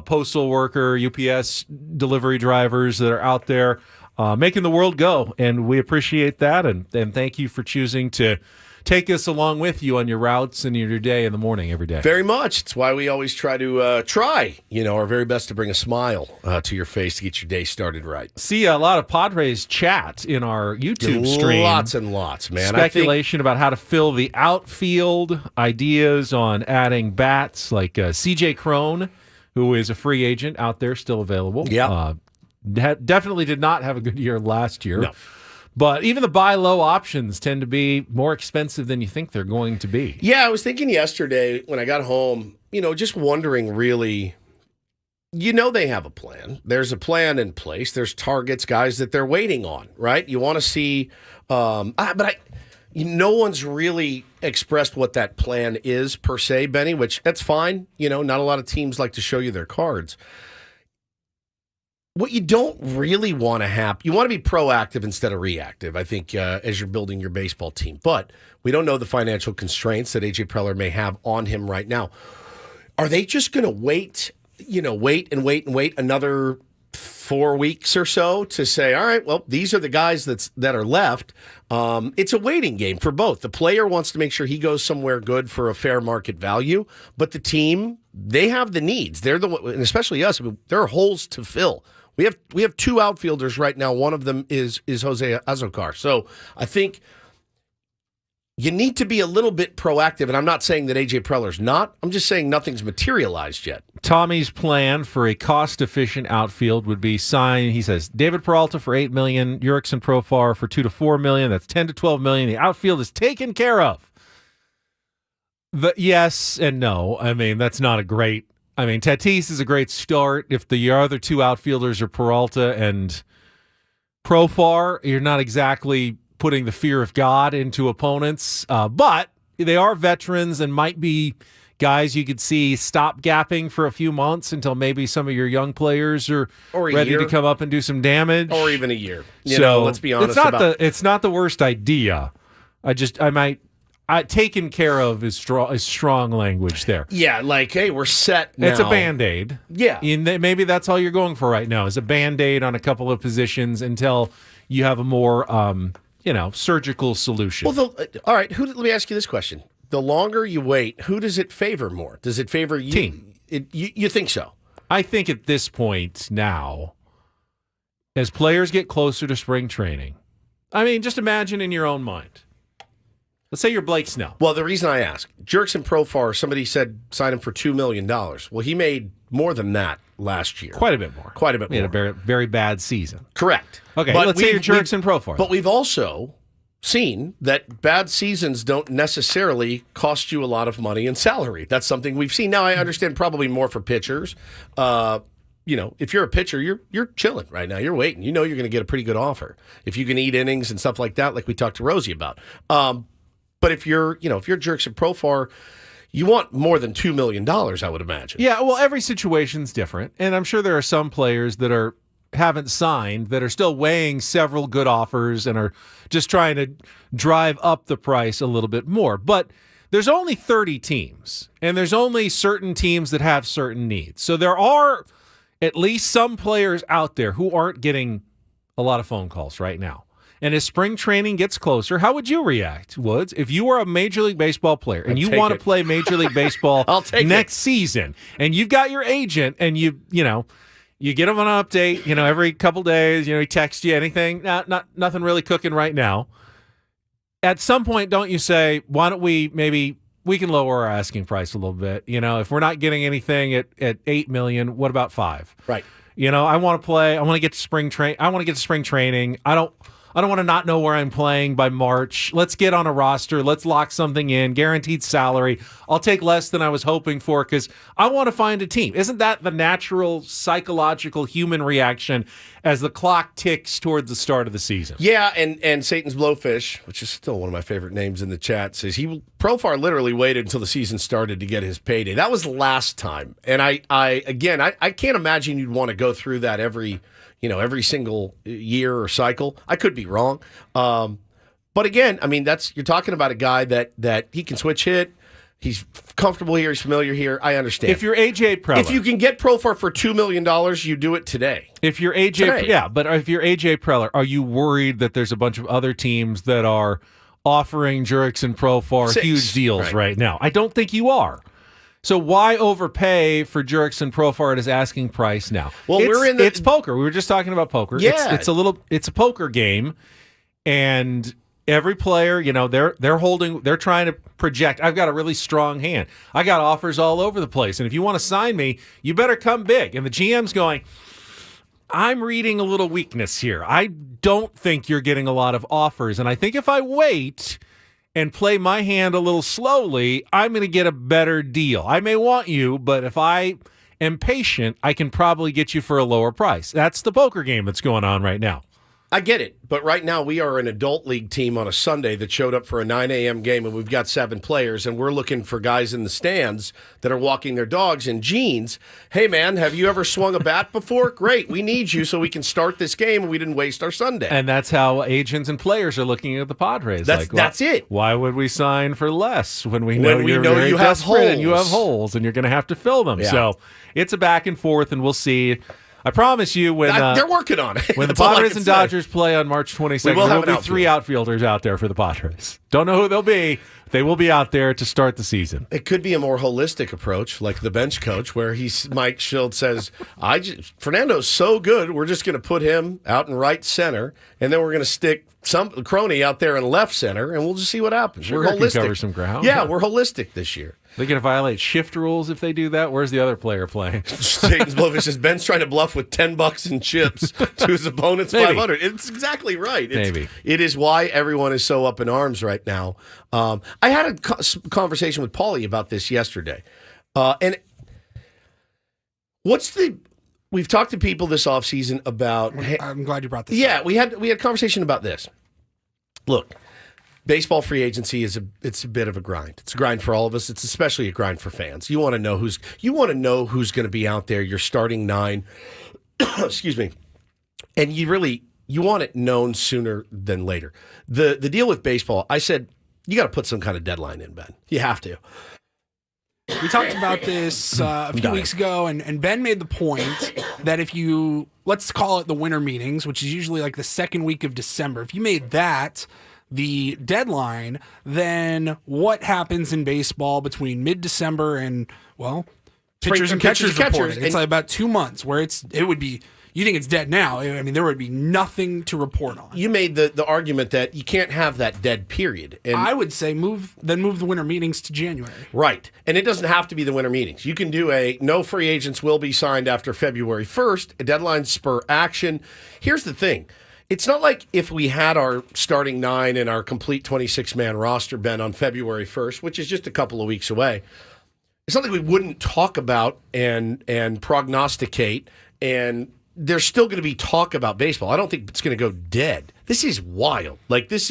postal worker, UPS delivery drivers that are out there making the world go, and we appreciate that, and thank you for choosing to take us along with you on your routes and your day in the morning every day. Very much. It's why we always try our very best to bring a smile to your face to get your day started right. See a lot of Padres chat in our YouTube stream. Lots and lots, man. Speculation about how to fill the outfield, ideas on adding bats like CJ Crone, who is a free agent out there, still available. Yeah. Definitely did not have a good year last year. No. But even the buy low options tend to be more expensive than you think they're going to be. Yeah, I was thinking yesterday when I got home, just wondering really, they have a plan. There's a plan in place. There's targets, guys that they're waiting on, right? You want to see, no one's really expressed what that plan is per se, Benny, which that's fine. Not a lot of teams like to show you their cards. What you don't really want to happen, you want to be proactive instead of reactive, I think, as you're building your baseball team. But we don't know the financial constraints that A.J. Preller may have on him right now. Are they just going to wait another 4 weeks or so to say, all right, well, these are the guys that are left? It's a waiting game for both. The player wants to make sure he goes somewhere good for a fair market value, but the team, they have the needs. They're and especially us, there are holes to fill. We have two outfielders right now. One of them is Jose Azocar. So I think you need to be a little bit proactive. And I'm not saying that A.J. Preller's not. I'm just saying nothing's materialized yet. Tommy's plan for a cost-efficient outfield would be sign, he says, David Peralta for $8 million, Jurickson Profar for $2 to $4 million. That's $10 to $12 million. The outfield is taken care of. Yes and no. I mean, that's not a great... Tatis is a great start. If the other two outfielders are Peralta and Profar, you're not exactly putting the fear of God into opponents. But they are veterans and might be guys you could see stop-gapping for a few months until maybe some of your young players are ready to come up and do some damage. Or even a year. Let's be honest it's not the worst idea. Taken care of is strong language there. Yeah, like, hey, we're set now. It's a Band-Aid. Yeah. Maybe that's all you're going for right now is a Band-Aid on a couple of positions until you have a more, surgical solution. Well, all right, let me ask you this question. The longer you wait, who does it favor more? Does it favor you? Team. You think so? I think at this point now, as players get closer to spring training, just imagine in your own mind. Let's say you're Blake Snell. Well, the reason I ask, Jurickson Profar, somebody said sign him for $2 million. Well, he made more than that last year. Quite a bit more. He had a very, very bad season. Correct. Okay, let's say you're Jurickson Profar. But we've also seen that bad seasons don't necessarily cost you a lot of money in salary. That's something we've seen. Now, I understand probably more for pitchers. If you're a pitcher, you're chilling right now. You're waiting. You're going to get a pretty good offer. If you can eat innings and stuff like that, like we talked to Rosie about. But if you're Jurickson Profar, you want more than $2 million, I would imagine. Yeah, well, every situation's different, and I'm sure there are some players that haven't signed that are still weighing several good offers and are just trying to drive up the price a little bit more. But there's only 30 teams, and there's only certain teams that have certain needs. So there are at least some players out there who aren't getting a lot of phone calls right now. And as spring training gets closer, how would you react, Woods, if you were a Major League Baseball player and you want to play Major League Baseball next season, and you've got your agent, and you get him an update, every couple days, he texts you anything, nothing really cooking right now. At some point, don't you say, why don't we maybe we can lower our asking price a little bit. If we're not getting anything at $8 million, what about $5 million? Right. I want to play. I want to get to spring training. I don't want to not know where I'm playing by March. Let's get on a roster. Let's lock something in. Guaranteed salary. I'll take less than I was hoping for because I want to find a team. Isn't that the natural psychological human reaction as the clock ticks towards the start of the season? Yeah, and Satan's Blowfish, which is still one of my favorite names in the chat, says Profar literally waited until the season started to get his payday. That was last time. And I can't imagine you'd want to go through that every single year or cycle. I could be wrong. But again, you're talking about a guy that he can switch hit. He's comfortable here. He's familiar here. I understand. If you're AJ Preller. If you can get Profar for $2 million, you do it today. If you're AJ, but if you're AJ Preller, are you worried that there's a bunch of other teams that are offering Jurickson Profar huge deals right now? I don't think you are. So why overpay for Jurickson Profar at his asking price now? Well, it's poker. We were just talking about poker. Yeah. It's a poker game, and every player, they're trying to project. I've got a really strong hand. I got offers all over the place, and if you want to sign me, you better come big. And the GM's going, I'm reading a little weakness here. I don't think you're getting a lot of offers, and I think if I wait and play my hand a little slowly, I'm going to get a better deal. I may want you, but if I am patient, I can probably get you for a lower price. That's the poker game that's going on right now. I get it, but right now we are an adult league team on a Sunday that showed up for a 9 a.m. game, and we've got 7 players, and we're looking for guys in the stands that are walking their dogs in jeans. Hey, man, have you ever swung a bat before? Great, we need you so we can start this game, and we didn't waste our Sunday. And that's how agents and players are looking at the Padres. That's it. Why would we sign for less when we know you're very you have desperate holes. and you have holes, and you're going to have to fill them? Yeah. So it's a back and forth, and we'll see. I promise you, when they're working on it. When the Padres and Dodgers play on March 22nd, there will be 3 outfielders out there for the Padres. Don't know who they'll be. They will be out there to start the season. It could be a more holistic approach, like the bench coach, where Mike Schild says, Fernando's so good, we're just going to put him out in right center, and then we're going to stick some crony out there in left center, and we'll just see what happens. Sure, we're holistic. can cover some ground. Yeah, we're holistic this year. They're going to violate shift rules if they do that. Where's the other player playing? Satan's Blowfish says Ben's trying to bluff with $10 in chips to his opponent's $500. It's exactly right. It is why everyone is so up in arms right now. I had a conversation with Paulie about this yesterday, and we've talked to people this offseason about. I'm glad you brought this. Yeah, we had a conversation about this. Look. Baseball free agency it's a bit of a grind. It's a grind for all of us. It's especially a grind for fans. You want to know who's going to be out there. Your starting 9, excuse me, and you want it known sooner than later. The deal with baseball, I said you got to put some kind of deadline in, Ben. You have to. We talked about this a few weeks ago, and Ben made the point that if you let's call it the winter meetings, which is usually like the second week of December, if you made that the deadline, then what happens in baseball between mid-December and, pitchers and catchers reporting? It's like about 2 months where it would be, you think it's dead now. I mean, there would be nothing to report on. You made the argument that you can't have that dead period. And I would say move the winter meetings to January. Right. And it doesn't have to be the winter meetings. You can do no free agents will be signed after February 1st, a deadline spur action. Here's the thing. It's not like if we had our starting 9 and our complete 26-man roster, Ben, on February 1st, which is just a couple of weeks away. It's not like we wouldn't talk about and prognosticate, and there's still going to be talk about baseball. I don't think it's going to go dead. This is wild. Like, this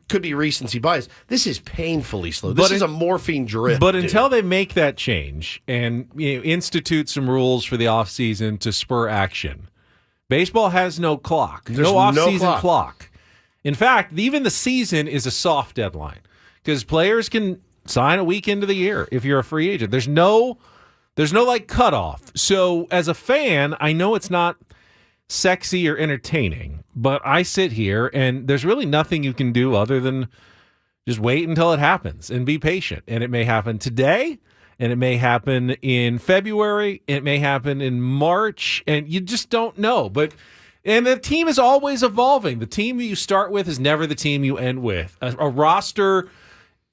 could be recency bias. This is painfully slow. This is a morphine drip. But until they make that change and institute some rules for the offseason to spur action, baseball has no clock. There's no off-season clock. In fact, even the season is a soft deadline because players can sign a week into the year if you're a free agent. There's no like cutoff. So as a fan, I know it's not sexy or entertaining, but I sit here and there's really nothing you can do other than just wait until it happens and be patient. And it may happen today. And it may happen in February. It may happen in March. And you just don't know. And the team is always evolving. The team that you start with is never the team you end with. A roster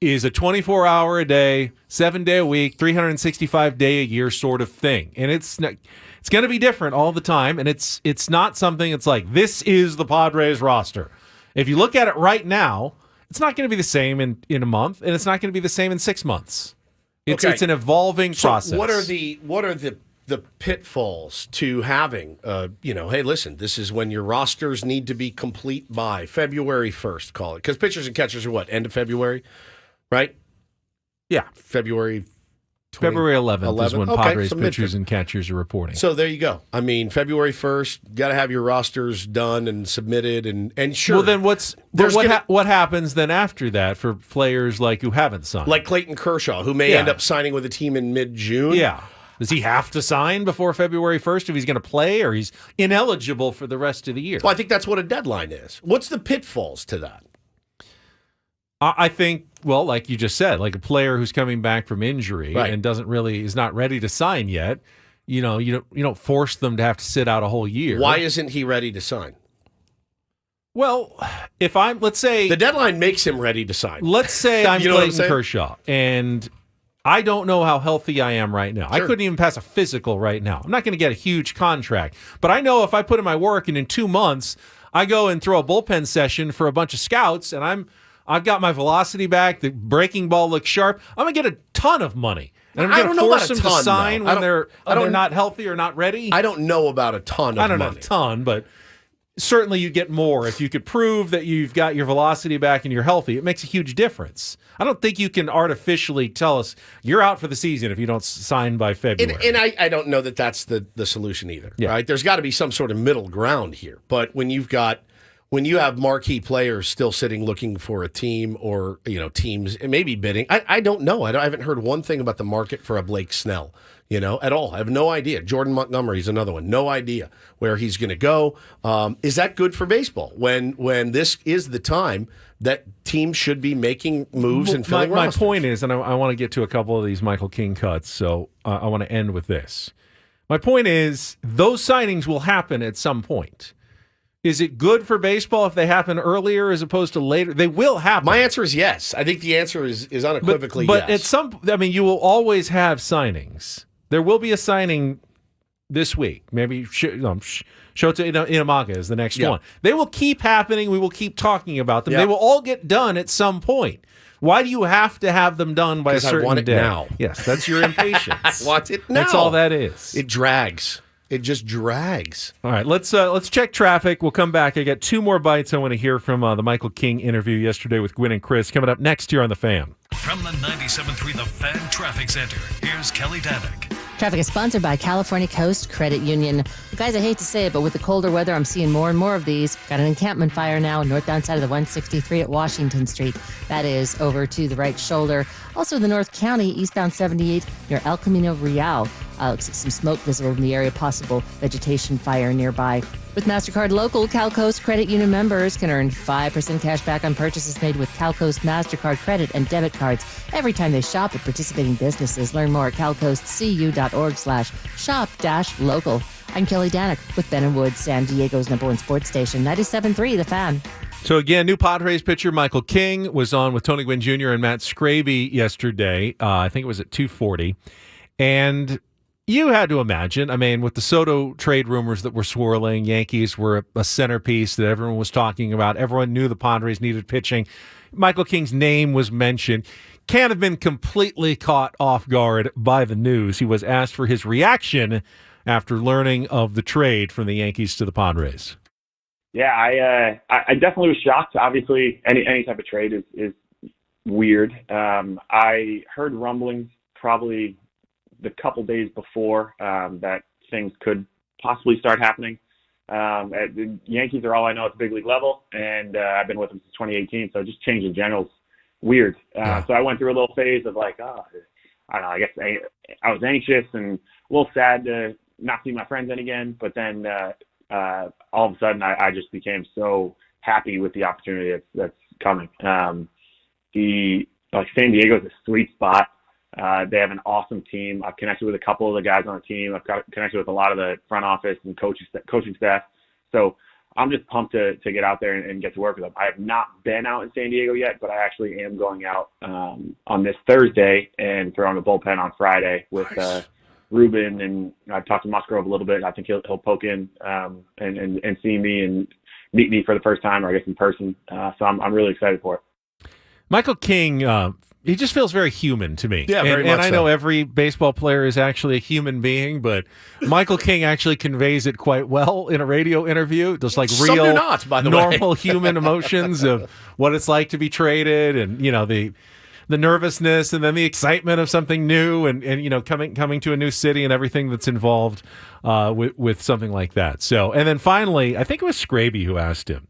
is a 24-hour-a-day, 7-day-a-week, 365-day-a-year sort of thing. And it's going to be different all the time, and it's not something it's like, this is the Padres roster. If you look at it right now, it's not going to be the same in a month, and it's not going to be the same in 6 months. It's an evolving process. What are the pitfalls to having, hey, listen, this is when your rosters need to be complete by February 1st, call it. Because pitchers and catchers are what, end of February, right? Yeah. February 11th is when Padres pitchers and catchers are reporting. So there you go. I mean, February 1st, got to have your rosters done and submitted, and sure. Well, then what happens then after that for players like who haven't signed? Like Clayton Kershaw, who may end up signing with a team in mid-June. Yeah. Does he have to sign before February 1st if he's going to play, or he's ineligible for the rest of the year? Well, I think that's what a deadline is. What's the pitfalls to that? I think, well, like you just said, like a player who's coming back from injury and is not ready to sign yet. You don't force them to have to sit out a whole year. Why isn't he ready to sign? Well, let's say the deadline makes him ready to sign. Let's say I'm Clayton Kershaw, and I don't know how healthy I am right now. Sure. I couldn't even pass a physical right now. I'm not going to get a huge contract, but I know if I put in my work and in 2 months I go and throw a bullpen session for a bunch of scouts, and I've got my velocity back. The breaking ball looks sharp. I'm going to get a ton of money. And I'm going to force them to sign when they're not healthy or not ready. I don't know about a ton of money. I don't know a ton, but certainly you get more. If you could prove that you've got your velocity back and you're healthy, it makes a huge difference. I don't think you can artificially tell us you're out for the season if you don't sign by February. And I don't know that that's the solution either, right? There's got to be some sort of middle ground here. But when you have marquee players still sitting looking for a team or, teams maybe bidding, I don't know. I haven't heard one thing about the market for a Blake Snell, at all. I have no idea. Jordan Montgomery's another one. No idea where he's going to go. Is that good for baseball when this is the time that teams should be making moves and filling rosters? My point is, and I want to get to a couple of these Michael King cuts, so I want to end with this. My point is, those signings will happen at some point. Is it good for baseball if they happen earlier as opposed to later? They will happen. My answer is yes. I think the answer is unequivocally yes. But you will always have signings. There will be a signing this week. Maybe Shota Imanaga is the next one. They will keep happening. We will keep talking about them. They will all get done at some point. Why do you have to have them done by a certain day? I want it now. Yes, that's your impatience. I want it now. That's all that is. It drags. It just drags. All right, let's check traffic. We'll come back. I got 2 more bites I want to hear from the Michael King interview yesterday with Gwynn and Chris coming up next here on The Fan. From the 97.3 The Fan Traffic Center, here's Kelly Danick. Traffic is sponsored by California Coast Credit Union. Guys, I hate to say it, but with the colder weather, I'm seeing more and more of these. Got an encampment fire now northbound side of the 163 at Washington Street. That is over to the right shoulder. Also in the North County, eastbound 78 near El Camino Real. Looks like some smoke visible in the area, possible vegetation fire nearby. With MasterCard Local, CalCoast Credit Union members can earn 5% cash back on purchases made with CalCoast MasterCard credit and debit cards every time they shop at participating businesses. Learn more at calcoastcu.org/shop-local. I'm Kelly Danick with Ben & Woods, San Diego's #1 sports station, 97.3 The Fan. So again, new Padres pitcher Michael King was on with Tony Gwynn Jr. and Matt Scraby yesterday. I think it was at 2:40. And you had to imagine, with the Soto trade rumors that were swirling, Yankees were a centerpiece that everyone was talking about. Everyone knew the Padres needed pitching. Michael King's name was mentioned. Can't have been completely caught off guard by the news. He was asked for his reaction after learning of the trade from the Yankees to the Padres. Yeah, I definitely was shocked. Obviously, any type of trade is weird. I heard rumblings probably the couple days before that things could possibly start happening. The Yankees are all I know at the big league level, and I've been with them since 2018, so just change in general is weird. So I went through a little phase of like, I don't know, I guess I was anxious and a little sad to not see my friends again, but then all of a sudden I just became so happy with the opportunity that's coming. San Diego is a sweet spot. They have an awesome team. I've connected with a couple of the guys on the team. I've connected with a lot of the front office and coaching staff. So I'm just pumped to get out there and get to work with them. I have not been out in San Diego yet, but I actually am going out on this Thursday and throwing a bullpen on Friday with Ruben, and I've talked to Musgrove a little bit. I think he'll poke in and see me and meet me for the first time, or I guess in person. So I'm really excited for it. Michael King, he just feels very human to me. Yeah, very much and I so. know every baseball player is actually a human being, but Michael King actually conveys it quite well in a radio interview. Just like Some do real, not, by the normal way. human emotions of what it's like to be traded, and the nervousness, and then the excitement of something new, and coming to a new city and everything that's involved with something like that. So, and then finally, I think it was Scraby who asked him,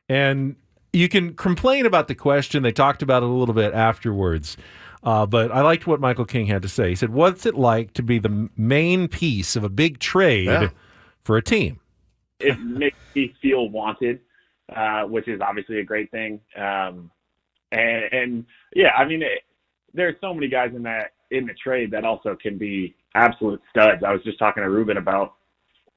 and you can complain about the question. They talked about it a little bit afterwards, but I liked what Michael King had to say. He said, "What's it like to be the main piece of a big trade for a team?" It makes me feel wanted, which is obviously a great thing. And yeah, I mean, there's so many guys in the trade that also can be absolute studs. I was just talking to Ruben about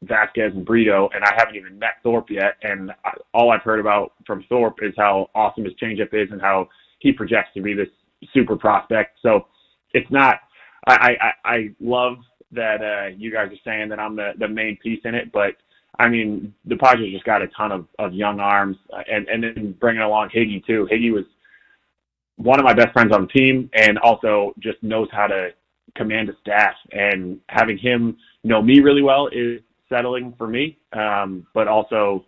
Vasquez and Brito, and I haven't even met Thorpe yet. And all I've heard about from Thorpe is how awesome his changeup is and how he projects to be this super prospect. So it's not. I love that you guys are saying that I'm the main piece in it, but I mean, the Padres just got a ton of young arms, and then bringing along Higgy too. Higgy was one of my best friends on the team, and also just knows how to command a staff. And having him know me really well is settling for me, but also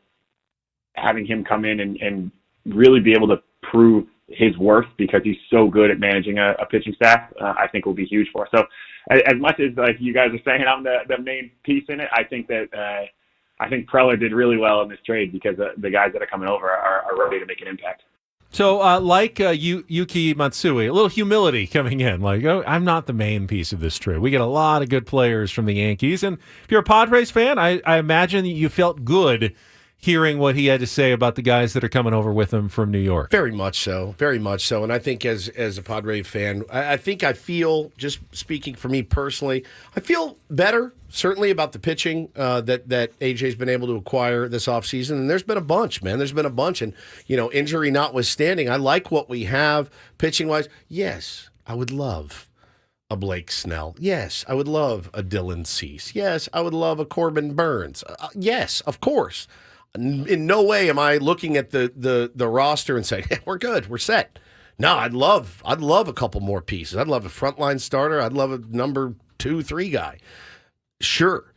having him come in and really be able to prove his worth because he's so good at managing a pitching staff, I think will be huge for us. So as much as like you guys are saying I'm the main piece in it, I think that I think Preller did really well in this trade because the guys that are coming over are ready to make an impact. So, like Yuki Matsui, a little humility coming in. Like, oh, I'm not the main piece of this trade. We get a lot of good players from the Yankees. And if you're a Padres fan, I imagine you felt good hearing what he had to say about the guys that are coming over with him from New York. Very much so. Very much so. And I think as a Padre fan, I think I feel, just speaking for me personally, I feel better, certainly, about the pitching that AJ's been able to acquire this offseason. And there's been a bunch, man. There's been a bunch. And, injury notwithstanding, I like what we have pitching-wise. Yes, I would love a Blake Snell. Yes, I would love a Dylan Cease. Yes, I would love a Corbin Burns. Yes, of course. In no way am I looking at the roster and saying, hey, we're good, we're set. No, I'd love a couple more pieces. I'd love a frontline starter. I'd love a number 2, 3 guy. Sure,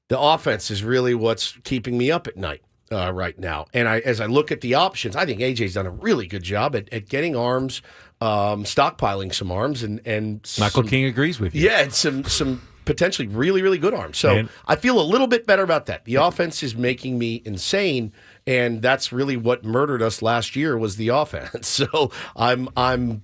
the offense is really what's keeping me up at night right now. And as I look at the options, I think AJ's done a really good job at getting arms, stockpiling some arms, and Michael King agrees with you. Yeah, and some potentially really, really good arms. So I feel a little bit better about that. The offense is making me insane, and that's really what murdered us last year was the offense. So I'm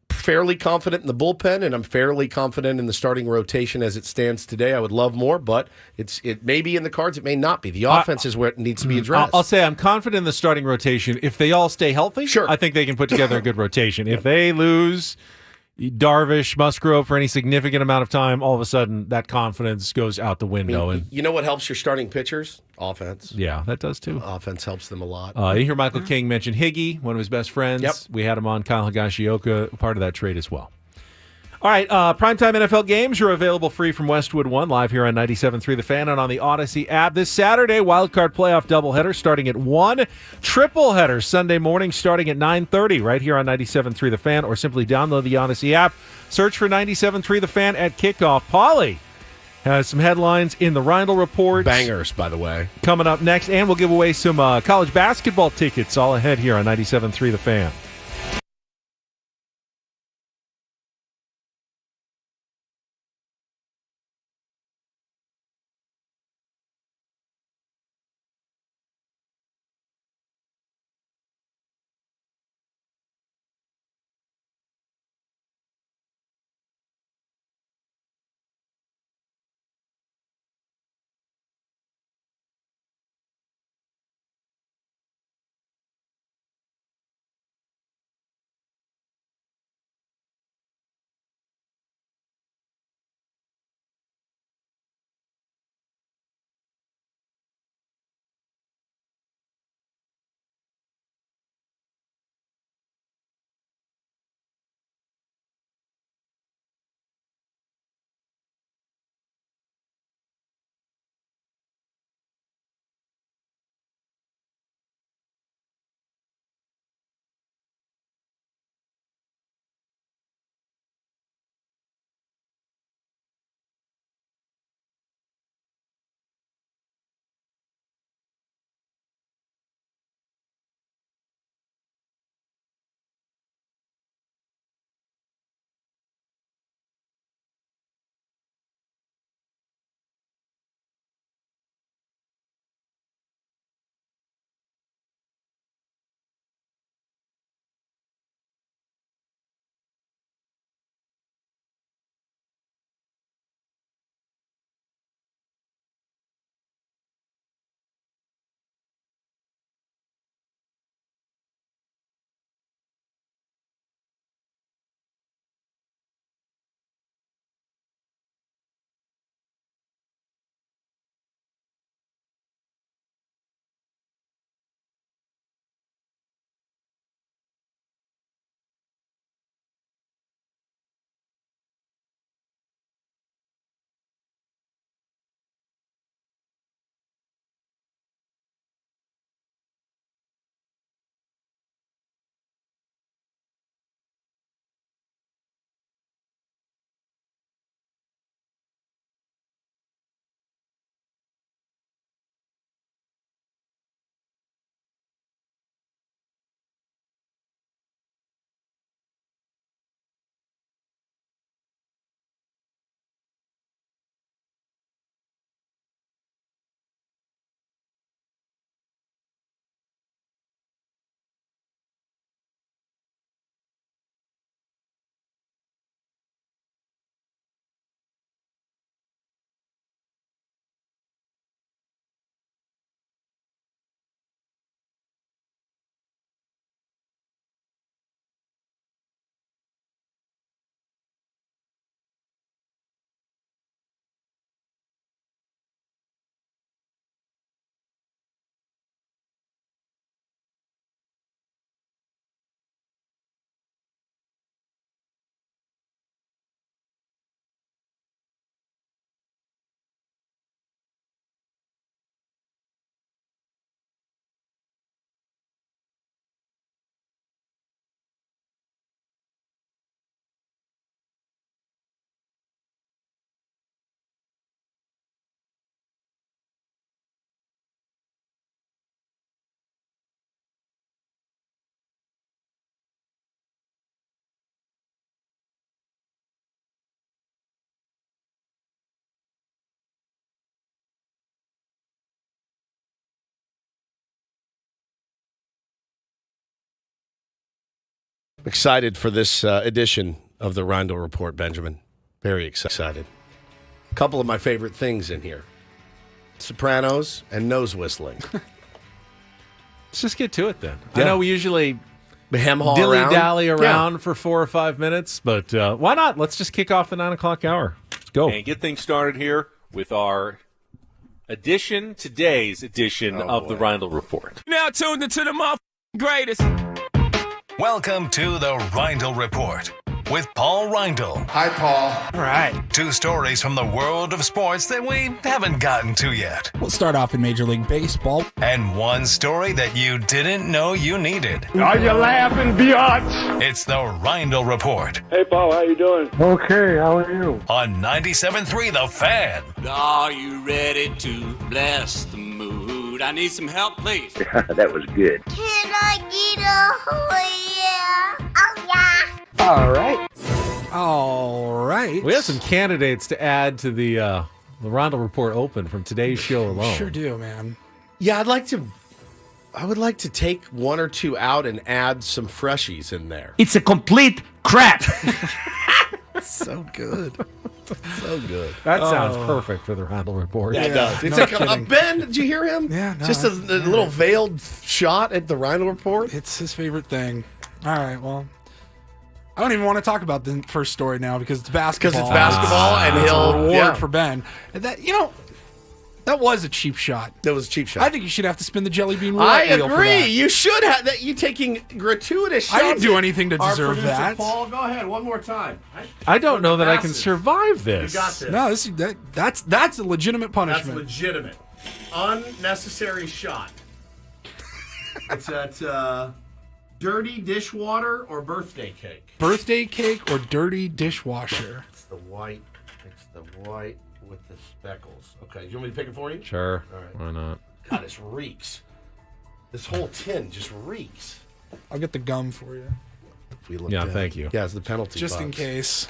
fairly confident in the bullpen, and I'm fairly confident in the starting rotation as it stands today. I would love more, but it may be in the cards. It may not be. The offense is where it needs to be addressed. I'll say I'm confident in the starting rotation. If they all stay healthy, sure, I think they can put together a good rotation. If they lose Darvish, Musgrove for any significant amount of time, all of a sudden that confidence goes out the window. And you know what helps your starting pitchers? Offense. Yeah, that does too. Offense helps them a lot. You hear Michael King mention Higgy, one of his best friends. Yep. We had him on, Kyle Higashioka, part of that trade as well. All right, primetime NFL games are available free from Westwood One, live here on 97.3 The Fan and on the Odyssey app. This Saturday, wildcard playoff doubleheader starting at 1. Tripleheader Sunday morning starting at 9:30 right here on 97.3 The Fan, or simply download the Odyssey app. Search for 97.3 The Fan at kickoff. Paulie has some headlines in the Reindl Report. Bangers, by the way. Coming up next, and we'll give away some college basketball tickets all ahead here on 97.3 The Fan. Excited for this edition of the Reindl Report, Benjamin. Very excited. A couple of my favorite things in here. Sopranos and nose whistling. Let's just get to it then. Yeah. I know we usually dilly-dally around for 4 or 5 minutes, but why not? Let's just kick off the 9 o'clock hour. Let's go. And get things started here with our today's edition of the Reindl Report. Now tuned into the greatest. Welcome to the Reindl Report with Paul Reindl. Hi, Paul. All right. 2 stories from the world of sports that we haven't gotten to yet. We'll start off in Major League Baseball. And 1 story that you didn't know you needed. Are you laughing, biatch? It's the Reindl Report Hey, Paul, how you doing? Okay, how are you? on 97.3 The Fan. Are you ready to bless the mood? I need some help, please. That was good. Can I get a oh yeah? Oh yeah. All right. We have some candidates to add to the Reindl Report Open from today's show alone. Sure do, man. Yeah, I would like to take 1 or 2 out and add some freshies in there. It's a complete crap. So good. So good. That sounds perfect for the Reindl Report. Yeah, it does. It's No Ben, did you hear him? Yeah, no, Just a little veiled shot at the Reindl Report. It's his favorite thing. All right, well, I don't even want to talk about the first story now because it's basketball. Because it's basketball, and it's he'll a reward yeah. for Ben. And that was a cheap shot. That was a cheap shot. I think you should have to spin the Jellybean Roulette I wheel for agree. that. You should have that. You taking gratuitous shots. I didn't do anything to Our deserve producer, that. Paul, go ahead one more time. I don't know that I can survive this. You got this. No, that's a legitimate punishment. That's legitimate. Unnecessary shot. It's at dirty dishwater or birthday cake. Birthday cake or dirty dishwasher. It's the white. With the speckles. Okay, do you want me to pick it for you? Sure. All right. Why not? God, this reeks. This whole tin just reeks. I'll get the gum for you. Thank you. Yeah, it's the penalty. Just in box. case.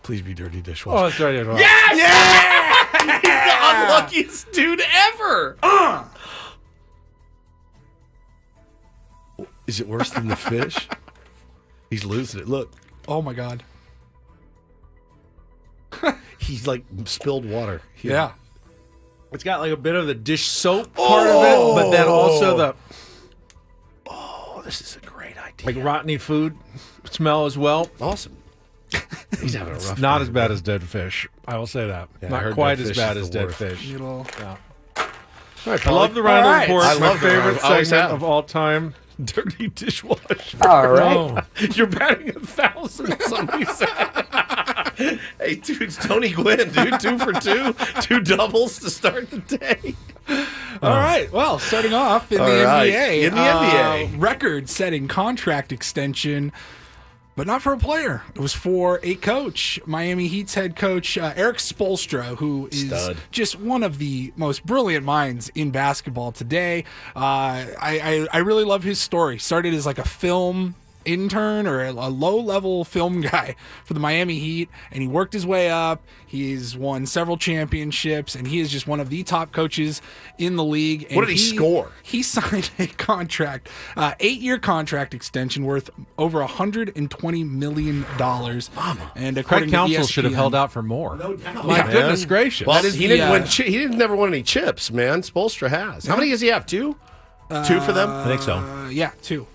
Please be dirty dishwasher. Oh, it's dirty dishwasher. Yes! Yeah! He's the unluckiest dude ever. Is it worse than the fish? He's losing it. Look. Oh my God. He's like spilled water. Yeah. It's got like a bit of the dish soap part of it, but then also the this is a great idea. like rotteny food smell as well. Awesome. He's having a rough. Not as bad as dead fish. I will say that. Yeah, I Not heard quite dead as fish bad is as the dead worst. fish. Yeah. All right, I love the Reindl right. Report. I It's my love the favorite Reindl. Always segment have. of all time. Dirty dishwasher. All right. You're batting 1,000. Somebody said. Hey, dude, it's Tony Gwynn, dude. 2 for 2. 2 doubles to start the day. All right. Well, starting off in the right. NBA. In the NBA. Record-setting contract extension, but not for a player. It was for a coach. Miami Heat's head coach, Eric Spoelstra, who is just one of the most brilliant minds in basketball today. I really love his story. Started as like a film intern or a low-level film guy for the Miami Heat, and he worked his way up. He's won several championships, and he is just one of the top coaches in the league. And What did he score? He signed a contract, 8-year contract extension worth over $120 million. Mama. And Craig according to Counsell ESPN, should have held out for more. No doubt. My goodness gracious. Well, That is he the, didn't win. He didn't never won any chips, man. Spoelstra has. How many does he have? 2? 2 for them? I think so. Yeah, 2.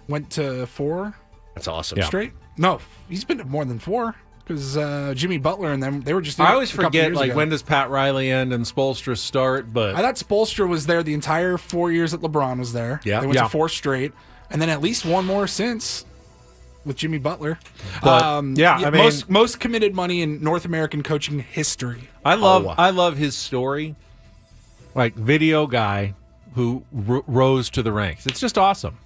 Went to 4. That's awesome. Straight? No, he's been to more than 4 because Jimmy Butler and them, they were just. I always a couple forget, years like, ago. when does Pat Riley end and Spoelstra start? But I thought Spoelstra was there the entire 4 years that LeBron was there. Yeah. They went Yeah. to 4 straight, and then at least 1 more since with Jimmy Butler. But, I mean, most committed money in North American coaching history. I love his story. Like, video guy who rose to the ranks. It's just awesome.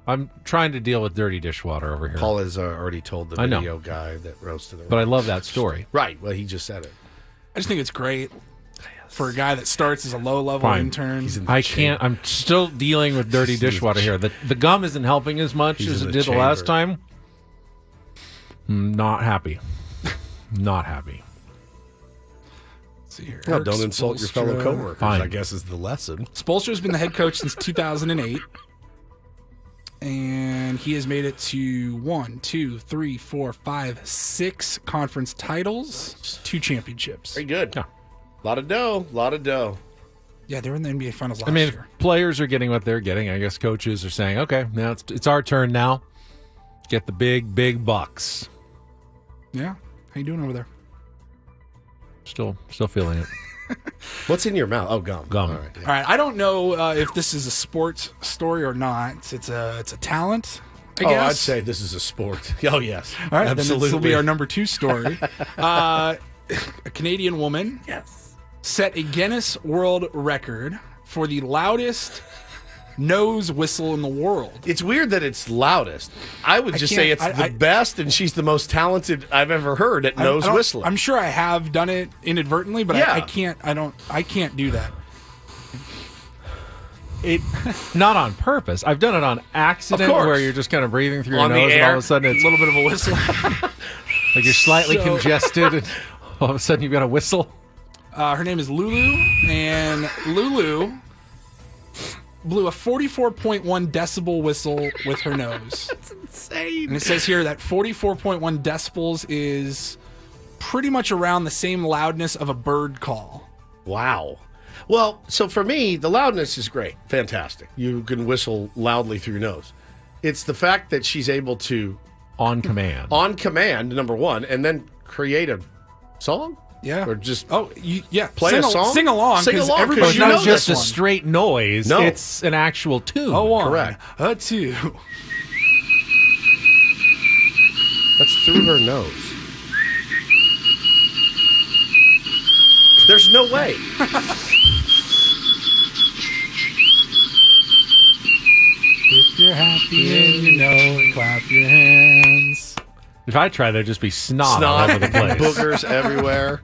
I'm trying to deal with dirty dishwater over here. Paul has already told the I know. video guy that rose to the But I love that story. Right. Well, he just said it. I just think it's great for a guy that starts as a low-level Fine. intern. I'm still dealing with dirty dishwater here. The gum isn't helping as much as it did the last time. Not happy. Not happy. Let's see here. Well, Eric don't insult your fellow Spoelstra. coworkers, Fine. I guess is the lesson. Spoelstra's been the head coach since 2008. And and he has made it to 1, 2, 3, 4, 5, 6 conference titles, 2 championships. Very good. A lot of dough. Yeah, they were in the NBA Finals last year. If players are getting what they're getting, I guess coaches are saying, okay, now it's our turn now. Get the big bucks. Yeah. How you doing over there? Still feeling it. What's in your mouth? Oh, gum. All right. All right. I don't know if this is a sports story or not. It's a talent, I guess. I'd say this is a sport. Oh, yes. All right. Absolutely. Then this will be our number 2 story. A Canadian woman set a Guinness World Record for the loudest nose whistle in the world. It's weird that it's loudest. I would just say it's the best, and she's the most talented I've ever heard at nose whistling. I'm sure I have done it inadvertently, but I can't do that. Not on purpose. I've done it on accident, where you're just kind of breathing through your nose, and all of a sudden it's a little bit of a whistle. like you're slightly congested, and all of a sudden you've got a whistle. Her name is Lulu, and Lulu blew a 44.1 decibel whistle with her nose. That's insane. And it says here that 44.1 decibels is pretty much around the same loudness of a bird call. Wow. Well, so for me, the loudness is great. Fantastic. You can whistle loudly through your nose. It's the fact that she's able to... On command, number one, and then create a song? Yeah. Or just play a song? Sing along. Sing along. It's not just a straight noise. No. It's an actual tune. A 1, correct. A 2. That's through her nose. There's no way. If you're happy and you know it, clap your hands. If I try, there'd just be snot all over the place. Boogers everywhere.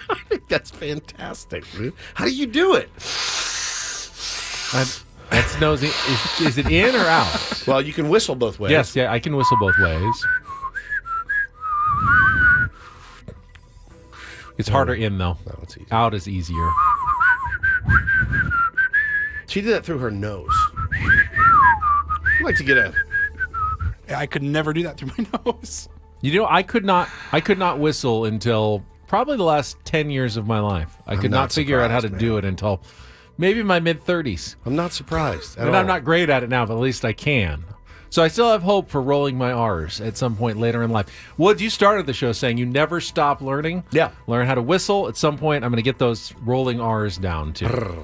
I think that's fantastic, dude. How do you do it? That's nosy. Is it in or out? Well, you can whistle both ways. Yes, I can whistle both ways. It's harder in, though. No, it's easy. Out is easier. She did that through her nose. I'd like to get a... I could never do that through my nose. You know, I could not whistle until probably the last 10 years of my life. I could not figure out how to do it until maybe my mid-30s. I'm not surprised at And all. I'm not great at it now, but at least I can. So I still have hope for rolling my R's at some point later in life. Wood, you started the show saying you never stop learning. Yeah. Learn how to whistle. At some point, I'm going to get those rolling R's down, too.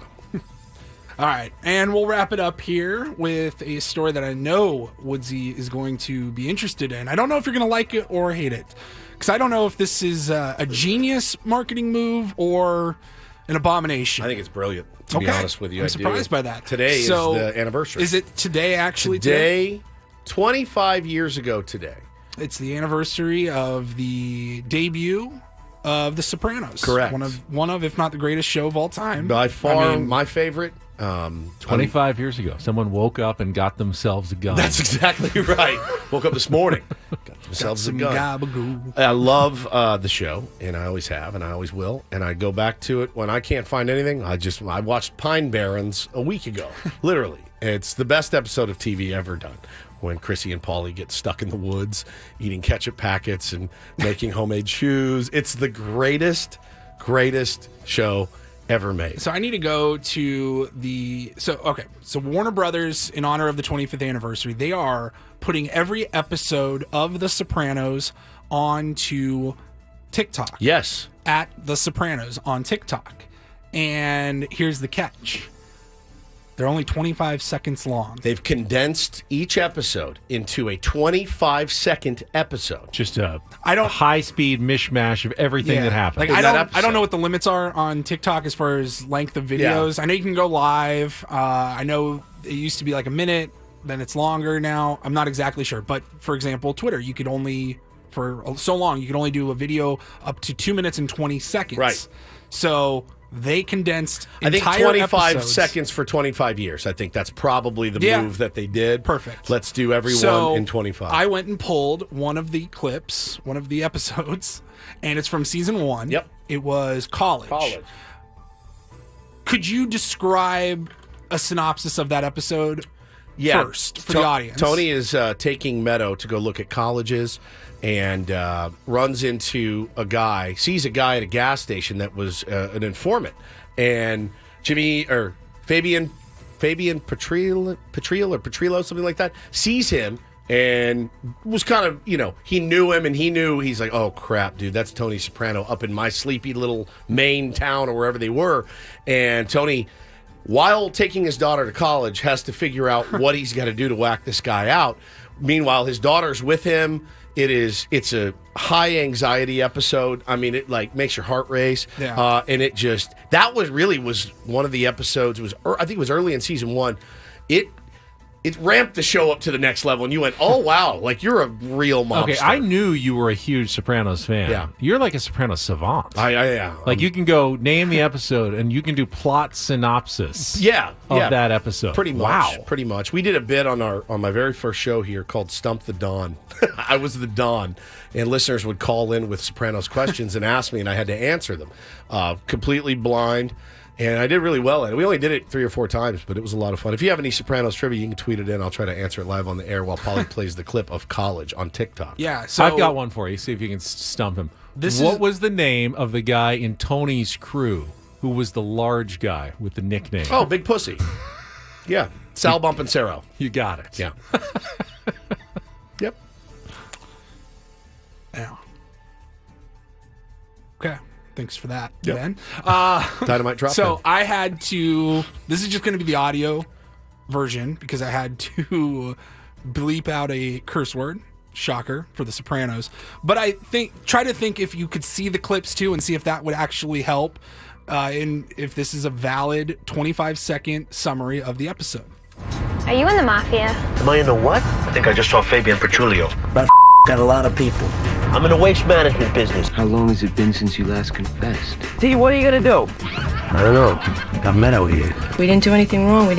All right, and we'll wrap it up here with a story that I know Woodsy is going to be interested in. I don't know if you're going to like it or hate it, because I don't know if this is a genius marketing move or an abomination. I think it's brilliant, to be honest with you. I'm surprised by that. Today is the anniversary. Is it today, actually? Today, 25 years ago today. It's the anniversary of the debut of The Sopranos. Correct. One of, if not the greatest show of all time. By far, my favorite. 25 years ago, someone woke up and got themselves a gun. That's exactly right. Woke up this morning, got themselves a gun. Gabagoo. I love the show, and I always have, and I always will. And I go back to it when I can't find anything. I watched Pine Barrens a week ago. Literally, it's the best episode of TV ever done. When Chrissy and Paulie get stuck in the woods, eating ketchup packets and making homemade shoes. It's the greatest show ever made. So I need to go to So Warner Brothers, in honor of the 25th anniversary, they are putting every episode of The Sopranos onto TikTok. Yes. At The Sopranos on TikTok. And here's the catch. They're only 25 seconds long. They've condensed each episode into a 25-second episode. Just a high-speed mishmash of everything that happens. Like I don't know what the limits are on TikTok as far as length of videos. Yeah. I know you can go live. I know it used to be like a minute, then it's longer now. I'm not exactly sure. But for example, Twitter, you could only, for so long, you could only do a video up to 2 minutes and 20 seconds. Right. So they condensed I think entire 25 episodes. seconds for 25 years. I think that's probably the move that they did. Perfect. Let's do everyone in 25. I went and pulled one of the clips, one of the episodes, and it's from season 1. Yep. It was College. Could you describe a synopsis of that episode? first for the audience. Tony is taking Meadow to go look at colleges and runs into sees a guy at a gas station that was an informant. And Fabian Petrillo, something like that, sees him and was kind of, he knew him and he's like, oh crap, dude, that's Tony Soprano up in my sleepy little Maine town or wherever they were. And Tony, while taking his daughter to college, has to figure out what he's got to do to whack this guy out. Meanwhile, his daughter's with him. It's a high anxiety episode. I mean, it makes your heart race. Yeah. And that was one of the episodes. I think it was early in season 1. It ramped the show up to the next level, and you went, oh, wow, you're a real mobster. Okay, I knew you were a huge Sopranos fan. Yeah. You're like a Sopranos savant. Yeah. You can go name the episode, and you can do plot synopsis of that episode. Pretty much. Wow. Pretty much. We did a bit on my very first show here called Stump the Don. I was the Don, and listeners would call in with Sopranos questions and ask me, and I had to answer them. Completely blind. And I did really well at it. We only did it 3 or 4 times, but it was a lot of fun. If you have any Sopranos trivia, you can tweet it in. I'll try to answer it live on the air while Paulie plays the clip of college on TikTok. Yeah, so I've got one for you. See if you can stump him. What was the name of the guy in Tony's crew who was the large guy with the nickname? Oh, Big Pussy. Yeah, Sal Bumpancero. You got it. Yeah. Yep. Yeah. Okay. Thanks for that, Yep. Ben. Dynamite drop. So I had to. This is just going to be the audio version because I had to bleep out a curse word. Shocker for The Sopranos. But try to think if you could see the clips too and see if that would actually help. And if this is a valid 25-second summary of the episode. Are you in the mafia? Am I in the what? I think I just saw Fabian Petrillo. But got a lot of people. I'm in the waste management business. How long has it been since you last confessed? T, what are you gonna do? I don't know. Got Meadow here. We didn't do anything wrong. You're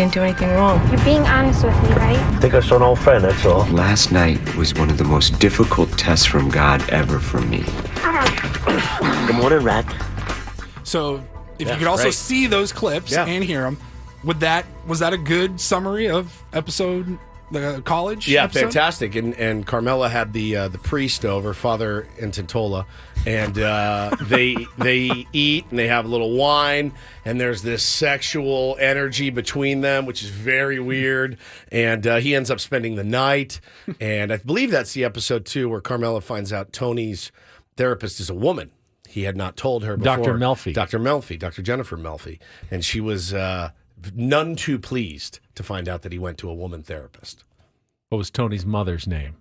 being honest with me, right? I think I saw an old friend, that's all. Last night was one of the most difficult tests from God ever for me. Good morning, Rat. So if you could also see those clips and hear them, was that a good summary of the college? Yeah, episode? fantastic. And Carmela had the priest over, Father Intantola, and they eat and they have a little wine, and there's this sexual energy between them, which is very weird. And he ends up spending the night, and I believe that's the episode too where Carmela finds out Tony's therapist is a woman. He had not told her before. Dr. Melfi. Dr. Jennifer Melfi, and she was none too pleased to find out that he went to a woman therapist. What was Tony's mother's name?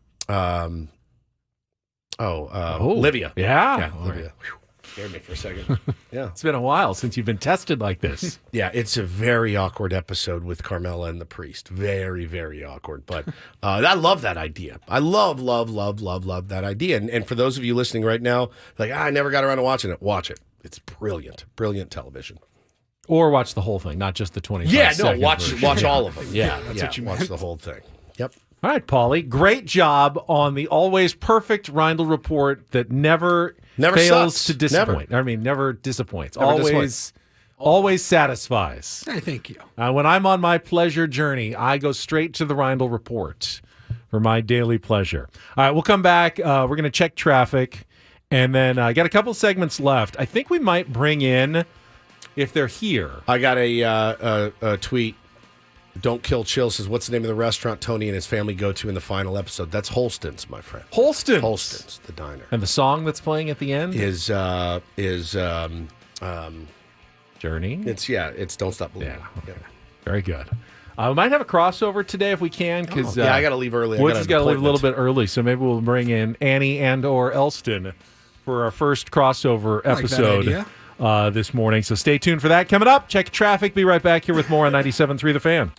Olivia. Yeah. Olivia. Scared me for a second. Yeah. It's been a while since you've been tested like this. Yeah, it's a very awkward episode with Carmela and the priest. Very, very awkward. But I love that idea. I love that idea. And for those of you listening right now, I never got around to watching it. Watch it. It's brilliant. Brilliant television. Or watch the whole thing, not just the 25 watch all of them. Yeah, that's what you watch meant. the whole thing. Yep. All right, Paulie. Great job on the always perfect Reindl report that never fails sucks. to disappoint. Never disappoints. Never Always satisfies. Hey, thank you. When I'm on my pleasure journey, I go straight to the Reindl report for my daily pleasure. All right, we'll come back. We're going to check traffic, and then got a couple segments left. I think we might bring in, if they're here. I got a tweet. Don't Kill Chill says, what's the name of the restaurant Tony and his family go to in the final episode? That's Holston's, my friend. Holston's, the diner. And the song that's playing at the end is Journey. It's Don't Stop Believing. Yeah. Okay. Very good. We might have a crossover today if we can, because I got to leave early. Woods has got to leave a little bit early, so maybe we'll bring in Annie and/or Elston for our first crossover episode this morning. So stay tuned for that. Coming up, check traffic. Be right back here with more on 97.3 The Fan.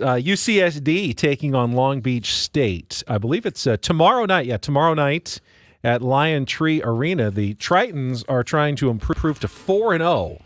UCSD taking on Long Beach State. I believe it's tomorrow night. Yeah, tomorrow night at Lion Tree Arena. The Tritons are trying to improve to 4-0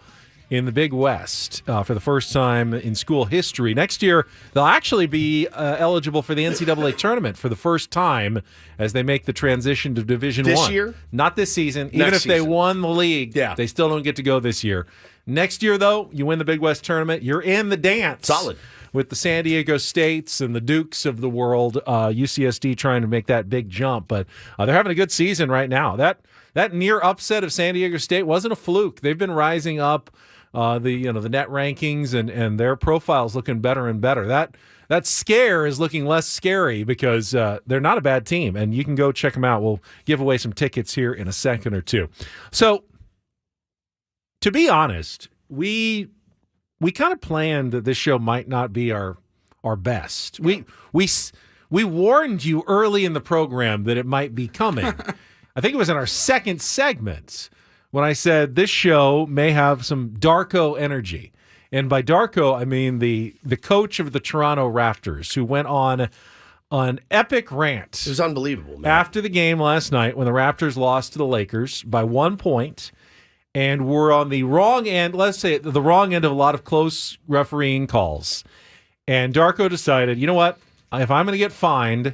in the Big West for the first time in school history. Next year, they'll actually be eligible for the NCAA tournament for the first time as they make the transition to Division I. This year? Not this season. Even if they won the league, they still don't get to go this year. Next year, though, you win the Big West tournament, you're in the dance. Solid. With the San Diego States and the Dukes of the world, UCSD trying to make that big jump. But they're having a good season right now. That near upset of San Diego State wasn't a fluke. They've been rising up. The net rankings and their profiles looking better and better. That scare is looking less scary because they're not a bad team, and you can go check them out. We'll give away some tickets here in a second or two. So, to be honest, we kind of planned that this show might not be our best. We warned you early in the program that it might be coming. I think it was in our second segment when I said this show may have some Darko energy. And by Darko, I mean the coach of the Toronto Raptors, who went on an epic rant. It was unbelievable, man. After the game last night when the Raptors lost to the Lakers by 1 point and were on the wrong end, let's say the wrong end of a lot of close refereeing calls. And Darko decided, you know what? If I'm going to get fined,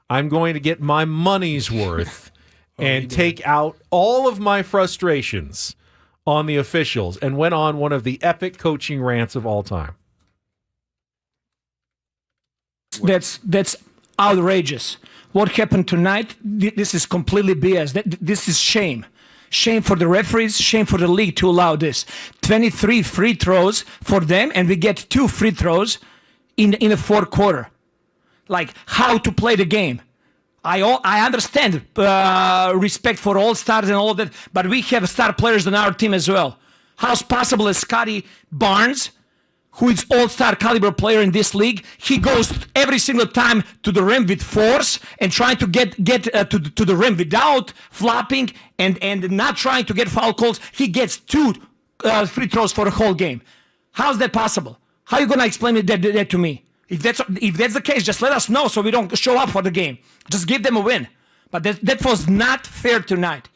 I'm going to get my money's worth. And take out all of my frustrations on the officials, and went on one of the epic coaching rants of all time. That's outrageous. What happened tonight, this is completely BS. This is shame. Shame for the referees, shame for the league to allow this. 23 free throws for them, and we get 2 free throws in the fourth quarter. Like, how to play the game. I understand respect for all stars and all that, but we have star players on our team as well. How's possible that Scotty Barnes, who is all-star caliber player in this league, he goes every single time to the rim with force and trying to get to the rim without flopping and not trying to get foul calls. He gets 2 free throws for the whole game. How's that possible? How are you going to explain that to me? If that's the case, just let us know so we don't show up for the game. Just give them a win. But that was not fair tonight.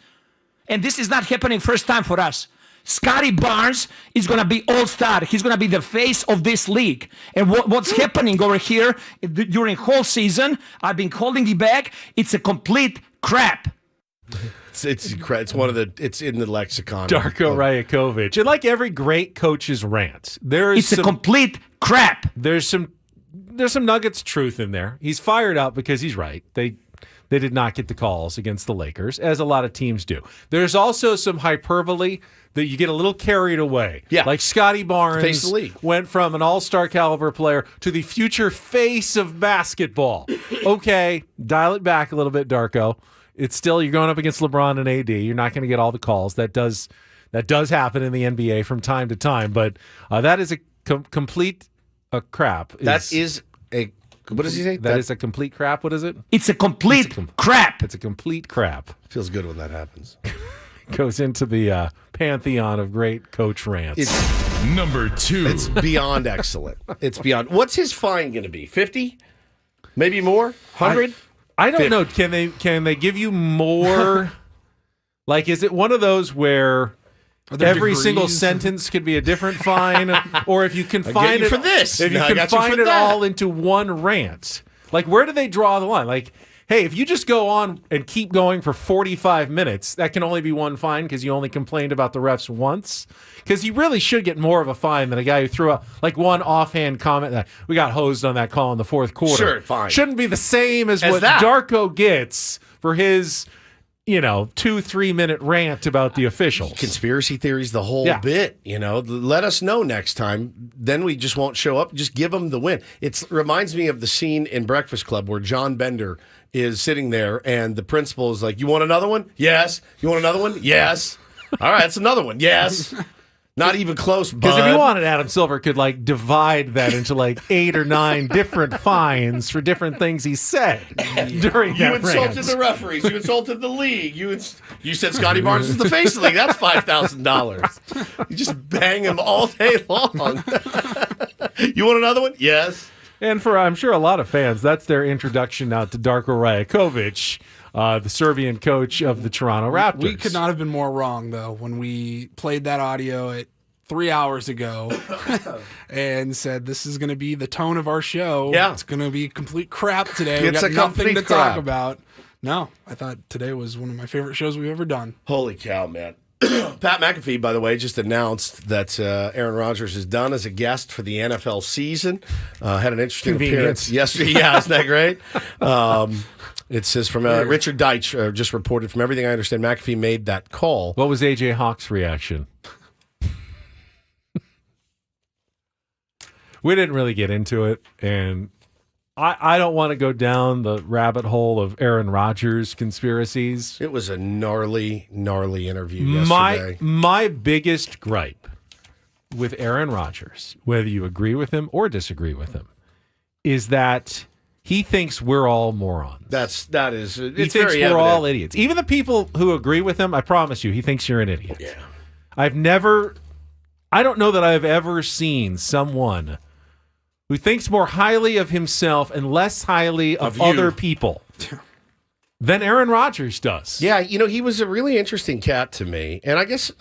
And this is not happening first time for us. Scotty Barnes is going to be all-star. He's going to be the face of this league. And what's happening over here during whole season, I've been holding it back. It's a complete crap. It's one of the. It's in the lexicon. Darko Rajakovic. And like every great coach's rant, it's a complete crap. There's some nuggets of truth in there. He's fired up because he's right. They did not get the calls against the Lakers, as a lot of teams do. There's also some hyperbole that you get a little carried away. Yeah. Like Scotty Barnes face the league. Went from an all-star caliber player to the future face of basketball. Okay, dial it back a little bit, Darko. It's still, you're going up against LeBron and AD. You're not going to get all the calls. That does happen in the NBA from time to time, but that is a complete crap. That is a. What does he say? That is a complete crap. What is it? It's a complete crap. It's a complete crap. Feels good when that happens. Goes into the pantheon of great coach rants. It's number 2. It's beyond excellent. It's beyond. What's his fine going to be? 50? Maybe more? 100? I don't know. Can they give you more? Like, is it one of those where every single sentence could be a different fine, or if you confine it for this, if you confine it all into one rant, like where do they draw the line? Like, hey, if you just go on and keep going for 45 minutes, that can only be one fine because you only complained about the refs once. Because you really should get more of a fine than a guy who threw out like one offhand comment that we got hosed on that call in the fourth quarter. Sure, fine. Shouldn't be the same as what Darko gets for his 2-3 minute rant about the officials. Conspiracy theories, the whole bit, Let us know next time. Then we just won't show up. Just give them the win. It reminds me of the scene in Breakfast Club where John Bender is sitting there and the principal is like, you want another one? Yes. You want another one? Yes. All right, that's another one. Yes. Not even close, bud. Because if you wanted, Adam Silver could divide that into 8 or 9 different fines for different things he said during that You insulted the referees. You insulted the league. You said Scotty Barnes is the face of the league. That's $5,000. You just bang him all day long. You want another one? Yes. And for, I'm sure, a lot of fans, that's their introduction now to Darko Rajakovic, the Serbian coach of the Toronto Raptors. We could not have been more wrong, though, when we played that audio at 3 hours ago and said this is going to be the tone of our show. Yeah. It's going to be complete crap today. We It's got a nothing to complete talk crap. about. No, I thought today was one of my favorite shows we've ever done. Holy cow, man. Pat McAfee, by the way, just announced that Aaron Rodgers is done as a guest for the NFL season. Had an interesting appearance yesterday. Yeah, isn't that great? It says from Richard Deitch, just reported, from everything I understand, McAfee made that call. What was A.J. Hawk's reaction? We didn't really get into it, and I don't want to go down the rabbit hole of Aaron Rodgers conspiracies. It was a gnarly interview yesterday. My biggest gripe with Aaron Rodgers, whether you agree with him or disagree with him, is that he thinks we're all morons. That is. He It's thinks very we're evident. all idiots. Even the people who agree with him, I promise you, he thinks you're an idiot. Yeah. I don't know that I've ever seen someone who thinks more highly of himself and less highly of other people than Aaron Rodgers does. Yeah, he was a really interesting cat to me, and I guess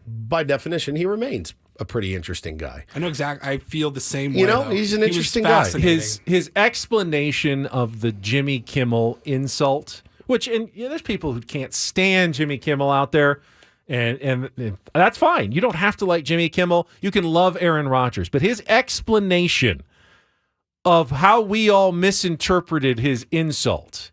by definition he remains a pretty interesting guy. I know exactly. I feel the same way. Though. He's an interesting guy. guy. His explanation of the Jimmy Kimmel insult, which there's people who can't stand Jimmy Kimmel out there. And that's fine. You don't have to like Jimmy Kimmel. You can love Aaron Rodgers. But his explanation of how we all misinterpreted his insult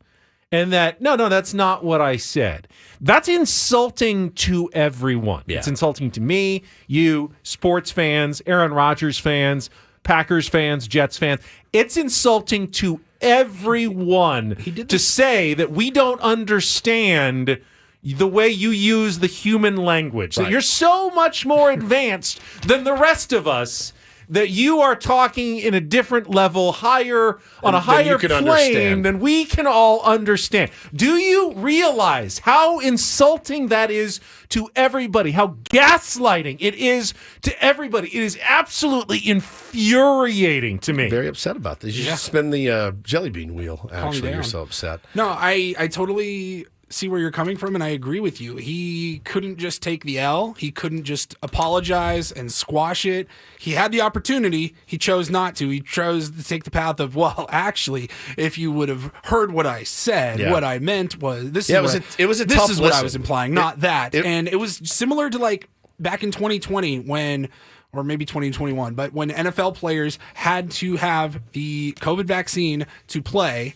and that, no, that's not what I said. That's insulting to everyone. Yeah. It's insulting to me, you, sports fans, Aaron Rodgers fans, Packers fans, Jets fans. It's insulting to everyone to say that we don't understand the way you use the human language, that you're so much more advanced than the rest of us, that you are talking in a different level, higher on a higher plane than we can all understand. Do you realize how insulting that is to everybody? How gaslighting it is to everybody? It is absolutely infuriating to me. Very upset about this. You should spin the Jellybean wheel. Actually, you're so upset. No, I totally see where you're coming from, and I agree with you. He couldn't just take the L. He couldn't just apologize and squash it. He had the opportunity. He chose not to. He chose to take the path of, well, actually, if you would have heard what I said, what I meant was this. Yeah, it was a tough what I was implying, not that. And it was similar to like back in 2020 when, or maybe 2021, but when NFL players had to have the COVID vaccine to play,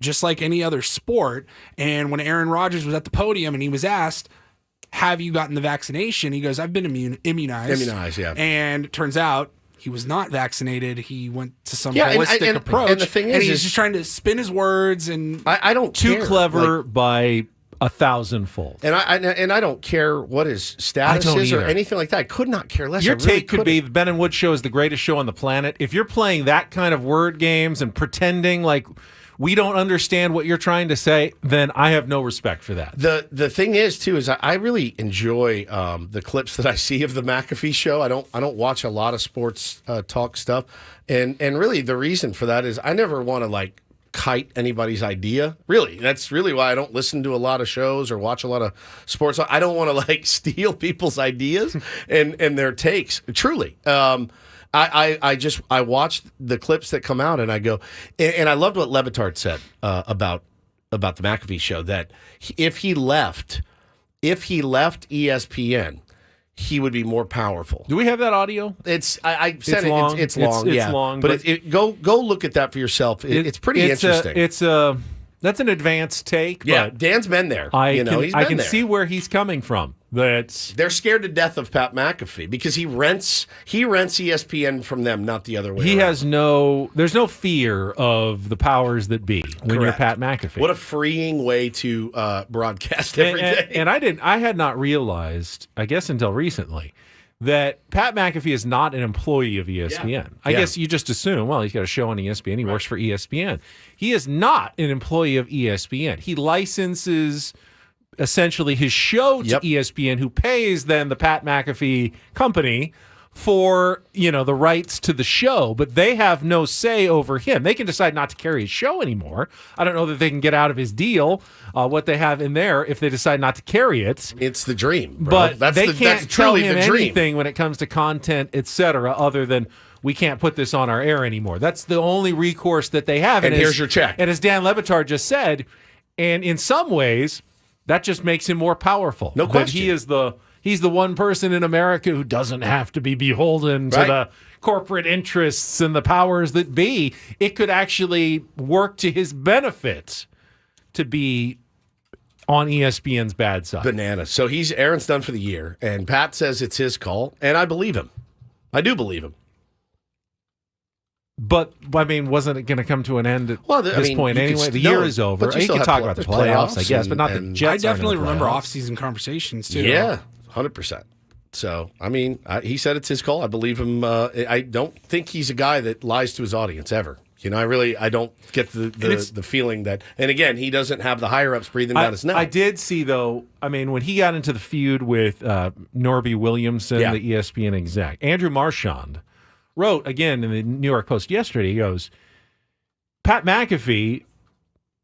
just like any other sport. And when Aaron Rodgers was at the podium and he was asked, have you gotten the vaccination? He goes, I've been immunized. Immunized, yeah. And it turns out he was not vaccinated. He went to some holistic approach. And the thing and he's just trying to spin his words. And I don't too care. clever by 1,000-fold. And I don't care what his status is or anything like that. I could not care less. Your take could be the Ben and Wood show is the greatest show on the planet. If you're playing that kind of word games and pretending like we don't understand what you're trying to say, then I have no respect for that. The thing is, too, is I really enjoy the clips that I see of the McAfee show. I don't watch a lot of sports talk stuff. And really the reason for that is I never want to kite anybody's idea. Really, that's really why I don't listen to a lot of shows or watch a lot of sports. I don't want to steal people's ideas and their takes. Truly. I watch the clips that come out and I go, and I loved what Levitard said about the McAfee show, that if he left ESPN, he would be more powerful. Do we have that audio? I sent it. Long. It's long. It's long. But go look at that for yourself. It's pretty interesting. That's an advanced take. Yeah, but Dan's been there. I can see where he's coming from. They're scared to death of Pat McAfee because he rents ESPN from them, not the other way around. There's no fear of the powers that be when you're Pat McAfee. What a freeing way to broadcast every day. And I had not realized, I guess until recently, that Pat McAfee is not an employee of ESPN. Yeah. I guess you just assume, well, he's got a show on ESPN. He works for ESPN. He is not an employee of ESPN. He licenses essentially his show to ESPN, who pays then the Pat McAfee company for, the rights to the show, but they have no say over him. They can decide not to carry his show anymore. I don't know that they can get out of his deal, what they have in there, if they decide not to carry it. It's the dream, bro. But they can't tell him anything when it comes to content, etc., other than we can't put this on our air anymore. That's the only recourse that they have. And here's your check. And as Dan Le Batard just said, and in some ways, that just makes him more powerful. No question. He's the one person in America who doesn't have to be beholden to the corporate interests and the powers that be. It could actually work to his benefit to be on ESPN's bad side. Bananas. So Aaron's done for the year, and Pat says it's his call, and I believe him. I do believe him. But, wasn't it going to come to an end at this point anyway? The year is over. You can talk about the playoffs, I guess, but not the Jets. I definitely remember off-season conversations, too. Yeah, 100%. So, he said it's his call. I believe him. I don't think he's a guy that lies to his audience ever. I don't get the feeling that, and again, he doesn't have the higher-ups breathing down his neck. I did see, though, when he got into the feud with Norby Williamson, the ESPN exec, Andrew Marchand wrote, again, in the New York Post yesterday, he goes, Pat McAfee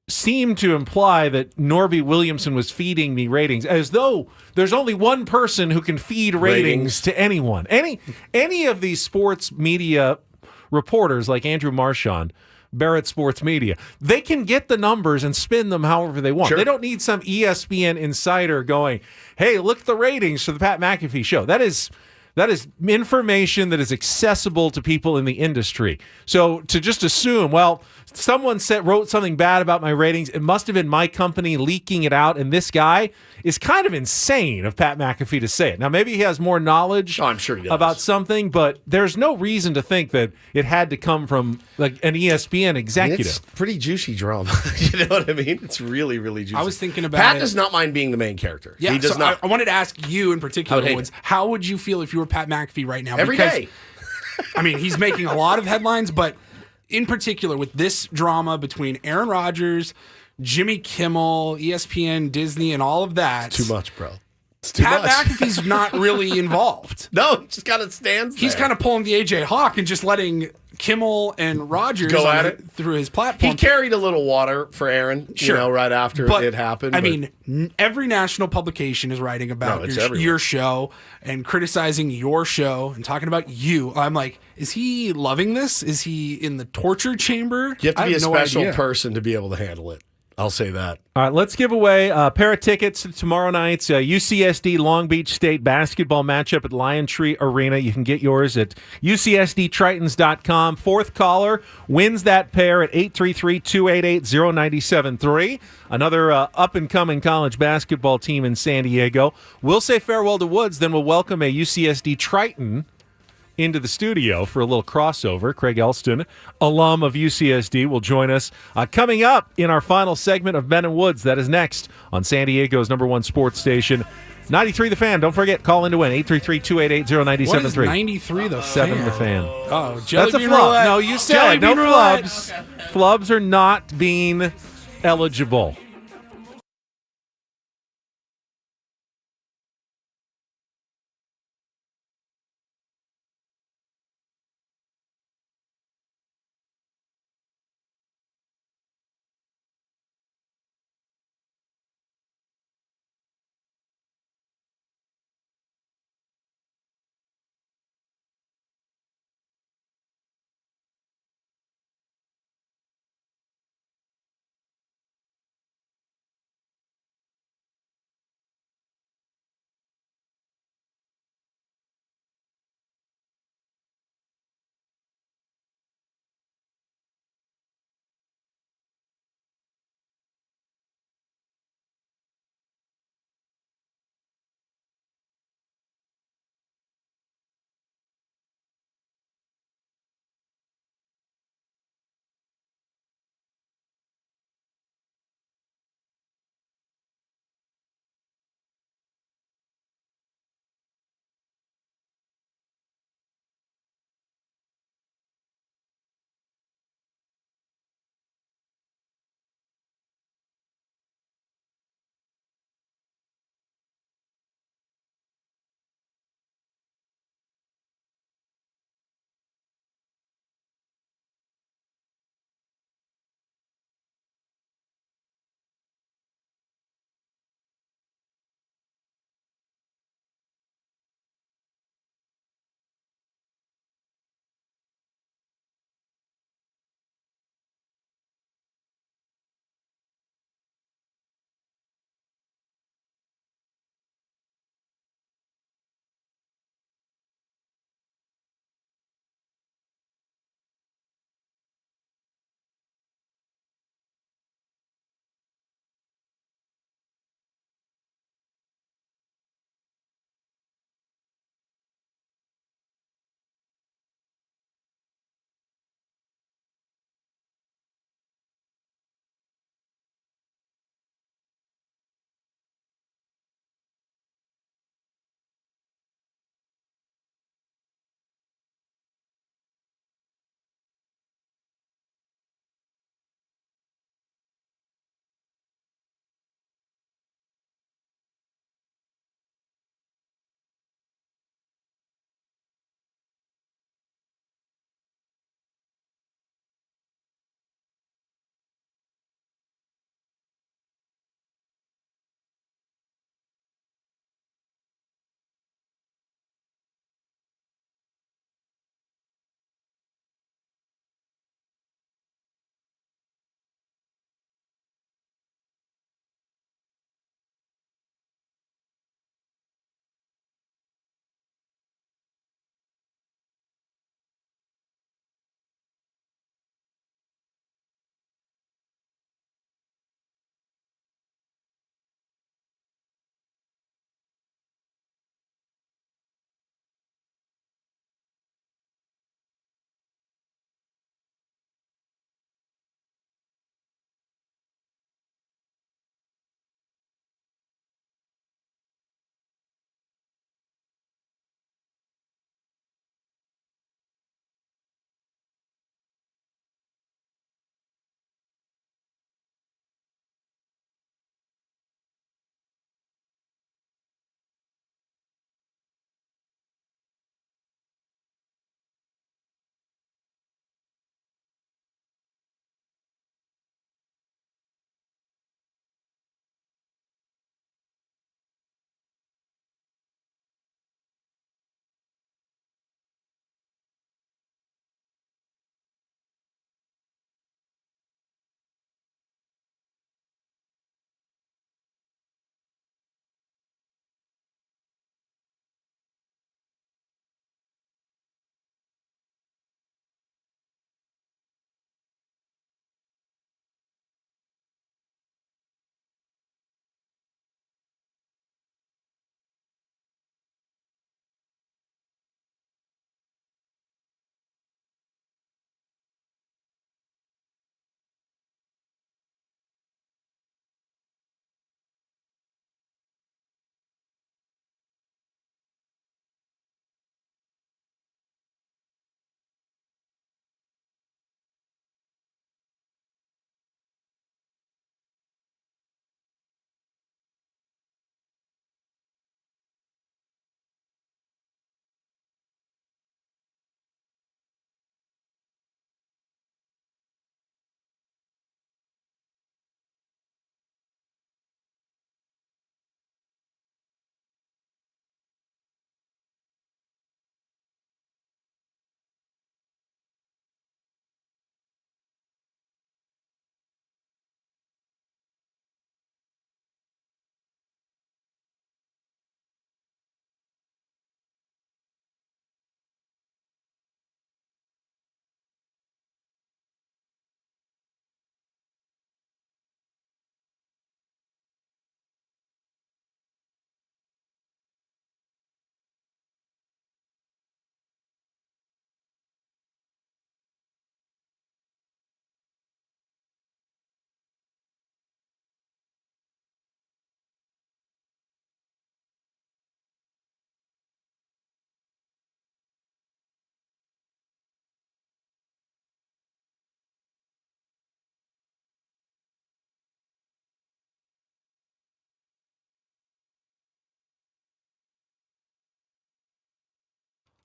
seemed to imply that Norby Williamson was feeding me ratings, as though there's only one person who can feed ratings to anyone. Any of these sports media reporters like Andrew Marchand, Barrett Sports Media, they can get the numbers and spin them however they want. Sure. They don't need some ESPN insider going, hey, look at the ratings for the Pat McAfee show. That is information that is accessible to people in the industry. So to just assume, well, someone wrote something bad about my ratings, it must have been my company leaking it out, and this guy is kind of insane of Pat McAfee to say it. Now, maybe he has more knowledge I'm sure he does. about something, but there's no reason to think that it had to come from like an ESPN executive. It's pretty juicy drama. You know what I mean? It's really, really juicy. I was thinking about Pat does not mind being the main character. Yeah, he does not. I wanted to ask you in particular, Woods, how would you feel if you were Pat McAfee right now? Every day. He's making a lot of headlines, but in particular with this drama between Aaron Rodgers, Jimmy Kimmel, ESPN, Disney, and all of that. It's too much, bro. It's too Pat much. McAfee's not really involved. No, he just kind of stands there. He's kind of pulling the AJ Hawk and just letting Kimmel and Rodgers go at it through his platform. He carried a little water for Aaron, right after it happened. Every national publication is writing about your show and criticizing your show and talking about you. I'm like, is he loving this? Is he in the torture chamber? You have to be a special person to be able to handle it. I'll say that. All right, let's give away a pair of tickets to tomorrow night's UCSD Long Beach State basketball matchup at Lion Tree Arena. You can get yours at UCSDTritons.com. Fourth caller wins that pair at 833-288-0973. Another up-and-coming college basketball team in San Diego. We'll say farewell to Woods, then we'll welcome a UCSD Triton into the studio for a little crossover. Craig Elston, alum of UCSD, will join us coming up in our final segment of Ben and Woods. That is next on San Diego's #1 sports station, 93 The Fan. Don't forget, call in to win, 833-288-0973. What is 93 The Fan? 7 The Fan. Oh, That's a Jellybean flub. Roulette. No, you said no Roulette. flubs. Flubs are not being eligible.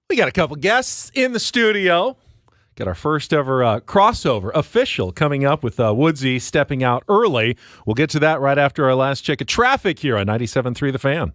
We got a couple guests in the studio. Got our first ever crossover official coming up with Woodsy stepping out early. We'll get to that right after our last check of traffic here on 97.3 The Fan.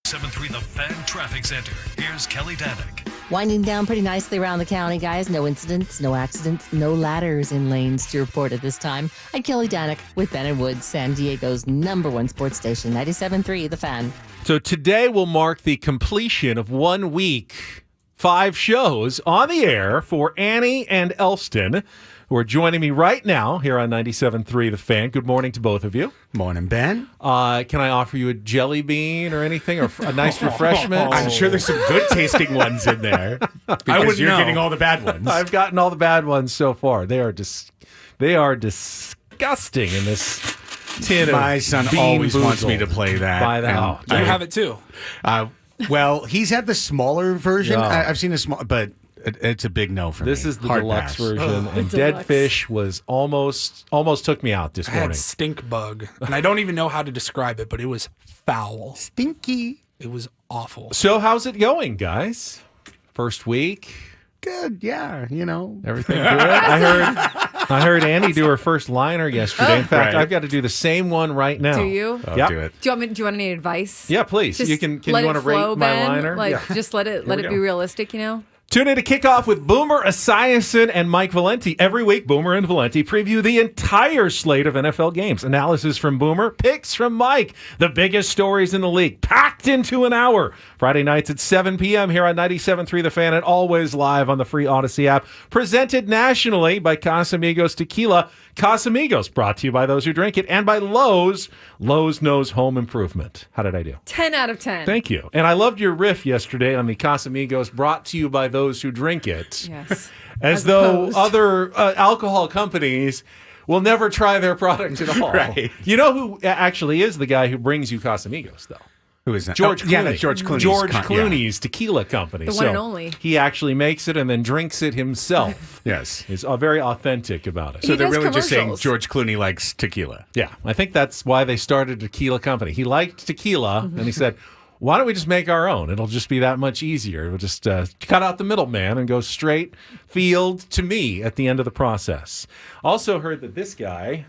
97.3 The Fan Traffic Center. Here's Kelly Danick. Winding down pretty nicely around the county, guys. No incidents, no accidents, no ladders in lanes to report at this time. I'm Kelly Danick with Ben and Woods, San Diego's #1 sports station, 97.3 The Fan. So today will mark the completion of 1 week, 5 shows on the air for Annie and Elston, who are joining me right now here on 97.3 The Fan. Good morning to both of you. Morning, Ben. Can I offer you a jelly bean or anything, or a nice refreshment? I'm sure there's some good tasting ones in there. Because you're getting all the bad ones. I've gotten all the bad ones so far. They are disgusting in this tin. My son always wants me to play that. Buy that. You have it too. Well, he's had the smaller version. I've seen a small, but it's a big no for me. This is the Hard deluxe pass. version, and Dead Fish was almost took me out this I morning. had stink bug, and I don't even know how to describe it, but it was foul. Stinky. It was awful. So how's it going, guys? First week? Good, yeah, Everything good? I heard Annie do her first liner yesterday. In fact, I've got to do the same one right now. Do you? Yeah. Do it. Do you want any advice? Yeah, please. Just Can let you want it to rate flow, my Ben? liner? Just let it be realistic, Tune in to kick off with Boomer Esiason and Mike Valenti. Every week, Boomer and Valenti preview the entire slate of NFL games. Analysis from Boomer, picks from Mike. The biggest stories in the league, packed into an hour. Friday nights at 7 p.m. here on 97.3 The Fan and always live on the free Odyssey app. Presented nationally by Casamigos Tequila. Casamigos, brought to you by those who drink it, and by Lowe's. Lowe's knows home improvement. How did I do? 10 out of 10. Thank you. And I loved your riff yesterday on the Casamigos, brought to you by those who drink it. Yes. As though other alcohol companies will never try their product at all. Right. You know who actually is the guy who brings you Casamigos, though? Who is that? George Clooney. Yeah, that's George Clooney's. Clooney's tequila company. The one and only. He actually makes it and then drinks it himself. Yes. He's very authentic about it. So they're really just saying commercials. George Clooney likes tequila. Yeah, I think that's why they started a tequila company. He liked tequila, and he said, why don't we just make our own? It'll just be that much easier. We'll just cut out the middleman and go straight field to me at the end of the process. Also heard that this guy,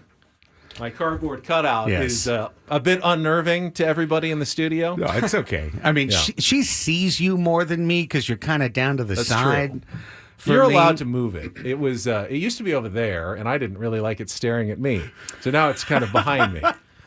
my cardboard cutout, is a bit unnerving to everybody in the studio. No, it's okay. I mean, she sees you more than me because you're kind of down to the side. You're allowed to move it. It was. It used to be over there, and I didn't really like it staring at me. So now it's kind of behind me.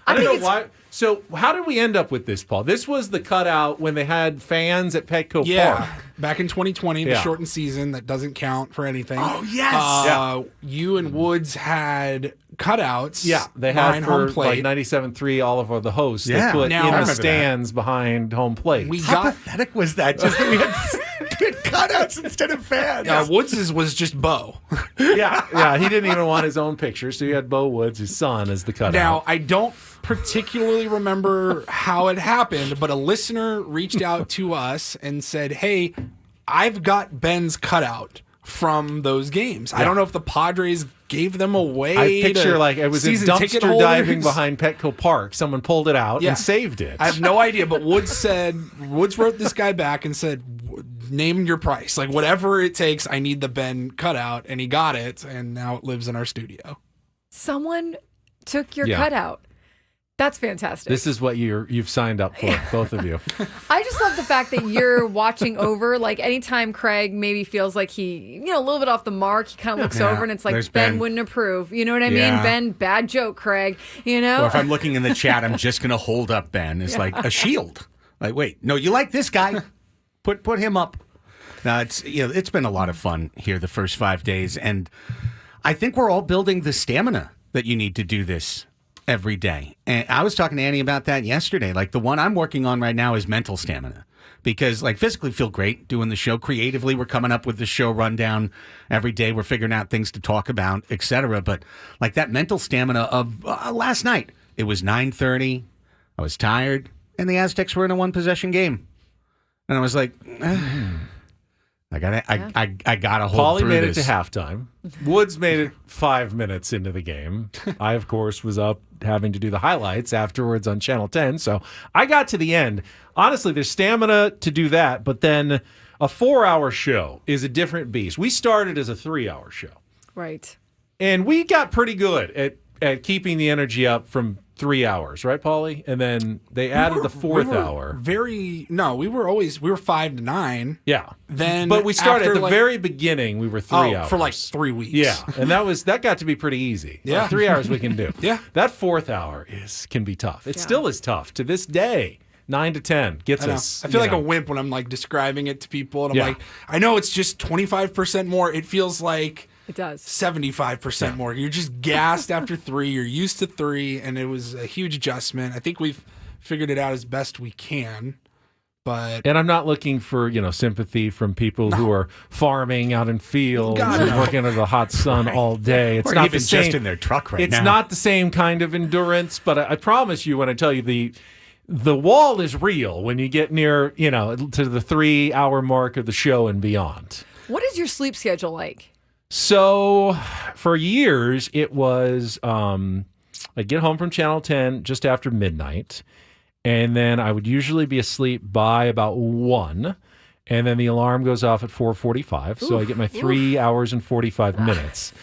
I don't know why. So how did we end up with this, Paul? This was the cutout when they had fans at Petco Park. Back in 2020, the shortened season that doesn't count for anything. Oh, yes. You and Woods had cutouts. Yeah, they had for home plate. like 97.3 all of the hosts. Yeah. They put Now, in I the remember stands behind home plate. How pathetic was that? Just that we had cutouts instead of fans. Woods's was just Bo. Yeah, he didn't even want his own picture, so he had Bo Woods, his son, as the cutout. Now, I don't particularly remember how it happened, but a listener reached out to us and said, hey, I've got Ben's cutout from those games. I don't know if the Padres gave them away. I picture like it was in dumpster diving behind Petco Park. Someone pulled it out and saved it. I have no idea, but Woods wrote this guy back and said, name your price. Like, whatever it takes, I need the Ben cutout. And he got it, and now it lives in our studio. Someone took your cutout. That's fantastic. This is what you've signed up for, both of you. I just love the fact that you're watching over. Like, anytime Craig maybe feels like he, a little bit off the mark, he kind of looks over and it's like, Ben wouldn't approve. You know what I mean? Ben, bad joke, Craig. Or if I'm looking in the chat, I'm just going to hold up Ben. It's like a shield. Like, wait, no, you like this guy? Put him up. Now, it's been a lot of fun here the first 5 days, and I think we're all building the stamina that you need to do this every day. And I was talking to Annie about that yesterday. Like, the one I'm working on right now is mental stamina, because like physically feel great doing the show. Creatively, we're coming up with the show rundown every day. We're figuring out things to talk about, etc. But like that mental stamina of last night, it was 9:30. I was tired, and the Aztecs were in a 1-possession game, and I was like, I gotta hold through this. Paulie made it to halftime. Woods made it 5 minutes into the game. I, of course, was up having to do the highlights afterwards on Channel 10. So I got to the end. Honestly, there's stamina to do that, but then A 4-hour show is a different beast. We started as a 3-hour show. Right. And we got pretty good at keeping the energy up from 3 hours, right, Paulie? And then they added the fourth hour. We were 5 to 9. Yeah. Then, but we started at the very beginning. We were 3 hours for like 3 weeks. Yeah, and that got to be pretty easy. Yeah, 3 hours we can do. Yeah, that fourth hour can be tough. It still is tough to this day. 9 to 10 gets us. I feel like a wimp when I'm like describing it to people, and I'm like, I know it's just 25% more. It feels like. It does. 75% more. You're just gassed after 3. You're used to 3, and it was a huge adjustment. I think we've figured it out as best we can. And I'm not looking for sympathy from people who are farming out in fields and working under the hot sun all day. It's or not even the same, just in their truck now. It's not the same kind of endurance. But I promise you, when I tell you the wall is real when you get near to the 3-hour mark of the show and beyond. What is your sleep schedule like? So for years, it was I'd get home from Channel 10 just after midnight, and then I would usually be asleep by about 1, and then the alarm goes off at 4:45, so I get my 3 hours and 45 minutes.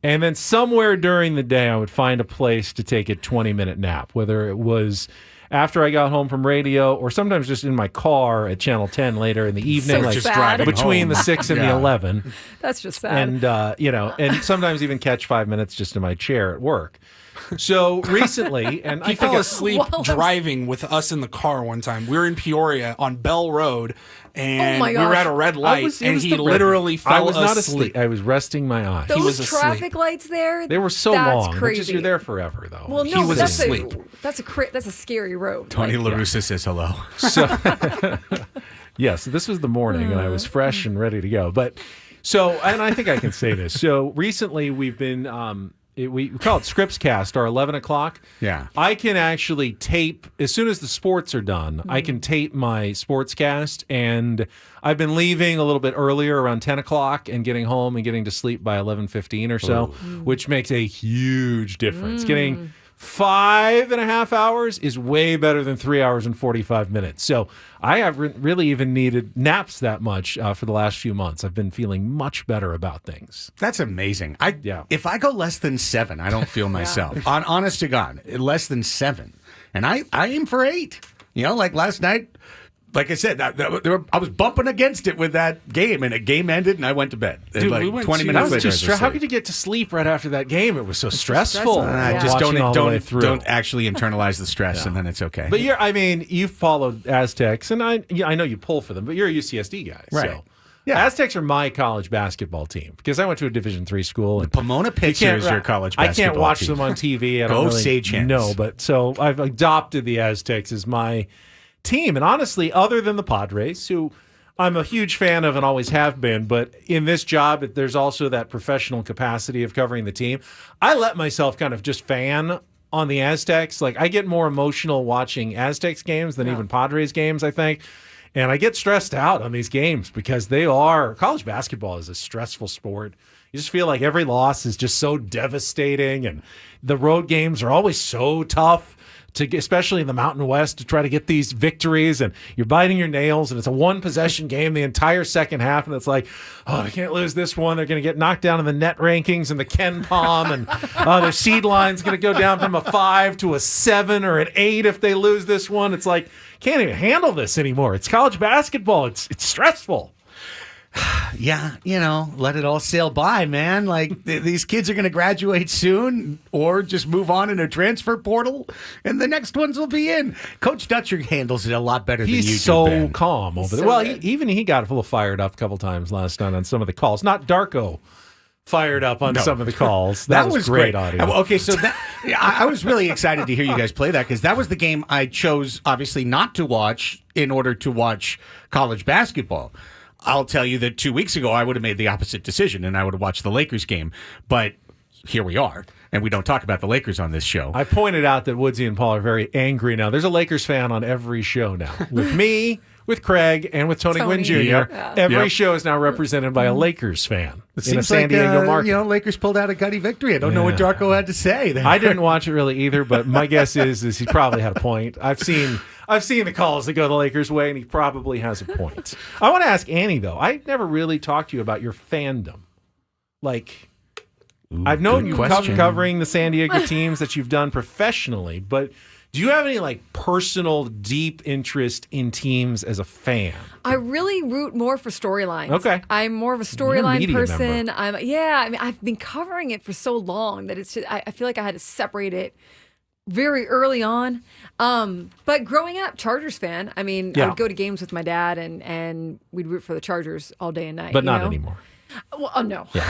And then somewhere during the day, I would find a place to take a 20-minute nap, whether it was after I got home from radio, or sometimes just in my car at Channel 10 later in the evening, so just driving between home. the 6 and the 11. That's just sad. And and sometimes even catch 5 minutes just in my chair at work. So recently, and he fell asleep driving with us in the car one time. We were in Peoria on Bell Road, and we were at a red light, and he literally fell asleep. I was not asleep. I was resting my eyes. Those traffic lights there, they were so that's long. crazy. Just, you're there forever, though. Well, he was asleep. That's a scary road. Tony LaRussa says hello. So, yes, this was the morning, and I was fresh and ready to go. But and I think I can say this. So recently, we've been. We call it Scriptscast, our 11 o'clock. Yeah. I can actually tape, as soon as the sports are done, I can tape my sportscast, and I've been leaving a little bit earlier, around 10 o'clock, and getting home and getting to sleep by 11:15 or so, which makes a huge difference. Getting 5.5 hours is way better than 3 hours and 45 minutes. So I haven't really even needed naps that much for the last few months. I've been feeling much better about things. That's amazing. If I go less than 7, I don't feel myself. Honest to God, less than 7. And I aim for 8. Like last night, like I said, I was bumping against it with that game, and the game ended, and I went to bed. Dude, like we went 20 minutes later. How could you get to sleep right after that game? It was so stressful. Just don't actually internalize the stress, and then it's okay. But you've followed Aztecs, and I know you pull for them, but you're a UCSD guy, right? So. Yeah, Aztecs are my college basketball team because I went to a Division III school. And Pomona Pitzer is your college basketball team. I can't watch them on TV. I don't really know, but so I've adopted the Aztecs as my team. And honestly, other than the Padres, who I'm a huge fan of and always have been, but in this job, there's also that professional capacity of covering the team. I let myself kind of just fan on the Aztecs. Like, I get more emotional watching Aztecs games than even Padres games, I think. And I get stressed out on these games because college basketball is a stressful sport. You just feel like every loss is just so devastating, and the road games are always so tough, especially in the Mountain West, to try to get these victories, and you're biting your nails, and it's a one-possession game the entire second half, and it's like, I can't lose this one. They're going to get knocked down in the net rankings and the Ken Palm, and their seed line's going to go down from a 5 to a 7 or an 8 if they lose this one. It's like, can't even handle this anymore. It's college basketball. It's stressful. Yeah, let it all sail by, man. Like, these kids are going to graduate soon or just move on in a transfer portal, and the next ones will be in. Coach Dutcher handles it a lot better than you do, He's so Ben. calm over there. Well, he got a little fired up a couple times last night on some of the calls. Not Darko fired up on some of the calls. That was great audio. Okay, so I was really excited to hear you guys play that, because that was the game I chose, obviously, not to watch in order to watch college basketball. I'll tell you that 2 weeks ago, I would have made the opposite decision, and I would have watched the Lakers game. But here we are, and we don't talk about the Lakers on this show. I pointed out that Woodsy and Paul are very angry now. There's a Lakers fan on every show now. With me, with Craig and with Tony Gwynn Jr. Yeah. Every show is now represented by a Lakers fan in a San Diego market. Lakers pulled out a gutty victory. I don't know what Darko had to say there. I didn't watch it really either, but my guess is he probably had a point. I've seen the calls that go the Lakers' way, and he probably has a point. I want to ask Annie, though. I never really talked to you about your fandom. Like, I've known you covering the San Diego teams that you've done professionally, but do you have any personal deep interest in teams as a fan? I really root more for storylines. Okay. I'm more of a storyline person. I've been covering it for so long that it's just, I feel like I had to separate it very early on. But growing up, Chargers fan. I would go to games with my dad and we'd root for the Chargers all day and night. But not anymore. Well, no. Yeah.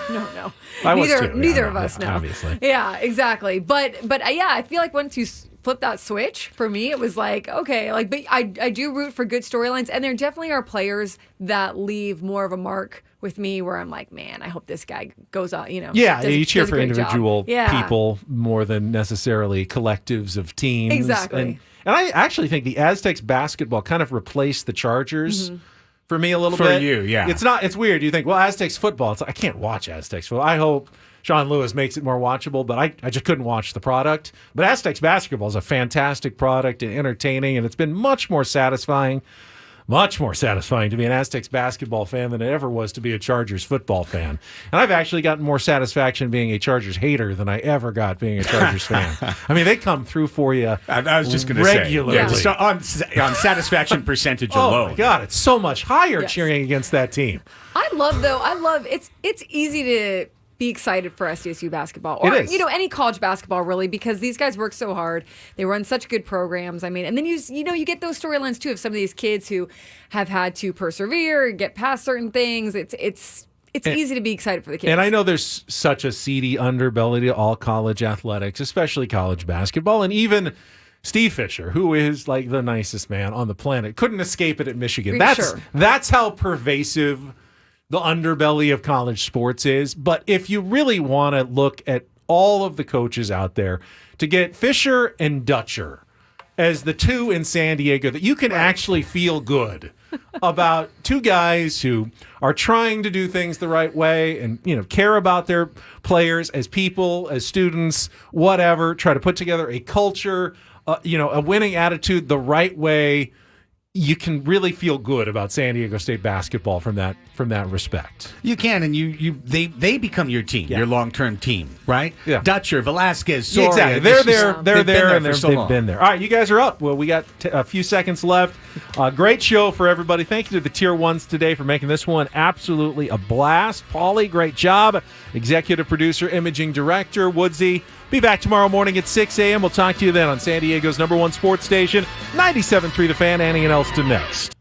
no. I was too. Neither of us, no. Obviously. Yeah, exactly. But I feel like once you flip that switch, for me, it was like, okay, but I do root for good storylines, and there definitely are players that leave more of a mark with me where I'm like, man, I hope this guy goes out, Yeah, you cheer for individual job. people more than necessarily collectives of teams. Exactly. And I actually think the Aztecs basketball kind of replaced the Chargers. Mm-hmm. For me, a little bit. For you, yeah. It's weird. You think, well, Aztecs football. It's like, I can't watch Aztecs football. I hope Sean Lewis makes it more watchable, but I just couldn't watch the product. But Aztecs basketball is a fantastic product and entertaining, and it's been much more satisfying to be an Aztecs basketball fan than it ever was to be a Chargers football fan. And I've actually gotten more satisfaction being a Chargers hater than I ever got being a Chargers fan. They come through for you I was just going to say. regularly. So on satisfaction percentage alone. Oh, my God. It's so much higher cheering against that team. I love it's easy to be excited for SJSU basketball or It is. Any college basketball really, because these guys work so hard. They run such good programs. And then you get those storylines too of some of these kids who have had to persevere, get past certain things. It's easy to be excited for the kids. And I know there's such a seedy underbelly to all college athletics, especially college basketball, and even Steve Fisher, who is like the nicest man on the planet, couldn't escape it at Michigan. That's how pervasive the underbelly of college sports is. But if you really want to look at all of the coaches out there, to get Fisher and Dutcher as the two in San Diego that you can actually feel good about, two guys who are trying to do things the right way and care about their players as people, as students, whatever, try to put together a culture, a winning attitude the right way. You can really feel good about San Diego State basketball from that respect. You can, and they become your team, your long-term team, right? Yeah. Dutcher, Velasquez, Soria. Exactly. They're there, and they've been there. All right, you guys are up. Well, we got a few seconds left. Great show for everybody. Thank you to the Tier 1s today for making this one absolutely a blast. Paulie, great job. Executive producer, imaging director, Woodsy. Be back tomorrow morning at 6 a.m. We'll talk to you then on San Diego's #1 sports station, 97.3 The Fan. Annie and Elston next.